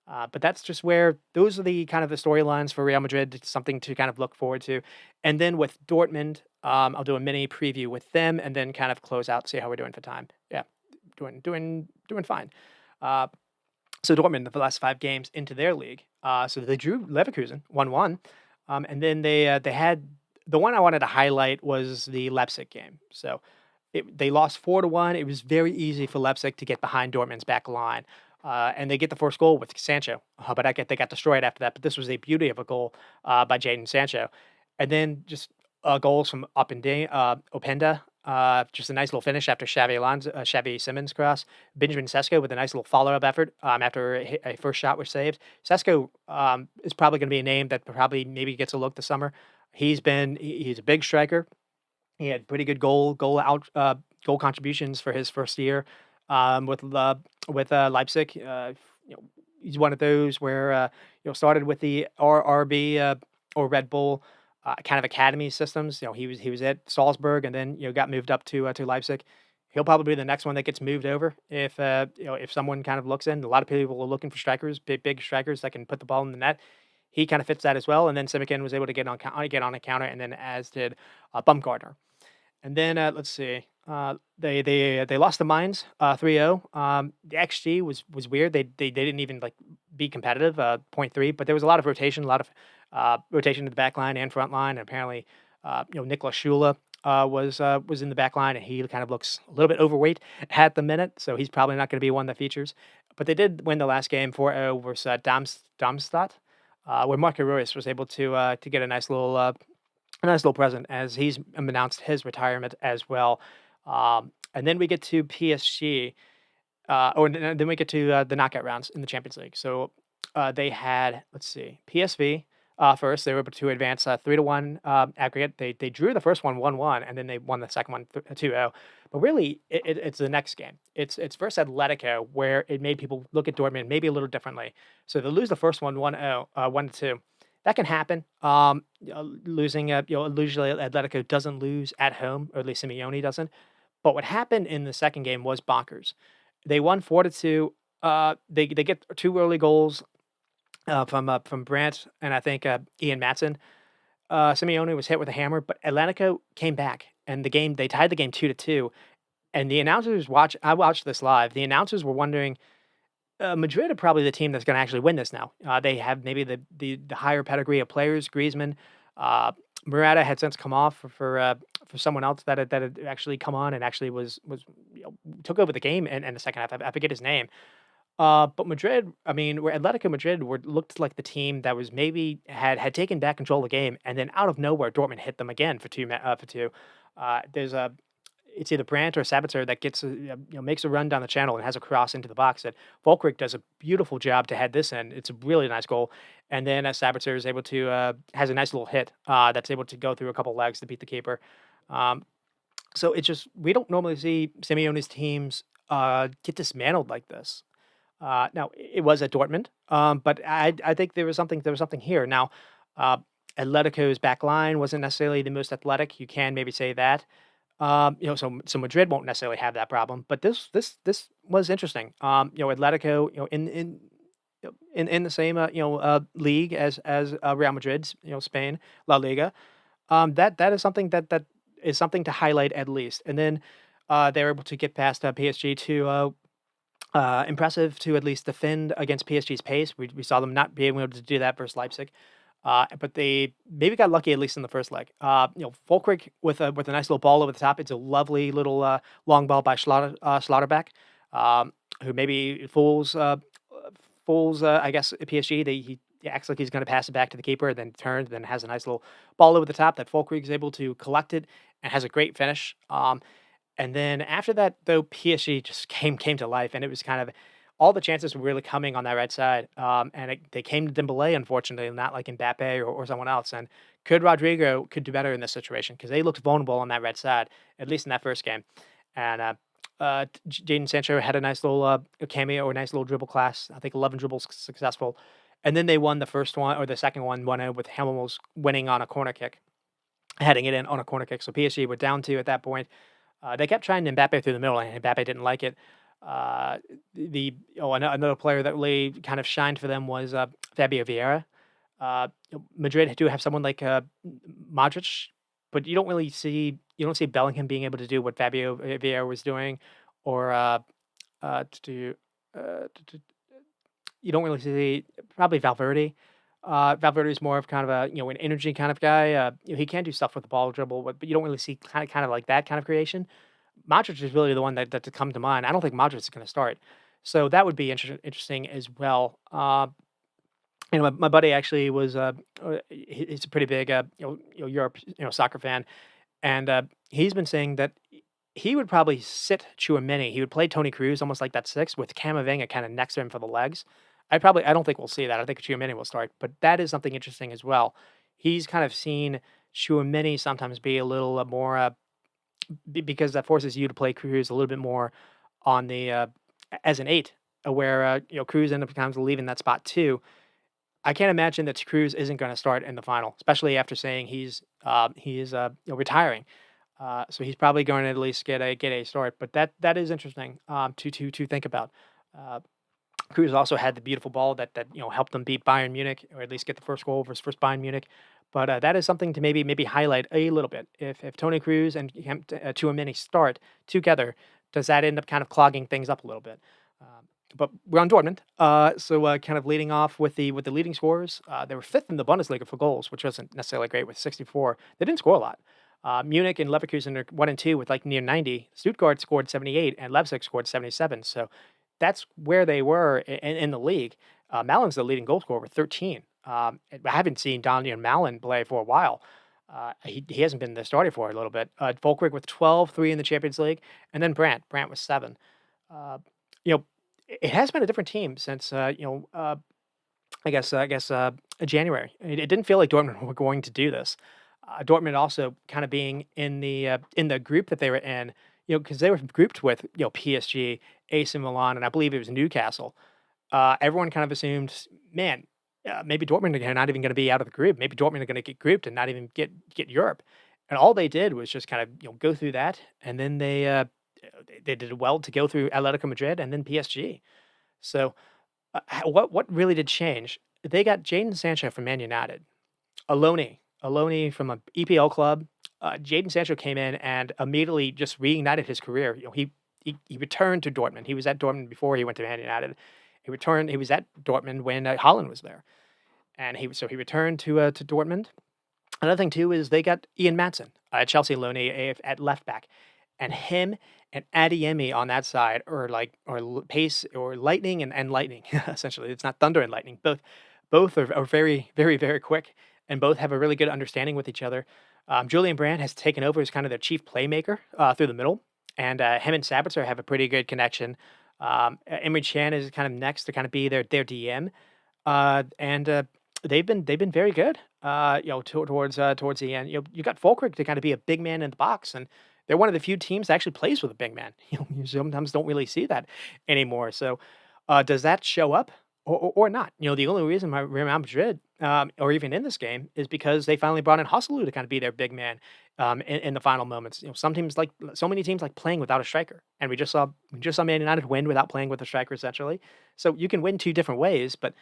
But that's just where those are the kind of the storylines for Real Madrid. It's something to kind of look forward to. And then with Dortmund, I'll do a mini preview with them and then kind of close out, see how we're doing for time. Yeah, doing fine. Uh, so Dortmund, the last 5 games into their league, so they drew Leverkusen 1-1, and then they had the one I wanted to highlight was the Leipzig game. So they lost 4-1. It was very easy for Leipzig to get behind Dortmund's back line. And they get the first goal with Sancho, but they got destroyed after that. But this was a beauty of a goal by Jadon Sancho, and then just goals from Openda. Just a nice little finish after Xavi Simons cross. Benjamin Sesko with a nice little follow-up effort after a first shot was saved. Sesko is probably going to be a name that probably maybe gets a look this summer. He's a big striker. He had pretty good goal contributions for his first year with Leipzig. He's one of those where started with the RRB or Red Bull kind of academy systems. He was at Salzburg and then got moved up to Leipzig. He'll probably be the next one that gets moved over if someone kind of looks in. A lot of people are looking for strikers, big strikers that can put the ball in the net. He kind of fits that as well. And then Simikin was able to get on a counter, and then as did Bumgarner. And then let's see. They lost the Mainz 3-0. The XG was weird. They didn't even be competitive, 0.3, but there was a lot of rotation, rotation to the back line and front line. And apparently, Niklas Schula was in the back line, and he kind of looks a little bit overweight at the minute, so he's probably not going to be one that features. But they did win the last game 4-0 versus Darmstadt, where Marco Reus was able to get a nice little present as he's announced his retirement as well. And then we get to PSG, then we get to the knockout rounds in the Champions League. So they had, let's see, PSV first. They were able to advance 3-1 aggregate. They drew the first one 1-1, and then they won the second one 2-0. But really, it's the next game. It's versus Atletico, where it made people look at Dortmund maybe a little differently. So they lose the first one 1-0, 1-2. That can happen. Losing, usually Atletico doesn't lose at home, or at least Simeone doesn't. But what happened in the second game was bonkers. They won 4-2. They get 2 early goals from Brandt and I think Ian Matson. Simeone was hit with a hammer, but Atletico came back, and they tied the game 2-2. And the announcers I watched this live. The announcers were wondering, Madrid are probably the team that's going to actually win this now. They have maybe the higher pedigree of players. Griezmann, Murata had since come off for someone else that had actually come on and actually was took over the game in the second half. I forget his name. But Madrid, I mean, where Atletico Madrid looked like the team that was maybe had taken back control of the game, and then out of nowhere, Dortmund hit them again for two. It's either Brandt or Sabitzer that gets makes a run down the channel and has a cross into the box. That Volkrick does a beautiful job to head this in. It's a really nice goal, and then Sabitzer is able to has a nice little hit that's able to go through a couple legs to beat the keeper. So it's just we don't normally see Simeone's teams get dismantled like this. Now it was at Dortmund, but I think there was something here. Now, Atletico's back line wasn't necessarily the most athletic. You can maybe say that. So Madrid won't necessarily have that problem, but this was interesting. Atletico, in the same league as Real Madrid's, Spain, La Liga. That is something that is something to highlight at least. And then they were able to get past PSG to impressive to at least defend against PSG's pace. We saw them not being able to do that versus Leipzig. But they maybe got lucky at least in the first leg. Volkrick with a nice little ball over the top. It's a lovely little long ball by Schlotterbeck, who maybe fools I guess PSG. He acts like he's going to pass it back to the keeper, then turns, then has a nice little ball over the top that Volkrick is able to collect it and has a great finish. And then after that, though, PSG just came to life, and it was kind of all the chances were really coming on that right side, and they came to Dembele, unfortunately, not like Mbappe or someone else. And could Rodrigo could do better in this situation because they looked vulnerable on that right side, at least in that first game. And Jadon Sancho had a nice little cameo or nice little dribble class. I think 11 dribbles successful, and then they won the first one or the second one, won it with Hamels winning on a corner kick, heading it in on a corner kick. So PSG were down two at that point. They kept trying Mbappe through the middle, and Mbappe didn't like it. Uh, Another player that really kind of shined for them was Fabio Vieira. Madrid do have someone like Modric, but you don't see Bellingham being able to do what Fabio Vieira was doing, or to do. You don't really see probably Valverde. Valverde is more of kind of a an energy kind of guy. He can do stuff with the ball dribble, but you don't really see kind of like that kind of creation. Modric is really the one that to come to mind. I don't think Modric is going to start, so that would be interesting as well. My buddy actually was he's a pretty big Europe soccer fan, and he's been saying that he would probably sit Chouameni. He would play Tony Cruz almost like that six with Camavinga kind of next to him for the legs. I don't think we'll see that. I think Chouameni will start, but that is something interesting as well. He's kind of seen Chouameni sometimes be a little more because that forces you to play Cruz a little bit more on the as an eight, where Cruz ends up kind of leaving that spot too. I can't imagine that Cruz isn't going to start in the final, especially after saying he is retiring. So he's probably going to at least get a start. But that is interesting to think about. Uh, Cruz also had the beautiful ball that helped them beat Bayern Munich, or at least get the first goal versus first Bayern Munich. But that is something to maybe highlight a little bit. If Tony Cruz and Tchouaméni start together, does that end up kind of clogging things up a little bit? But we're on Dortmund, so kind of leading off with the leading scorers. They were fifth in the Bundesliga for goals, which wasn't necessarily great with 64. They didn't score a lot. Munich and Leverkusen are 1 and 2 with like near 90. Stuttgart scored 78, and Leipzig scored 77. So that's where they were in the league. Malin's the leading goal scorer with 13. I haven't seen Daniel Malin play for a while. He hasn't been the starter for a little bit. Volkrig with 12, 3 in the Champions League, and then Brandt. Brandt was 7. Uh, you know, it has been a different team since January. It didn't feel like Dortmund were going to do this. Dortmund also kind of being in the group that they were in, because they were grouped with PSG, AC Milan, and I believe it was Newcastle. Everyone kind of assumed, man, maybe Dortmund are not even going to be out of the group. Maybe Dortmund are going to get grouped and not even get Europe. And all they did was just kind of go through that, and then they did well to go through Atletico Madrid and then PSG. So what really did change? They got Jadon Sancho from Man United, Aloni from an EPL club. Jadon Sancho came in and immediately just reignited his career. He returned to Dortmund. He was at Dortmund before he went to Man United. He returned. He was at Dortmund when Holland was there, and he returned to Dortmund. Another thing too is they got Ian Maatsen, Chelsea loanee at left back, and him and Adeyemi on that side are pace or lightning and lightning essentially. It's not thunder and lightning. Both are very very very quick, and both have a really good understanding with each other. Julian Brandt has taken over as kind of their chief playmaker through the middle, and him and Sabitzer have a pretty good connection. Emre Can is kind of next to kind of be their DM, and they've been very good. Towards the end, you got Fulkrug to kind of be a big man in the box, and they're one of the few teams that actually plays with a big man. You sometimes don't really see that anymore. So, does that show up or not? The only reason why Real Madrid, or even in this game, is because they finally brought in Hosselu to kind of be their big man in the final moments. So many teams like playing without a striker, and we just saw Man United win without playing with a striker essentially. So you can win two different ways, but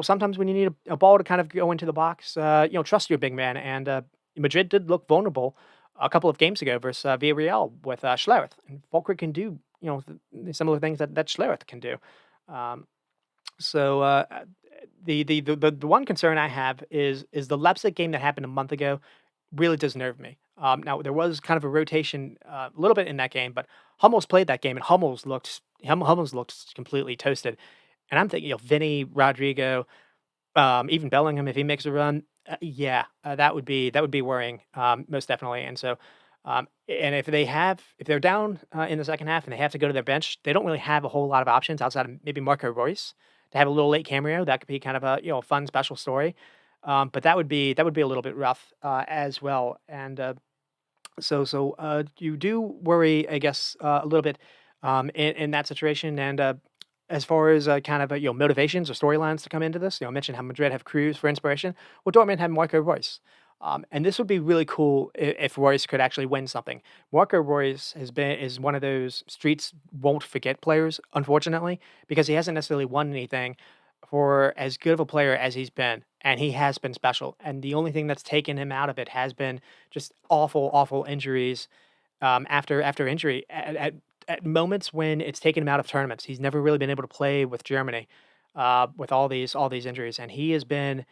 sometimes when you need a ball to kind of go into the box, trust your big man. And Madrid did look vulnerable a couple of games ago versus Villarreal with Schlereth, and Volker can do the similar things that Schlereth can do. Um, so the one concern I have is the Leipzig game that happened a month ago really does nerve me. Now there was kind of a rotation a little bit in that game, but Hummels played that game, and Hummels looked completely toasted. And I'm thinking, Vinny, Rodrigo, even Bellingham, if he makes a run, that would be worrying, most definitely. And so And if they're down in the second half and they have to go to their bench, they don't really have a whole lot of options outside of maybe Marco Royce to have a little late cameo. That could be kind of a fun special story. But that would be a little bit rough as well. And you do worry, I guess, a little bit in that situation. And as far as kind of motivations or storylines to come into this, I mentioned how Madrid have Cruz for inspiration. Well, Dortmund have Marco Reus. And this would be really cool if Royce could actually win something. Marco Reus is one of those streets won't forget players, unfortunately, because he hasn't necessarily won anything for as good of a player as he's been, and he has been special. And the only thing that's taken him out of it has been just awful, awful injuries after injury. At moments when it's taken him out of tournaments, he's never really been able to play with Germany with all these injuries, and he has been.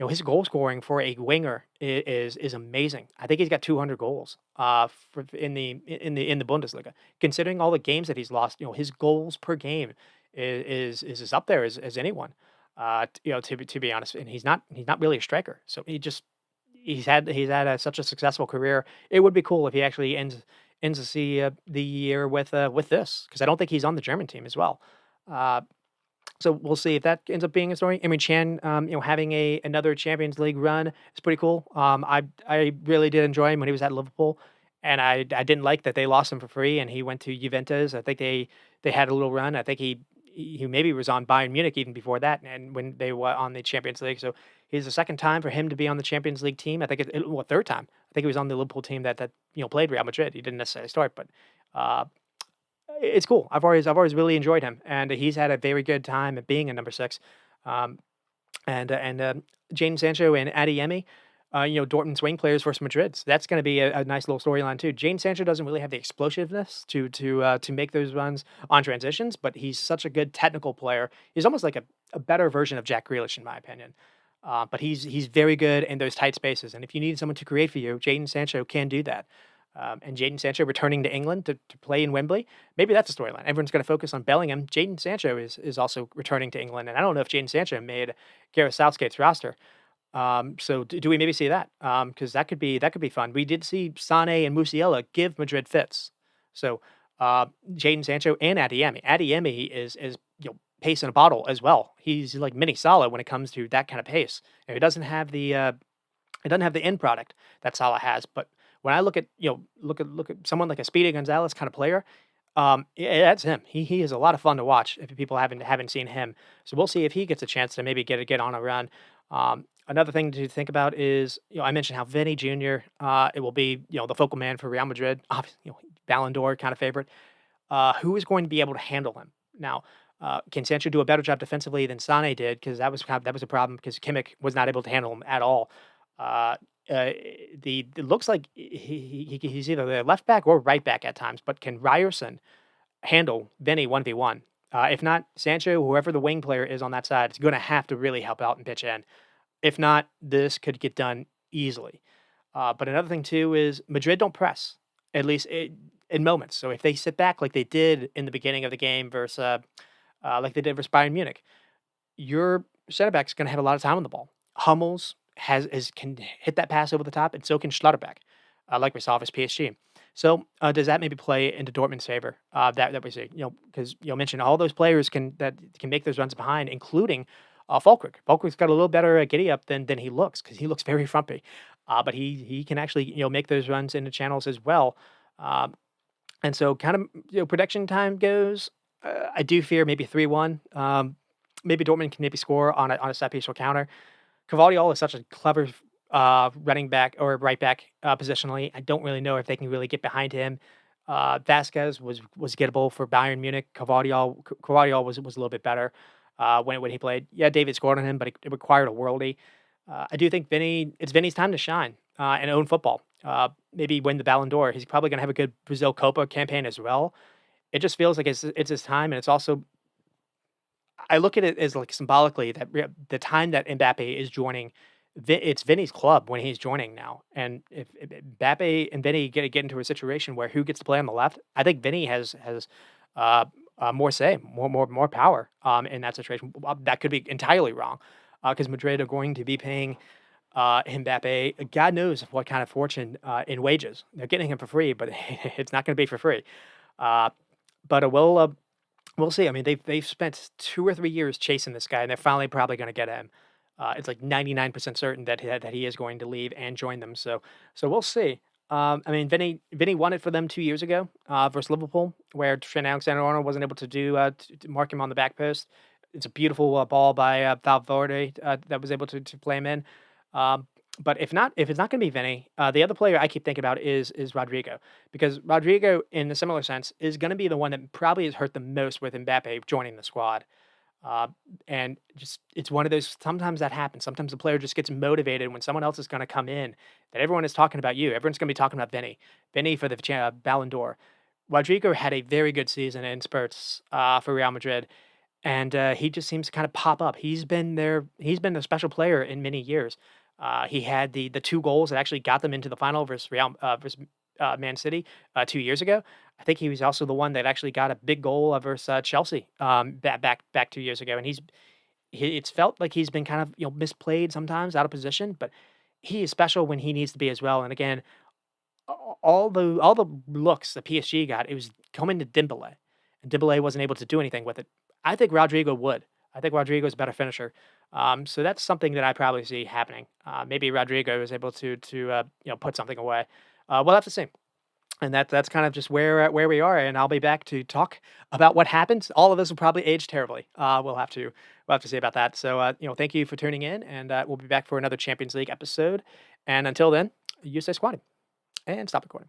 His goal scoring for a winger is amazing. I think he's got 200 goals in the Bundesliga. Considering all the games that he's lost, his goals per game is as up there as anyone. To be honest, and he's not really a striker, so he's had such a successful career. It would be cool if he actually ends the year with this, because I don't think he's on the German team as well. Uh, so we'll see if that ends up being a story. Emre Can, having another Champions League run is pretty cool. I really did enjoy him when he was at Liverpool, and I didn't like that they lost him for free and he went to Juventus. I think they had a little run. I think he maybe was on Bayern Munich even before that, and when they were on the Champions League. So he's the second time for him to be on the Champions League team. I think third time. I think he was on the Liverpool team that played Real Madrid. He didn't necessarily start, but. Uh, it's cool. I've always really enjoyed him, and he's had a very good time at being a number 6. Um, and Jadon Sancho and Adeyemi, Dortmund's wing players versus Madrid. So that's going to be a nice little storyline too. Jadon Sancho doesn't really have the explosiveness to make those runs on transitions, but he's such a good technical player. He's almost like a better version of Jack Grealish, in my opinion. But he's very good in those tight spaces, and if you need someone to create for you, Jadon Sancho can do that. And Jadon Sancho returning to England to play in Wembley, maybe that's a storyline. Everyone's going to focus on Bellingham. Jadon Sancho is also returning to England, and I don't know if Jadon Sancho made Gareth Southgate's roster. So do we maybe see that? Because that could be fun. We did see Sane and Musiala give Madrid fits. So Jadon Sancho and Adeyemi. Adeyemi is pace in a bottle as well. He's like mini Salah when it comes to that kind of pace. He doesn't have the end product that Salah has, but when I look at someone like a Speedy Gonzalez kind of player, yeah, that's him. He is a lot of fun to watch if people haven't seen him. So we'll see if he gets a chance to maybe get on a run. Another thing to think about is I mentioned how Vinny Jr. It will be the focal man for Real Madrid, obviously, Ballon d'Or kind of favorite. Who is going to be able to handle him now? Can Sancho do a better job defensively than Sane did? Because that was a problem because Kimmich was not able to handle him at all. Uh, it looks like he's either the left back or right back at times, but can Ryerson handle Vinny 1v1? If not, Sancho, whoever the wing player is on that side, is going to have to really help out and pitch in. If not, this could get done easily. But another thing too is Madrid don't press, at least in moments. So if they sit back like they did in the beginning of the game like they did versus Bayern Munich, your center back's going to have a lot of time on the ball. Hummels can hit that pass over the top, and so can Schlotterbeck, like we saw with PSG. So does that maybe play into Dortmund's favor? That we see, because mentioned all those players can make those runs behind, including Fulkrug. Fulkrug's got a little better giddy up than he looks because he looks very frumpy, but he can actually make those runs into channels as well. And so kind of prediction time goes. I do fear maybe 3-1. Maybe Dortmund can maybe score on a set piece or counter. Cavadiol is such a clever running back or right back positionally. I don't really know if they can really get behind him. Vasquez was gettable for Bayern Munich. Cavadiol was a little bit better when he played. Yeah, David scored on him, but it required a worldie. I do think it's Vinny's time to shine and own football. Maybe win the Ballon d'Or. He's probably going to have a good Brazil Copa campaign as well. It just feels like it's his time, and it's also I look at it as like symbolically that the time that Mbappe is joining, it's Vinny's club when he's joining now. And if Mbappe and Vinny get into a situation where who gets to play on the left, I think Vinny has more say, more power in that situation. That could be entirely wrong because Madrid are going to be paying Mbappe, God knows what kind of fortune in wages. They're getting him for free, but it's not going to be for free. Uh, but we'll see. I mean, they've spent 2 or 3 years chasing this guy, and they're finally probably going to get him. It's like 99% certain that he is going to leave and join them. So we'll see. I mean, Vinny won it for them 2 years ago versus Liverpool, where Trent Alexander-Arnold wasn't able to do to mark him on the back post. It's a beautiful ball by Valverde that was able to play him in. Um, but if it's not going to be Vinny, the other player I keep thinking about is Rodrigo, because Rodrigo, in a similar sense, is going to be the one that probably has hurt the most with Mbappe joining the squad. Uh, and just it's one of those. Sometimes that happens. Sometimes the player just gets motivated when someone else is going to come in. That everyone is talking about you. Everyone's going to be talking about Vinny. Vinny for the Ballon d'Or. Rodrigo had a very good season in spurts for Real Madrid, and he just seems to kind of pop up. He's been the special player in many years. He had the 2 goals that actually got them into the final versus Man City 2 years ago. I think he was also the one that actually got a big goal versus Chelsea back 2 years ago. And it's felt like he's been kind of misplayed sometimes, out of position, but he is special when he needs to be as well. And again, all the looks that PSG got, it was coming to Dembele, and Dembele wasn't able to do anything with it. I think Rodrigo would. I think Rodrigo's a better finisher. So that's something that I probably see happening. Maybe Rodrigo is able to put something away. We'll have to see. And that's kind of just where we are, and I'll be back to talk about what happens. All of this will probably age terribly. We'll have to see about that. So thank you for tuning in, and we'll be back for another Champions League episode. And until then, you stay squatting and stop recording.